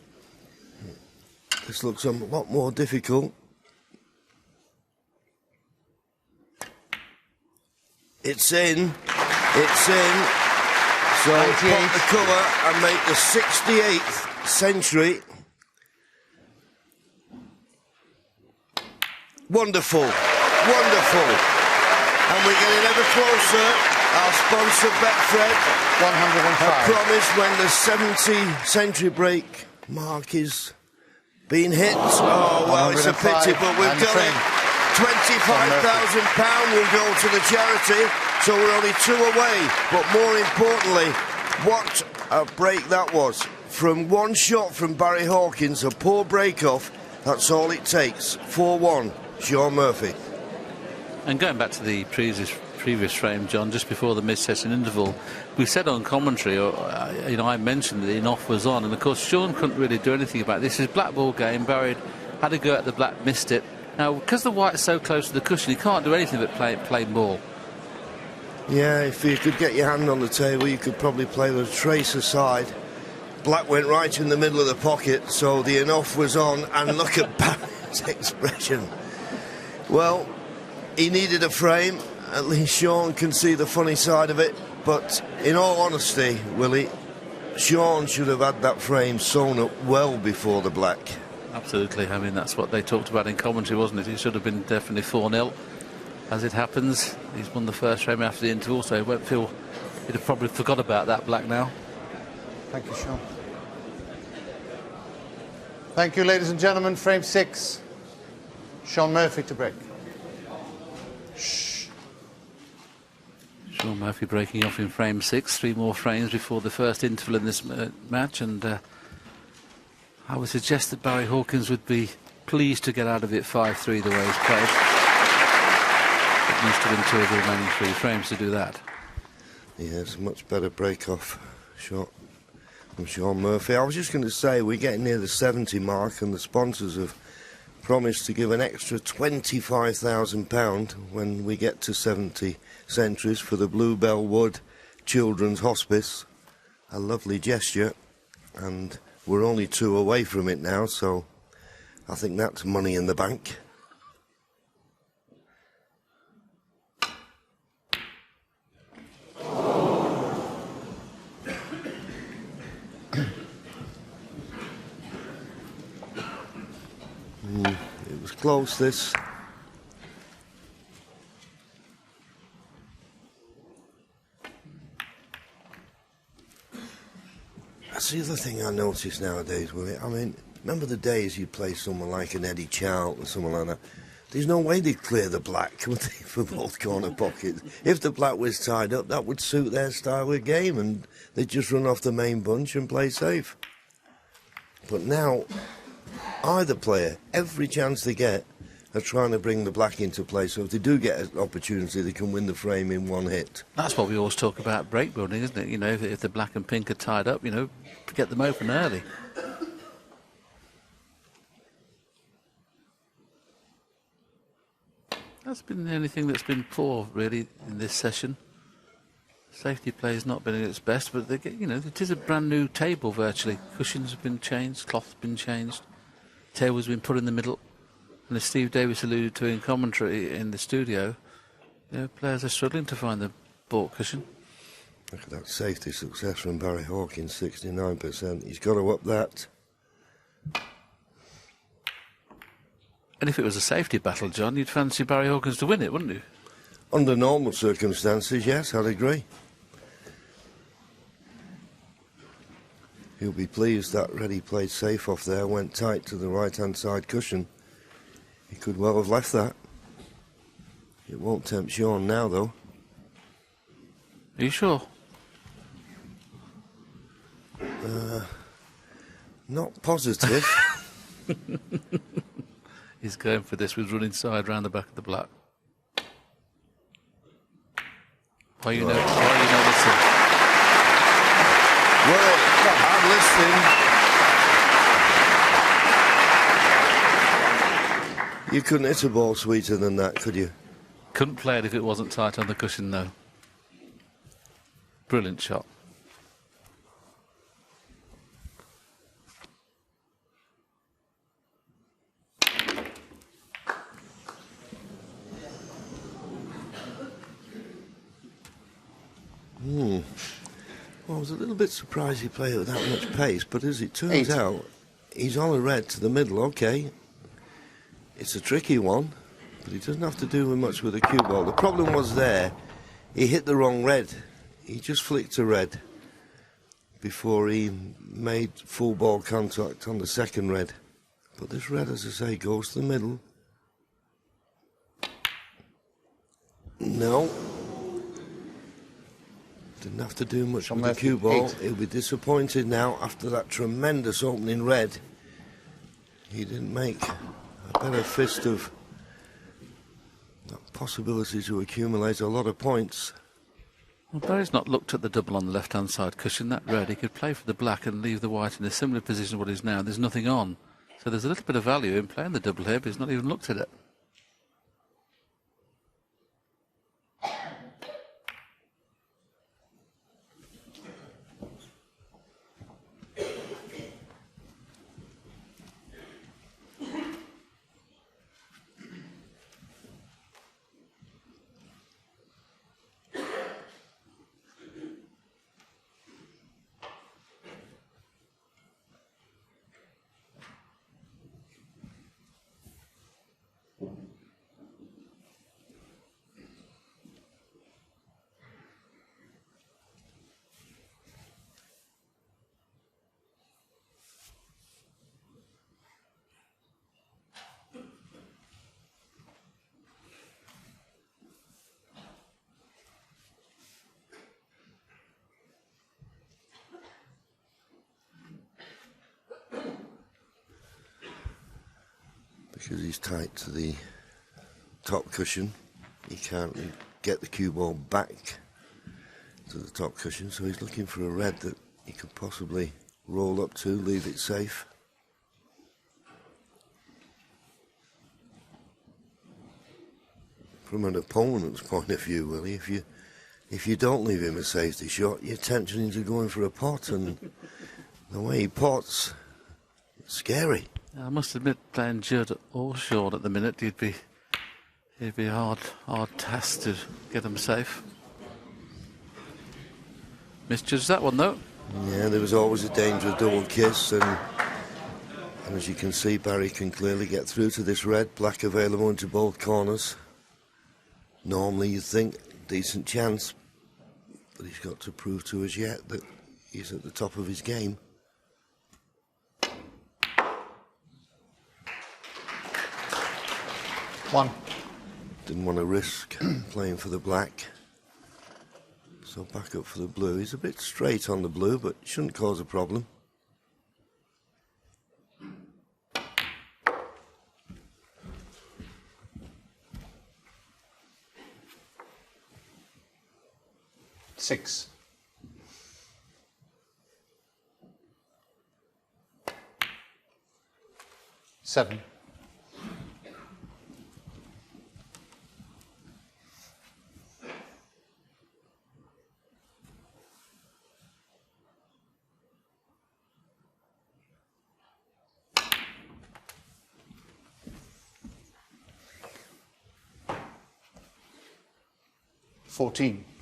This looks a lot more difficult. It's in. It's in. So pop the cover and make the 68th century. Wonderful. Wonderful. And we're getting ever closer. Our sponsor, Betfred, 105. have promised when the 70 century break mark is being hit. Oh, well, it's a pity, but we've done it. £25,000 will go to the charity, so we're only 2 away. But more importantly, what a break that was. From one shot from Barry Hawkins, a poor break-off, that's all it takes. 4-1, Shaun Murphy. And going back to the previous frame, John, just before the mid-session interval, we said on commentary, or I mentioned that the enough was on, and of course Shaun couldn't really do anything about it. This is black ball game. Barry had a go at the black, missed it. Now, because the white's so close to the cushion, he can't do anything but play ball. Yeah, if you could get your hand on the table, you could probably play the trace aside. Black went right in the middle of the pocket, so the enough was on, and look at Barry's expression. Well, he needed a frame. At least Shaun can see the funny side of it. But in all honesty, Willie, Shaun should have had that frame sewn up well before the black. Absolutely. I mean, that's what they talked about in commentary, wasn't it? He should have been definitely 4-0. As it happens, he's won the first frame after the interval, so he won't feel... He'd have probably forgot about that black now. Thank you, Shaun. Thank you, ladies and gentlemen. Frame 6. Shaun Murphy to break. Shaun Murphy breaking off in frame 6. 3 more frames before the first interval in this match, and I would suggest that Barry Hawkins would be pleased to get out of it 5-3 the way he's played. needs to win 2 of the remaining 3 frames to do that. Yeah, it's a much better break-off shot from Shaun Murphy. I was just going to say, we're getting near the 70 mark, and the sponsors have promised to give an extra £25,000 when we get to 70 centuries for the Bluebell Wood Children's Hospice. A lovely gesture, and we're only 2 away from it now, so I think that's money in the bank. It was close, this. That's the other thing I notice nowadays, Willie. I mean, remember the days you'd play someone like an Eddie Charlton or someone like that? There's no way they'd clear the black, would they, for both corner pockets? If the black was tied up, that would suit their style of game, and they'd just run off the main bunch and play safe. But now, either player, every chance they get, are trying to bring the black into play, so if they do get an opportunity, they can win the frame in one hit. That's what we always talk about break building, isn't it? You know, if the black and pink are tied up, you know, get them open early. That's been the only thing that's been poor, really, in this session. Safety play has not been at its best, but they get, you know, it is a brand new table virtually. Cushions have been changed, cloth's been changed, table has been put in the middle. And as Steve Davis alluded to in commentary in the studio, you know, players are struggling to find the bought cushion. Look at that safety success from Barry Hawkins, 69%. He's got to up that. And if it was a safety battle, John, you'd fancy Barry Hawkins to win it, wouldn't you? Under normal circumstances, yes, I'd agree. He'll be pleased that Reddy played safe off there, went tight to the right-hand side cushion. He could well have left that. It won't tempt Shaun now, though. Are you sure? Not positive. He's going for this with running side round the back of the black. Why are you noticing? Well, I'm listening. You couldn't hit a ball sweeter than that, could you? Couldn't play it if it wasn't tight on the cushion, though. Brilliant shot. Well, I was a little bit surprised he played with that much pace, but as it turns out, he's on a red to the middle, okay. It's a tricky one, but he doesn't have to do much with a cue ball. The problem was there, he hit the wrong red. He just flicked a red before he made full ball contact on the second red. But this red, as I say, goes to the middle. No. Didn't have to do much with the cue ball. He'll be disappointed now after that tremendous opening red. He didn't make a better fist of that possibility to accumulate a lot of points. Well, Barry's not looked at the double on the left-hand side cushion. That red, he could play for the black and leave the white in a similar position to what it is now. There's nothing on. So there's a little bit of value in playing the double here, but he's not even looked at it. Because he's tight to the top cushion. he can't get the cue ball back to the top cushion, so he's looking for a red that he could possibly roll up to, leave it safe. From an opponent's point of view, Willie, if you don't leave him a safety shot, you're tempted into going for a pot, and the way he pots, it's scary. I must admit, playing Judd or Shaun at the minute, he'd be a hard task to get him safe. Misjudged that one though. Yeah, there was always a danger of double kiss, and as you can see, Barry can clearly get through to this red. Black available into both corners. Normally you'd think decent chance, but he's got to prove to us yet that he's at the top of his game. One. Didn't want to risk playing for the black, so back up for the blue. He's a bit straight on the blue, but shouldn't cause a problem. Six. Seven.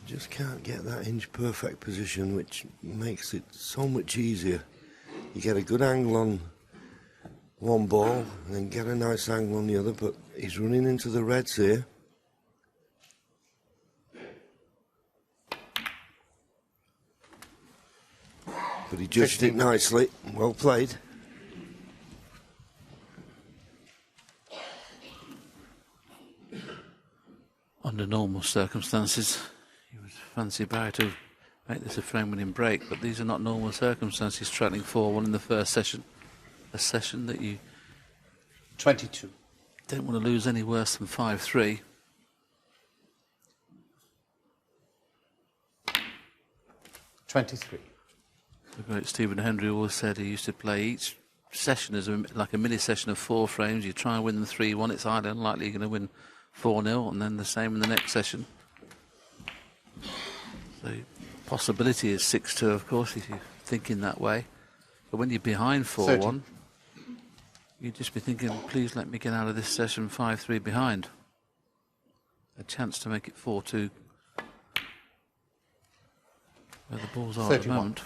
Just can't get that inch perfect position, which makes it so much easier. You get a good angle on one ball and then get a nice angle on the other, but he's running into the reds here. But he judged it nicely. Well played. Under normal circumstances, you would fancy Barry to make this a frame-winning break, but these are not normal circumstances. Trailing 4-1 in the first session, a session that you 22 don't want to lose any worse than 5-3. The great Stephen Hendry always said he used to play each session as like a mini session of 4 frames. You try and win them 3-1, it's highly unlikely you're going to win 4-0, and then the same in the next session. The possibility is 6-2, of course, if you're thinking that way. But when you're behind 4-1, you'd just be thinking, please let me get out of this session 5-3 behind. A chance to make it 4-2, where the balls are 31. At the moment.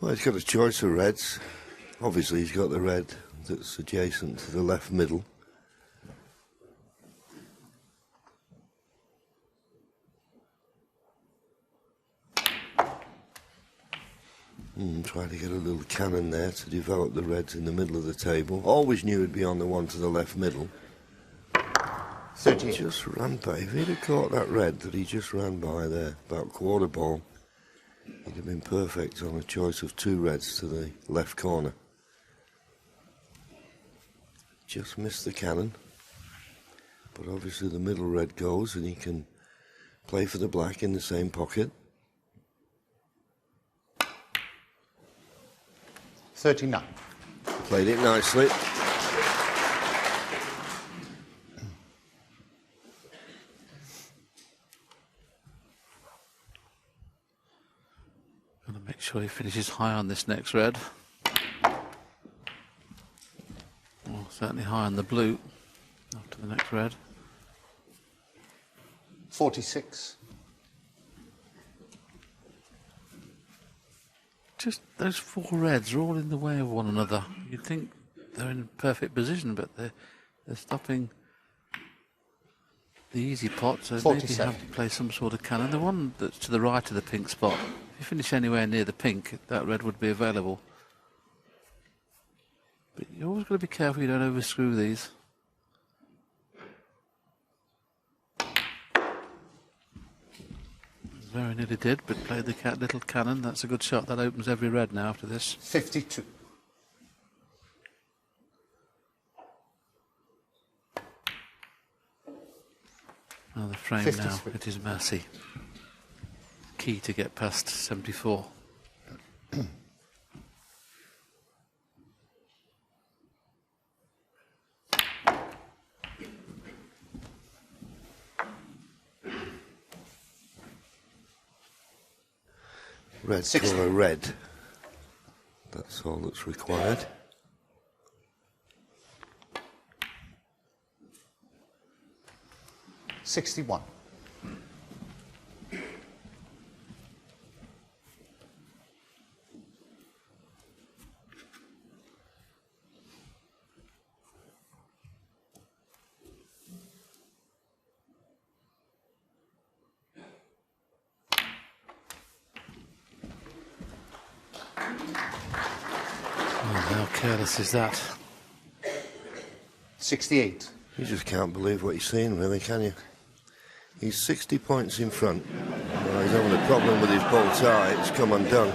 Well, he's got a choice of reds. Obviously, he's got the red that's adjacent to the left middle. Try to get a little cannon there to develop the reds in the middle of the table. Always knew he'd be on the one to the left middle. 30. Just ran by. If he'd have caught that red that he just ran by there, about quarter ball, he'd have been perfect on a choice of 2 reds to the left corner. Just missed the cannon. But obviously the middle red goes and he can play for the black in the same pocket. 39. Played it nicely. Got to make sure he finishes high on this next red. Well, certainly high on the blue after the next red. 46. Just those 4 reds are all in the way of one another. You'd think they're in perfect position, but they're stopping the easy pot, so maybe you have to play some sort of cannon. The one that's to the right of the pink spot, if you finish anywhere near the pink, that red would be available. But you always got to be careful you don't overscrew these. Very nearly did, but played the little cannon. That's a good shot. That opens every red now after this. 52. Now the frame 53. now. It is Massey. Key to get past 74. Red colour red. That's all that's required. $61. How careless is that? 68. You just can't believe what he's seeing, really, can you? He's 60 points in front. Well, he's having a problem with his bow tie. It's come undone.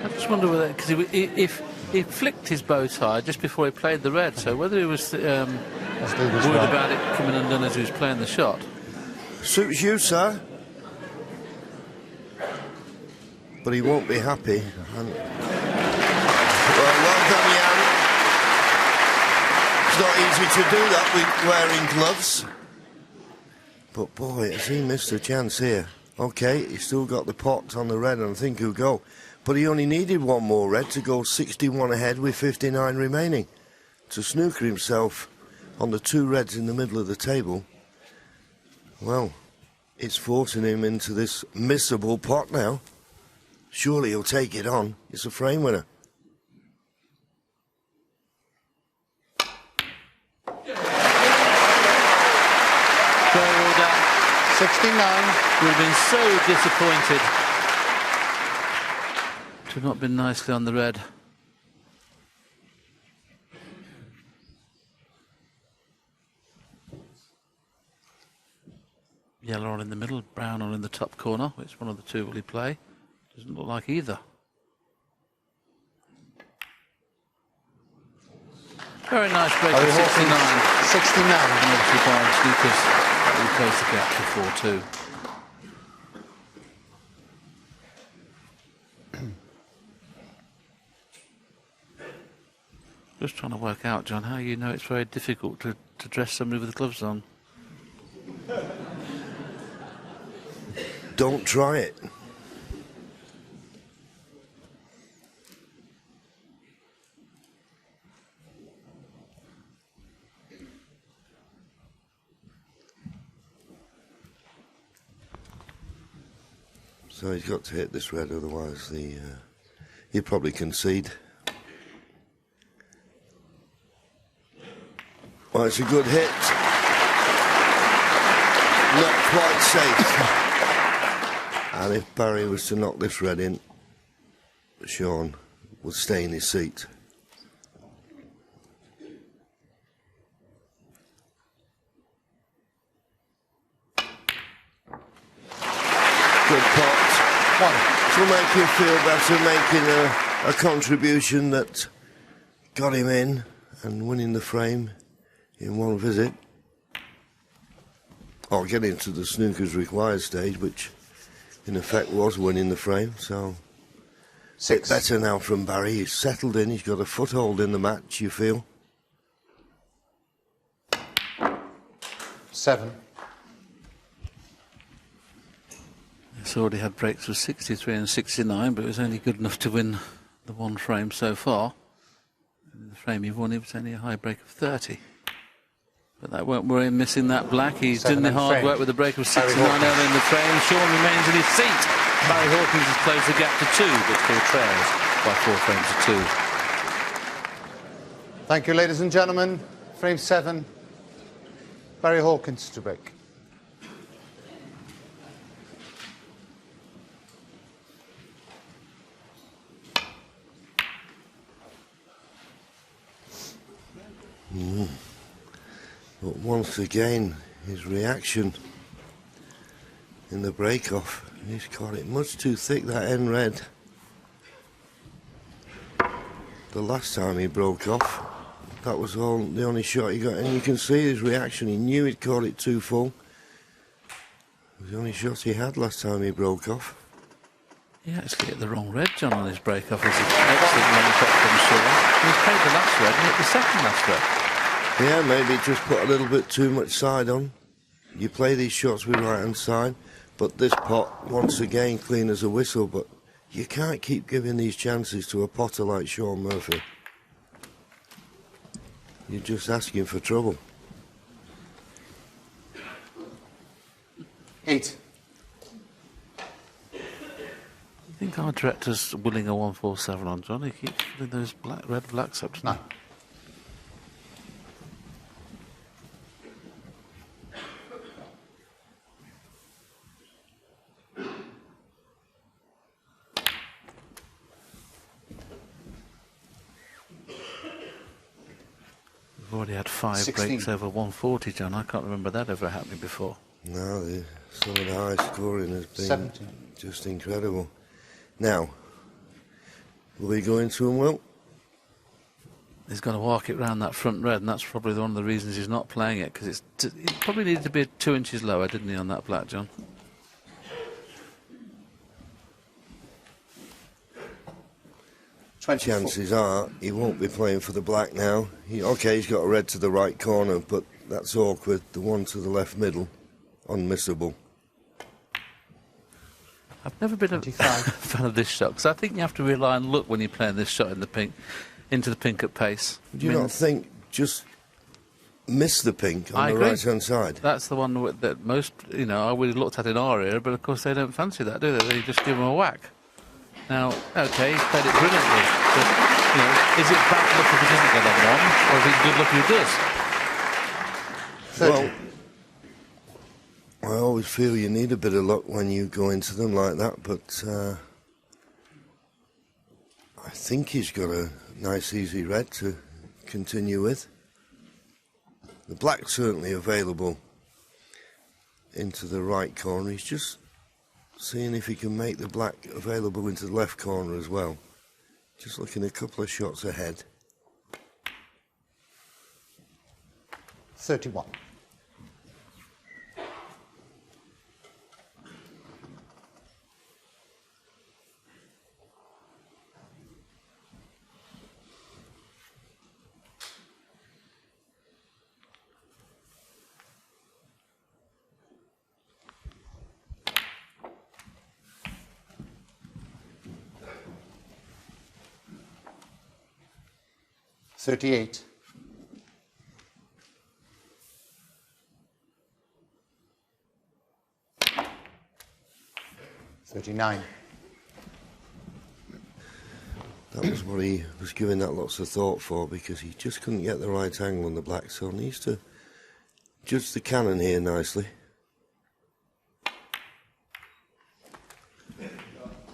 I just wonder whether, because if he flicked his bow tie just before he played the red, so whether he was worried about it coming undone as he was playing the shot. Suits you, sir. But he won't be happy. Well done, Jan. It's not easy to do that with wearing gloves. But boy, has he missed a chance here. Okay, he's still got the pot on the red and I think he'll go. But he only needed one more red to go 61 ahead with 59 remaining. To snooker himself on the 2 reds in the middle of the table. Well, it's forcing him into this missable pot now. Surely he'll take it on. It's a frame winner. Well done. 69. Would have been so disappointed to have not been nicely on the red. Yellow on in the middle, brown on in the top corner. Which one of the two will he play? Doesn't look like either. Very nice break of 69. 69. And obviously Byron Snookers will close the gap to 4-2. Just trying to work out, John, how you know it's very difficult to dress somebody with the gloves on. Don't try it. So he's got to hit this red, otherwise he'll probably concede. Well, it's a good hit. Not quite safe. And if Barry was to knock this red in, Shaun would stay in his seat. Good pot. To make him feel better, making a contribution that got him in and winning the frame in one visit. Or getting to the snooker's required stage, which in effect was winning the frame. So it's better now from Barry. He's settled in, he's got a foothold in the match, you feel? 7. It's already had breaks of 63 and 69, but it was only good enough to win the one frame so far. In the frame he won, it was only a high break of 30. But that won't worry him missing that black. He's doing the hard work with a break of 69 early in the frame. Shaun remains in his seat. Barry Hawkins has closed the gap to 2, but still trails by 4 frames to 2. Thank you, ladies and gentlemen. Frame 7, Barry Hawkins to break. But once again, his reaction in the break-off. He's got it much too thick, that end red. The last time he broke off, that was the only shot he got, and you can see his reaction. He knew he'd caught it too full. It was the only shot he had last time he broke off. He actually hit the wrong red, John, on his break-off. It's an excellent long shot from Shaun. He's played the last red and hit the second last red. Yeah, maybe just put a little bit too much side on. You play these shots with right-hand side, but this pot, once again, clean as a whistle, but you can't keep giving these chances to a potter like Shaun Murphy. You're just asking for trouble. 8. I think our director's willing a 147 on John. He keeps putting those red blacks up to 9. We've already had 5 16. breaks over 140, John. I can't remember that ever happening before. No, some of the high scoring has been 17. just incredible. Now, will we go into him, Will? He's going to walk it round that front red, and that's probably one of the reasons he's not playing it, because it probably needed to be 2 inches lower, didn't he, on that black, John? Chances are he won't be playing for the black now. Okay, he's got a red to the right corner, but that's awkward. The one to the left middle, unmissable. I've never been a fan of this shot, because I think you have to rely on luck when you're playing this shot in the pink, into the pink at pace. Do you not think just miss the pink on the right-hand side? That's the one that most, I would have looked at in our era, but of course they don't fancy that, do they? They just give him a whack. Now, OK, he's played it brilliantly, but, is it bad luck if he doesn't get that one, or is it good luck if he does? Well, I always feel you need a bit of luck when you go into them like that, but I think he's got a nice easy red to continue with. The black's certainly available into the right corner. He's just seeing if he can make the black available into the left corner as well. Just looking a couple of shots ahead. 31. $38. $39. That was what he was giving that lots of thought for, because he just couldn't get the right angle on the black, so he needs to judge the cannon here nicely.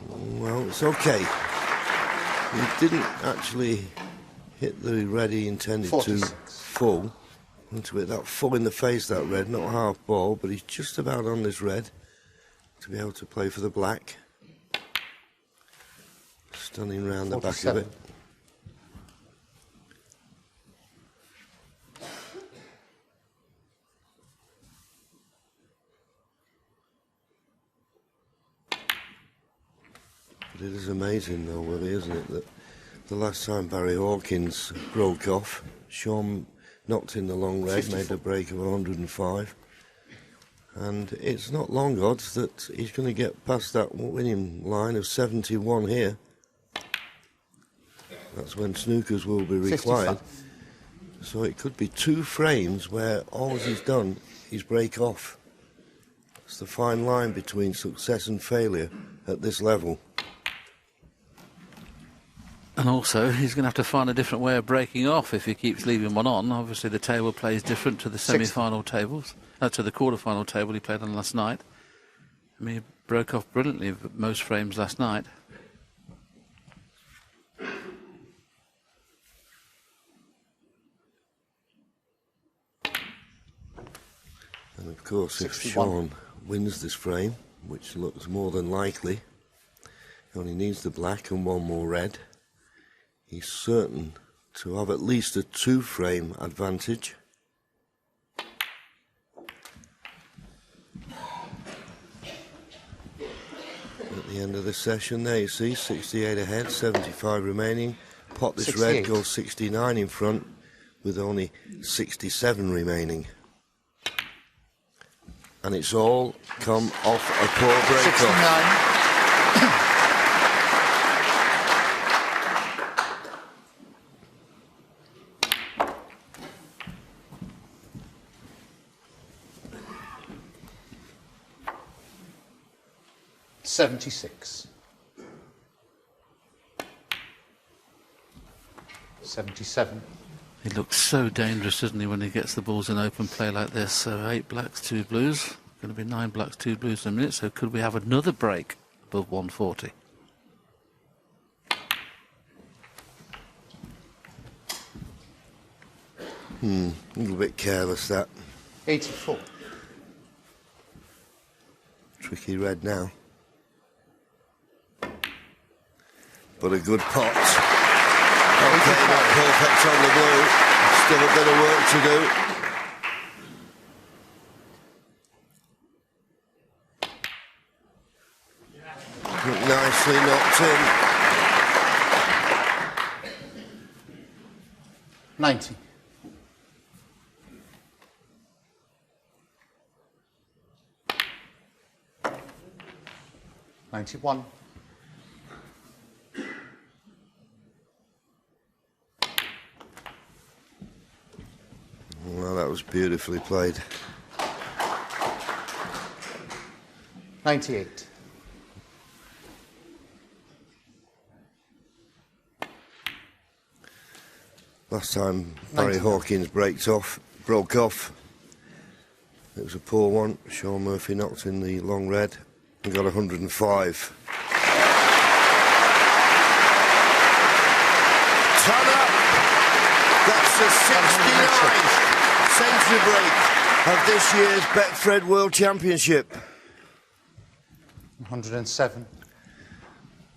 Well, it's okay. He didn't actually hit the red he intended 46. to full. Into it, that full in the face, that red, not half ball, but he's just about on this red to be able to play for the black. Stunning round the back of it. But it is amazing though, Willie, isn't it, that the last time Barry Hawkins broke off, Shaun knocked in the long red, 54. Made a break of 105. And it's not long odds that he's going to get past that winning line of 71 here. That's when snookers will be required. 55. So it could be 2 frames where all he's done is break off. It's the fine line between success and failure at this level. And also, he's going to have to find a different way of breaking off if he keeps leaving one on. Obviously, the table plays different to the semi-final tables, to the quarter-final table he played on last night. I mean, he broke off brilliantly most frames last night. And of course, 61. If Shaun wins this frame, which looks more than likely. He only needs the black and one more red. He's certain to have at least a 2-frame advantage. At the end of the session there, you see 68 ahead, 75 remaining. Pot this 68. Red goes 69 in front with only 67 remaining. And it's all come off a poor break-off. 76. 77. He looks so dangerous, doesn't he, when he gets the balls in open play like this. So 8 blacks, 2 blues. Going to be 9 blacks, 2 blues in a minute. So could we have another break above 140? A little bit careless, that. 84. Tricky red now. But a good pot. Okay, not perfect on the blue. Still a bit of work to do. Nicely knocked in. 90. 91. Well, that was beautifully played. 98. Last time Barry Hawkins broke off. It was a poor one. Shaun Murphy knocked in the long red and got 105. Tanner, that's the 69th century break of this year's Betfred World Championship. 107.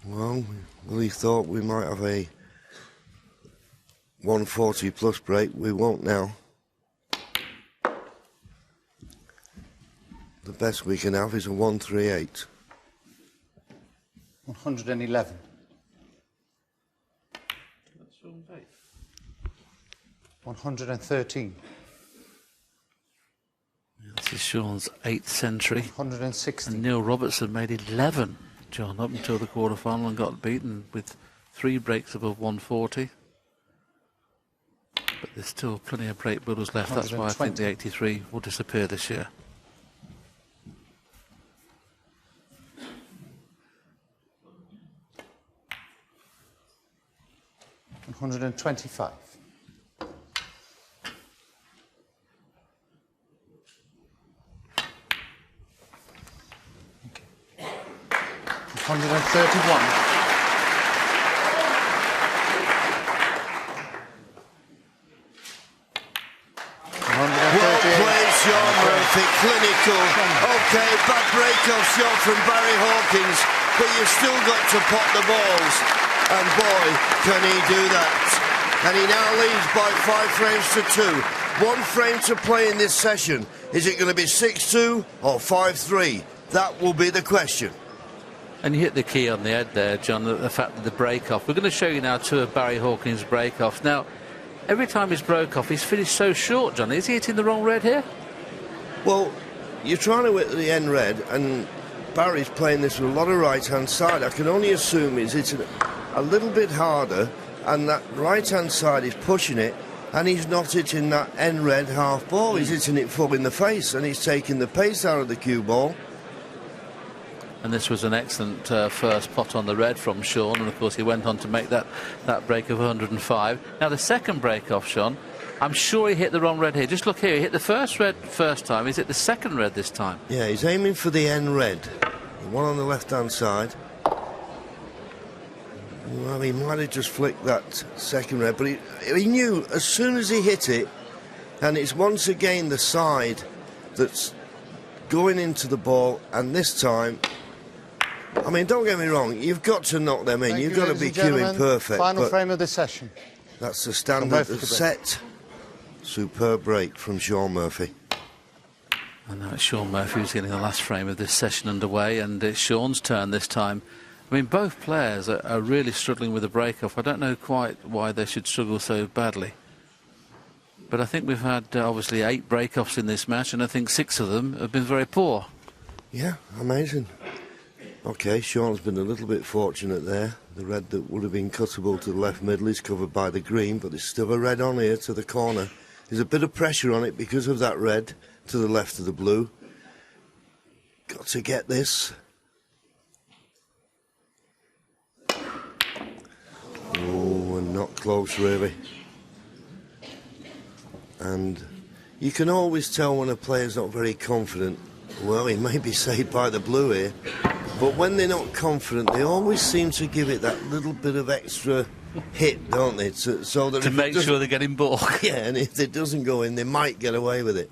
Well, we thought we might have a 140 plus break. We won't now. The best we can have is a 138. 111. 113. This is Shaun's 8th century. 160. And Neil Robertson made 11, John, up until the quarter-final and got beaten with 3 breaks above 140. But there's still plenty of break builders left. That's why I think the 83 will disappear this year. 125. 131. 138. Shaun Murphy, clinical. Okay, bad break-off shot from Barry Hawkins, but you've still got to pot the balls. And boy, can he do that. And he now leads by 5 frames to 2. 1 frame to play in this session. Is it going to be 6-2 or 5-3? That will be the question. And you hit the key on the head there, John, the fact that the break-off. We're going to show you now 2 of Barry Hawkins' break-offs. Now, every time he's broke off, he's finished so short, John. Is he hitting the wrong red here? Well, you're trying to hit the end red, and Barry's playing this with a lot of right-hand side. I can only assume he's hitting a little bit harder, and that right-hand side is pushing it, and he's not hitting that end red half ball. He's hitting it full in the face, and he's taking the pace out of the cue ball. And this was an excellent first pot on the red from Shaun, and of course he went on to make that break of 105. Now the second break off, Shaun, I'm sure he hit the wrong red here. Just look here, he hit the first red first time. He's hit the second red this time. Yeah, he's aiming for the end red, the one on the left-hand side. Well, he might have just flicked that second red, but he knew as soon as he hit it, and it's once again the side that's going into the ball, and this time, I mean, don't get me wrong, you've got to knock them in. You've got to be cueing perfect. Final but frame of this session. that's the standard set. Superb break from Shaun Murphy. And now it's Shaun Murphy who's getting the last frame of this session underway, and it's Shaun's turn this time. I mean, both players are really struggling with the break-off. I don't know quite why they should struggle so badly. But I think we've had, obviously, 8 break-offs in this match, and I think 6 of them have been very poor. Yeah, amazing. OK, Shaun's been a little bit fortunate there. The red that would have been cuttable to the left middle is covered by the green, but there's still a red on here to the corner. There's a bit of pressure on it because of that red to the left of the blue. Got to get this. Oh, and not close, really. And you can always tell when a player's not very confident. Well, he may be saved by the blue here, but when they're not confident, they always seem to give it that little bit of extra hit, don't they? So that to make sure they get in balk. Yeah, and if it doesn't go in, they might get away with it.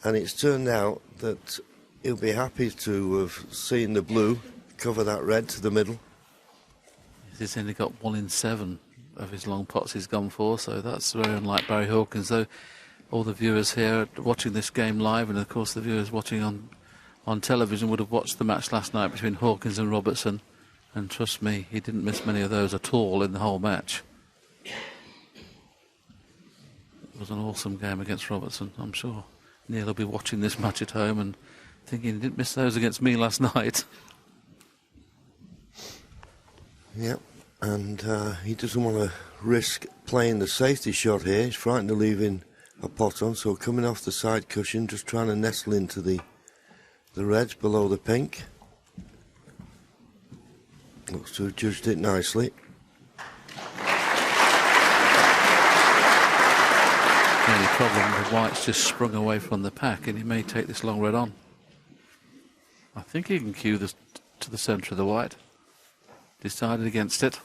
And it's turned out that he'll be happy to have seen the blue cover that red to the middle. He's only got 1 in 7 of his long pots he's gone for, so that's very unlike Barry Hawkins. Though all the viewers here watching this game live, and of course the viewers watching on television, would have watched the match last night between Hawkins and Robertson, and trust me, he didn't miss many of those at all in the whole match. It was an awesome game against Robertson. I'm sure Neil will be watching this match at home and thinking he didn't miss those against me last night. Yep. And he doesn't want to risk playing the safety shot here. He's frightened of leaving a pot on, so coming off the side cushion, just trying to nestle into the reds below the pink. Looks to have judged it nicely. The only problem, the white's just sprung away from the pack, and he may take this long red on. I think he can cue this to the centre of the white. Decided against it.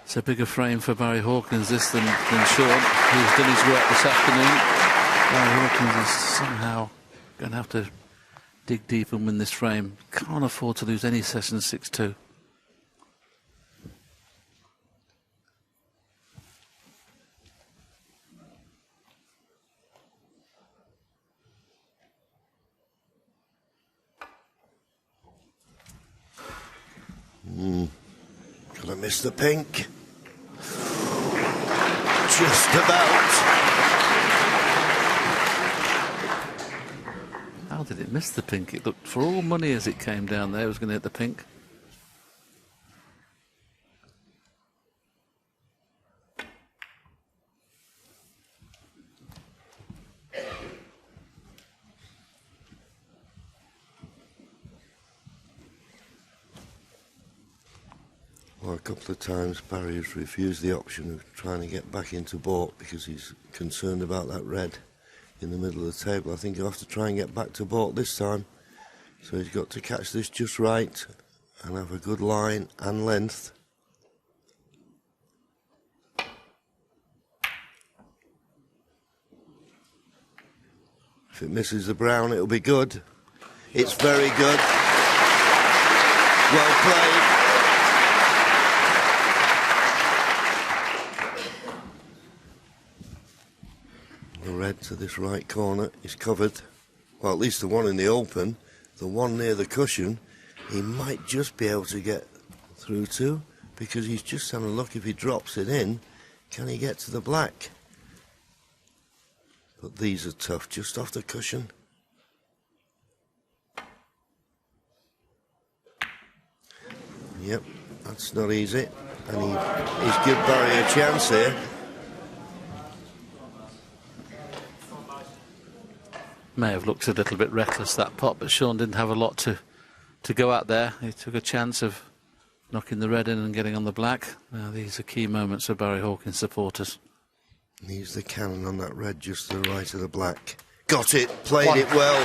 It's a bigger frame for Barry Hawkins this than Shaun, who's done his work this afternoon. Barry Hawkins is somehow going to have to dig deep and win this frame. Can't afford to lose any session 6-2. Could I miss the pink? Just about. How did it miss the pink? It looked, for all money as it came down there, it was going to hit the pink. Well, a couple of times Barry has refused the option of trying to get back into baulk because he's concerned about that red in the middle of the table. I think he'll have to try and get back to baulk this time. So he's got to catch this just right and have a good line and length. If it misses the brown, it'll be good. It's very good. Well played. The red to this right corner is covered. Well, at least the one in the open. The one near the cushion, he might just be able to get through to, because he's just having a look if he drops it in, can he get to the black? But these are tough, just off the cushion. Yep, that's not easy. And he's give Barry a chance here. May have looked a little bit reckless, that pot, but Shaun didn't have a lot to go out there. He took a chance of knocking the red in and getting on the black. Now, these are key moments for Barry Hawkins supporters. He's the cannon on that red just to the right of the black. Got it, played it well.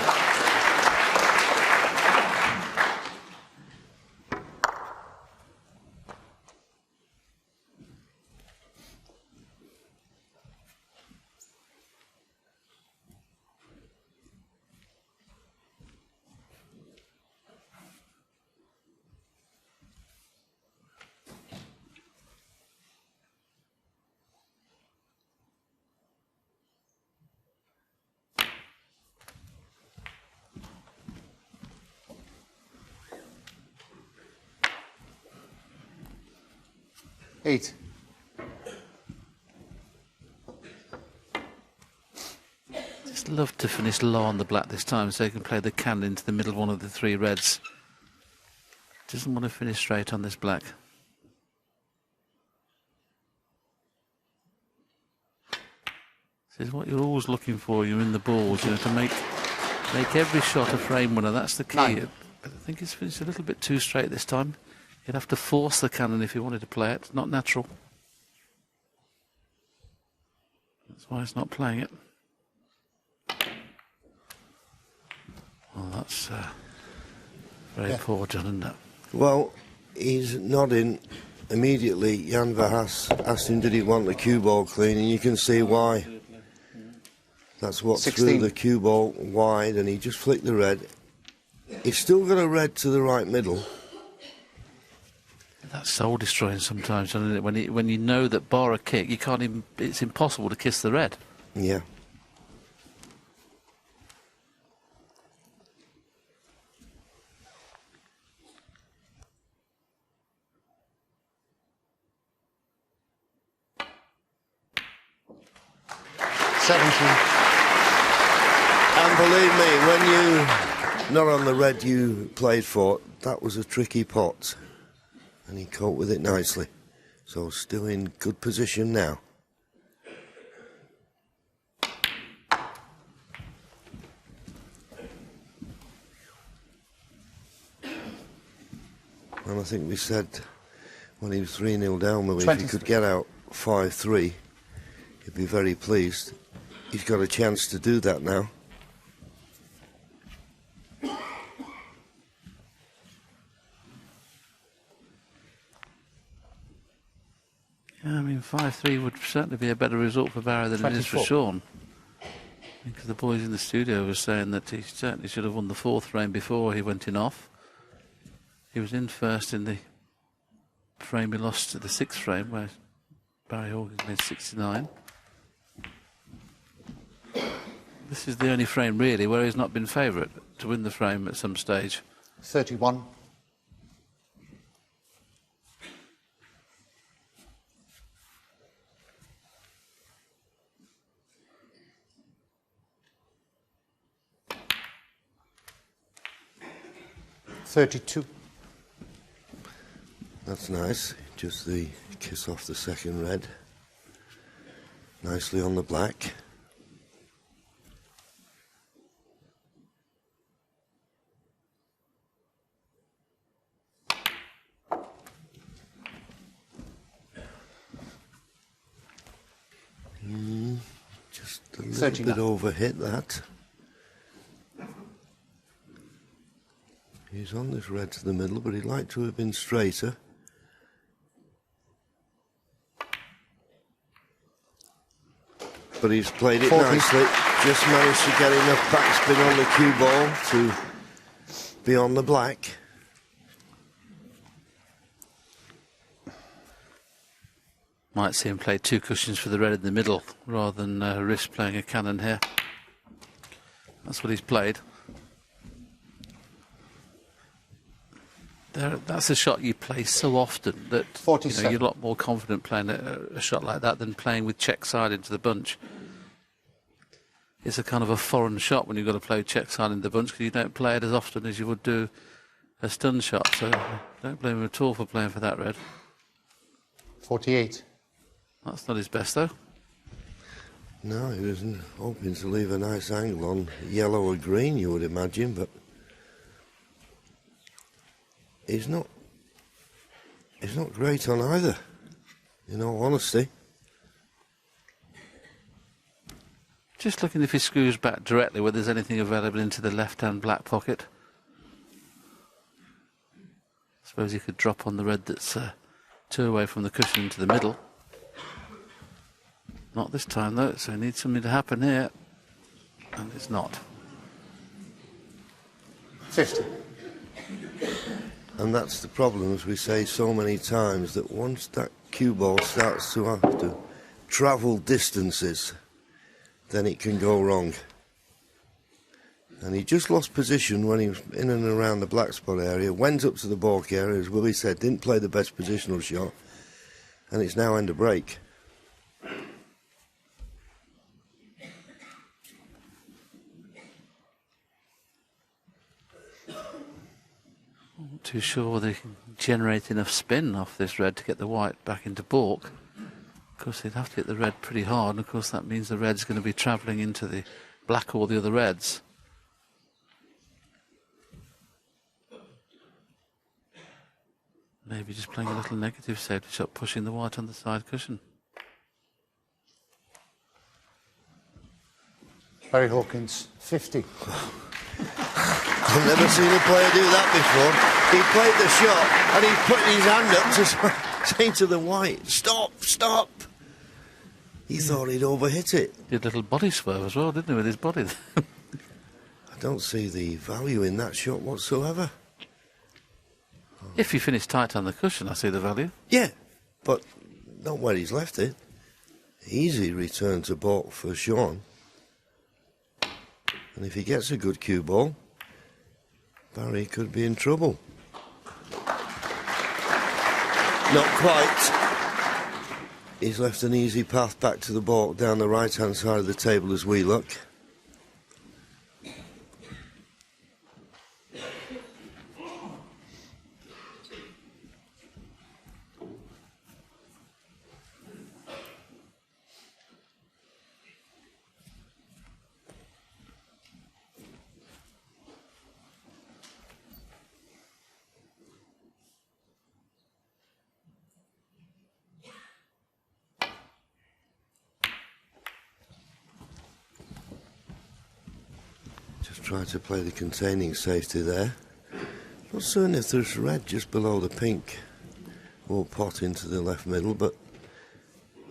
8. Just love to finish low on the black this time so he can play the cannon into the middle of one of the 3 reds. Doesn't want to finish straight on this black. This is what you're always looking for. You're in the balls, you know, to make every shot a frame winner. That's the key. 9. But I think he's finished a little bit too straight this time. He'd have to force the cannon if he wanted to play it. It's not natural. That's why he's not playing it. Well, that's very poor, John, isn't it? Well, he's nodding. Immediately, Jan Verhaas asked him did he want the cue ball clean, and you can see why. That's what 16. threw the cue ball wide, and he just flicked the red. He's still got a red to the right middle. That's soul destroying sometimes, isn't it? When you know that bar a kick, you can't even. It's impossible to kiss the red. Yeah. And believe me, when you not on the red you played for, that was a tricky pot, and he coped with it nicely. So still in good position now. And I think we said when he was 3-0 down, maybe if he could get out 5-3, he'd be very pleased. He's got a chance to do that now. Yeah, I mean, 5-3 would certainly be a better result for Barry than 24. It is for Shaun. Because the boys in the studio were saying that he certainly should have won the 4th frame before he went in off. He was in first in the frame he lost to the 6th frame, where Barry Hawkins made 69. This is the only frame, really, where he's not been favourite to win the frame at some stage. 31. That's nice. Just the kiss off the second red. Nicely on the black. Just a little bit overhit that. He's on this red to the middle, but he'd like to have been straighter. But he's played it 40. nicely. Just managed to get enough backspin on the cue ball to be on the black. Might see him play 2 cushions for the red in the middle rather than risk playing a cannon here. That's what he's played. That's a shot you play so often that you're a lot more confident playing a shot like that than playing with check side into the bunch. It's a kind of a foreign shot when you've got to play check side into the bunch because you don't play it as often as you would do a stun shot. So don't blame him at all for playing for that red. 48. That's not his best though. No, he was hoping to leave a nice angle on yellow or green, you would imagine, but he's not great on either, in all honesty. Just looking if he screws back directly, whether there's anything available into the left-hand black pocket. I suppose he could drop on the red that's 2 away from the cushion into the middle. Not this time though, so he needs something to happen here. And it's not. 50. And that's the problem, as we say so many times, that once that cue ball starts to have to travel distances, then it can go wrong. And he just lost position when he was in and around the black spot area, went up to the balk area, as Willie said, didn't play the best positional shot, And it's now end of break. Not too sure whether he can generate enough spin off this red to get the white back into balk. Of course, they'd have to hit the red pretty hard, and of course that means the red's going to be travelling into the black or the other reds. Maybe just playing a little negative safety shot, pushing the white on the side cushion. Barry Hawkins, 50. I've never seen a player do that before. He played the shot and he put his hand up to say to the white, stop, stop. He thought he'd overhit it. He did a little body swerve as well, didn't he, with his body? I don't see the value in that shot whatsoever. If he finished tight on the cushion, I see the value. Yeah, but not where he's left it. Easy return to balk for Shaun. And if he gets a good cue ball, Barry could be in trouble. Not quite. He's left an easy path back to the balk down the right-hand side of the table as we look. Try to play the containing safety there. Not certain if there's red just below the pink or pot into the left middle, but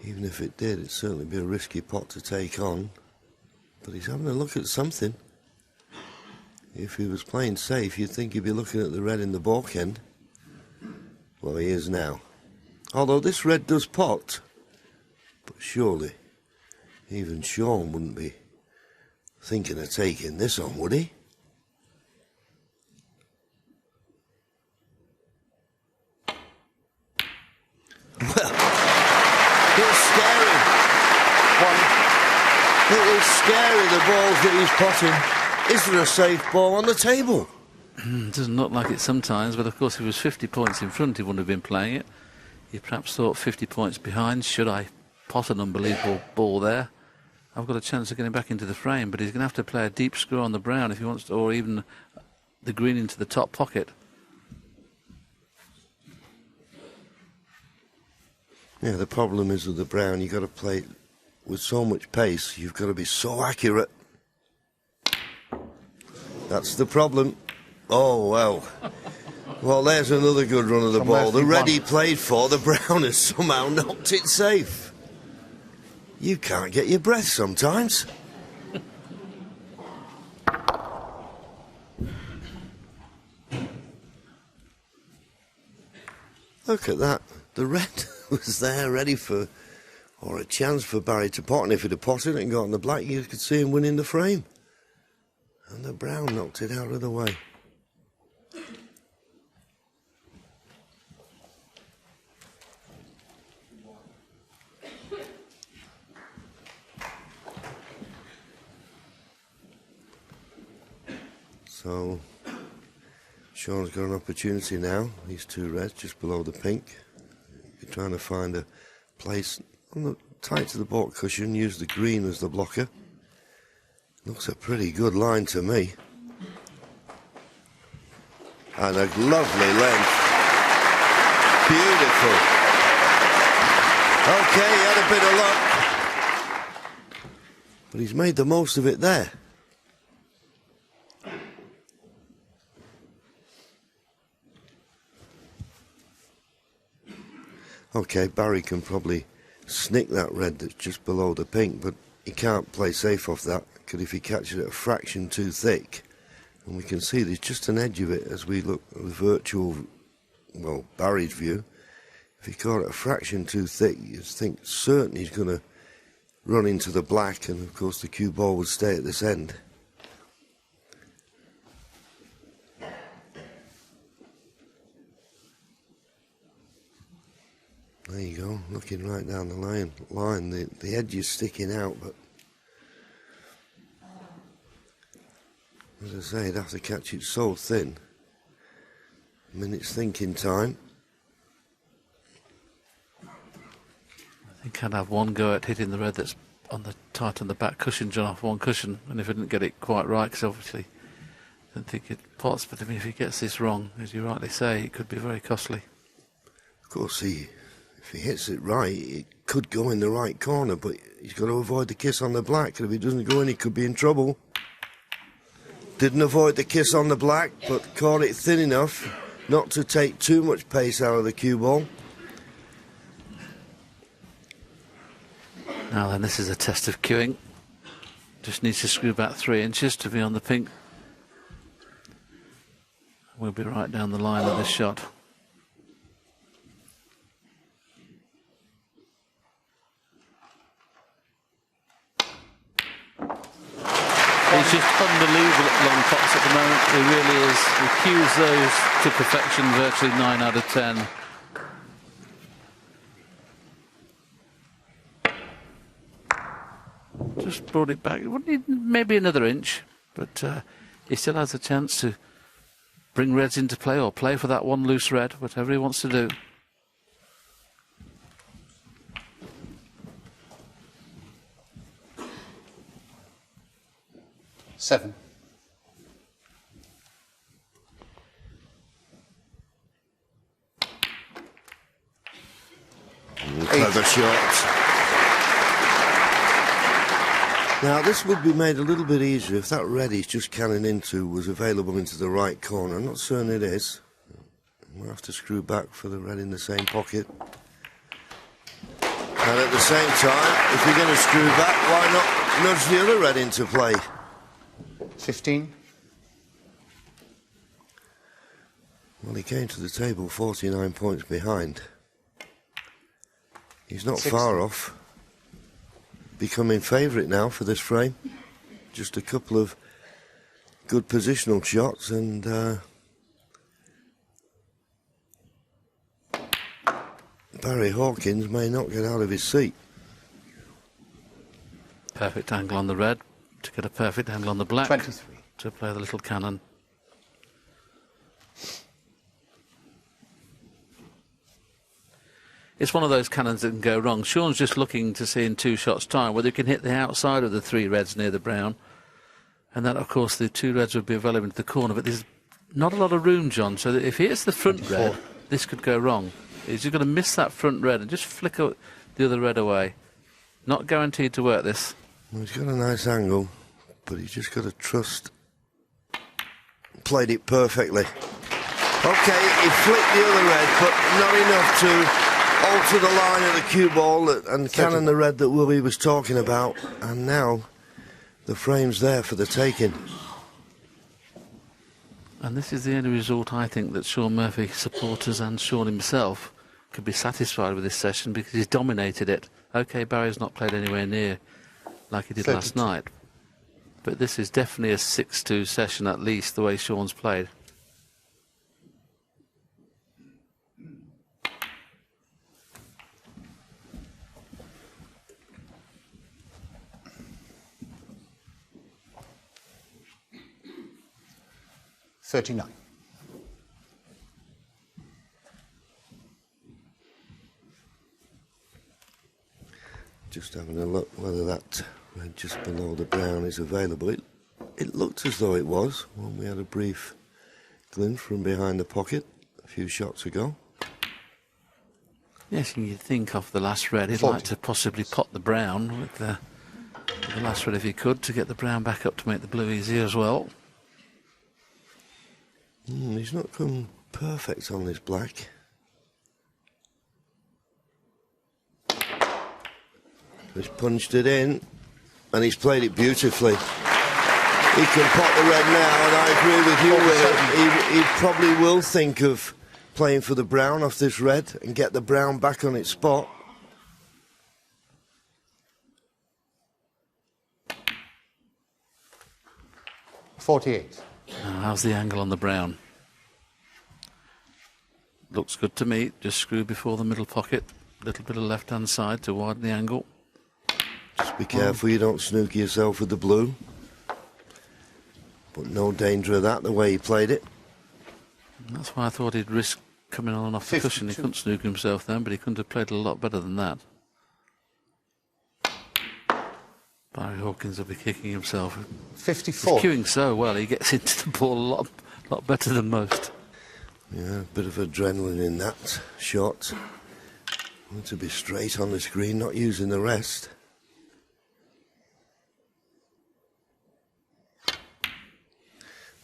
even if it did, it'd certainly be a risky pot to take on. But he's having a look at something. If he was playing safe, you'd think he'd be looking at the red in the balk end. Well, he is now. Although this red does pot, but surely even Shaun wouldn't be thinking of taking this on, would he? Well, it's scary. It is scary, the balls that he's potting. Is there a safe ball on the table? Doesn't look like it sometimes, but of course if he was 50 points in front, he wouldn't have been playing it. He perhaps thought 50 points behind, should I pot an unbelievable ball there? I've got a chance of getting back into the frame, but he's going to have to play a deep screw on the brown if he wants to, or even the green into the top pocket. Yeah, the problem is with the brown, you've got to play with so much pace, you've got to be so accurate. That's the problem. Oh, well. Well, there's another good run of the ball. The red he played for, the brown has somehow knocked it safe. You can't get your breath sometimes. Look at that. The red was there ready for, or a chance for Barry to pot, and if he'd have potted it and got on the black, you could see him winning the frame. And the brown knocked it out of the way. So, Shaun's got an opportunity now. These two reds just below the pink. You're trying to find a place on the, tight to the balk cushion. Use the green as the blocker. Looks a pretty good line to me. And a lovely length. Beautiful. Okay, he had a bit of luck. But he's made the most of it there. Okay, Barry can probably snick that red that's just below the pink, but he can't play safe off that, because if he catches it a fraction too thick, and we can see there's just an edge of it as we look at the virtual, well, Barry's view. If he caught it a fraction too thick, you'd think certain he's going to run into the black, and of course the cue ball would stay at this end. There you go. looking right down the line, the edge is sticking out, but as I say, you'd have to catch it so thin. I mean, it's thinking time. I think I'd have one go at hitting the red that's on the tight on the back cushion, John, off one cushion, and if I didn't get it quite right, because obviously I don't think it pots, but I mean, if he gets this wrong, as you rightly say, it could be very costly. Of course, if he hits it right, it could go in the right corner, but he's got to avoid the kiss on the black, and if he doesn't go in, he could be in trouble. Didn't avoid the kiss on the black, but caught it thin enough not to take too much pace out of the cue ball. Now then, this is a test of cueing. Just needs to screw back 3 inches to be on the pink. We'll be right down the line of this shot. He's just unbelievable at long pots at the moment. He really is. He cues those to perfection, virtually 9 out of 10. Just brought it back. Maybe another inch, but he still has a chance to bring reds into play or play for that one loose red, whatever he wants to do. Seven. Clever shot. Now, this would be made a little bit easier if that red he's just canning into was available into the right corner. I'm not certain it is. We'll have to screw back for the red in the same pocket. And at the same time, if you're going to screw back, why not nudge the other red into play? 15. Well, he came to the table 49 points behind. He's not 60. far off. Becoming favourite now for this frame. Just a couple of good positional shots and Barry Hawkins may not get out of his seat. Perfect angle on the red to get a perfect angle on the black. 23. To play the little cannon. It's one of those cannons that can go wrong. Shaun's just looking to see in 2 shots' time whether he can hit the outside of the 3 reds near the brown. And then, of course, the 2 reds would be available into the corner. But there's not a lot of room, John, so that if he hits the front 24. red, this could go wrong. He's just going to miss that front red and just flicker the other red away. Not guaranteed to work this. Well, he's got a nice angle, but he's just got to trust. Played it perfectly. Okay, he flicked the other red, but not enough to alter the line of the cue ball and cannon the red that Willie was talking about. And now the frame's there for the taking. And this is the only result, I think, that Shaun Murphy supporters and Shaun himself could be satisfied with this session, because he's dominated it. OK, Barry's not played anywhere near like he did 32. last night. But this is definitely a 6-2 session, at least, the way Shaun's played. $39. Just having a look whether that red just below the brown is available. It looked as though it was when we had a brief glimpse from behind the pocket a few shots ago. Yes, and you'd think off the last red, he'd 40. like to possibly pot the brown with the last red if he could, to get the brown back up to make the blue easier as well. He's not come perfect on this black. He's punched it in, and he's played it beautifully. He can pot the red now, and I agree with you, Willie. He probably will think of playing for the brown off this red and get the brown back on its spot. $48. How's the angle on the brown? Looks good to me. Just screw before the middle pocket. A little bit of left-hand side to widen the angle. Just be careful you don't snooker yourself with the blue. But no danger of that, the way he played it. And that's why I thought he'd risk coming on off the cushion. He couldn't snooker himself then, but he couldn't have played a lot better than that. Barry Hawkins will be kicking himself. 54. He's cueing so well, he gets into the ball a lot better than most. Yeah, a bit of adrenaline in that shot. Want to be straight on the screen, not using the rest.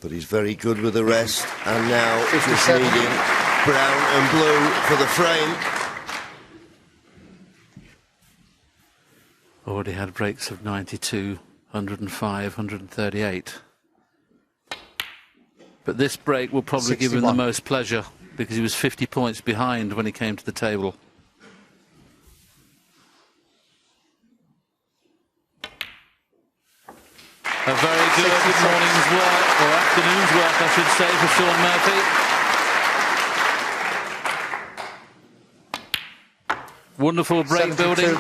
But he's very good with the rest, and now just needing brown and blue for the frame. Already had breaks of 92, 105, 138. But this break will probably 61. give him the most pleasure, because he was 50 points behind when he came to the table. A very good morning's work, or afternoon's work, I should say, for Shaun Murphy. Wonderful break 72. building.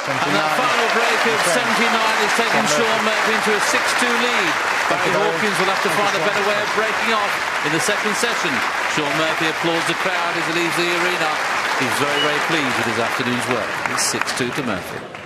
And that final break of 79 is taking Shaun Murphy into a 6-2 lead. Barry Hawkins will have to find a better way of breaking off in the second session. Shaun Murphy applauds the crowd as he leaves the arena. He's very, very pleased with his afternoon's work. It's 6-2 to Murphy.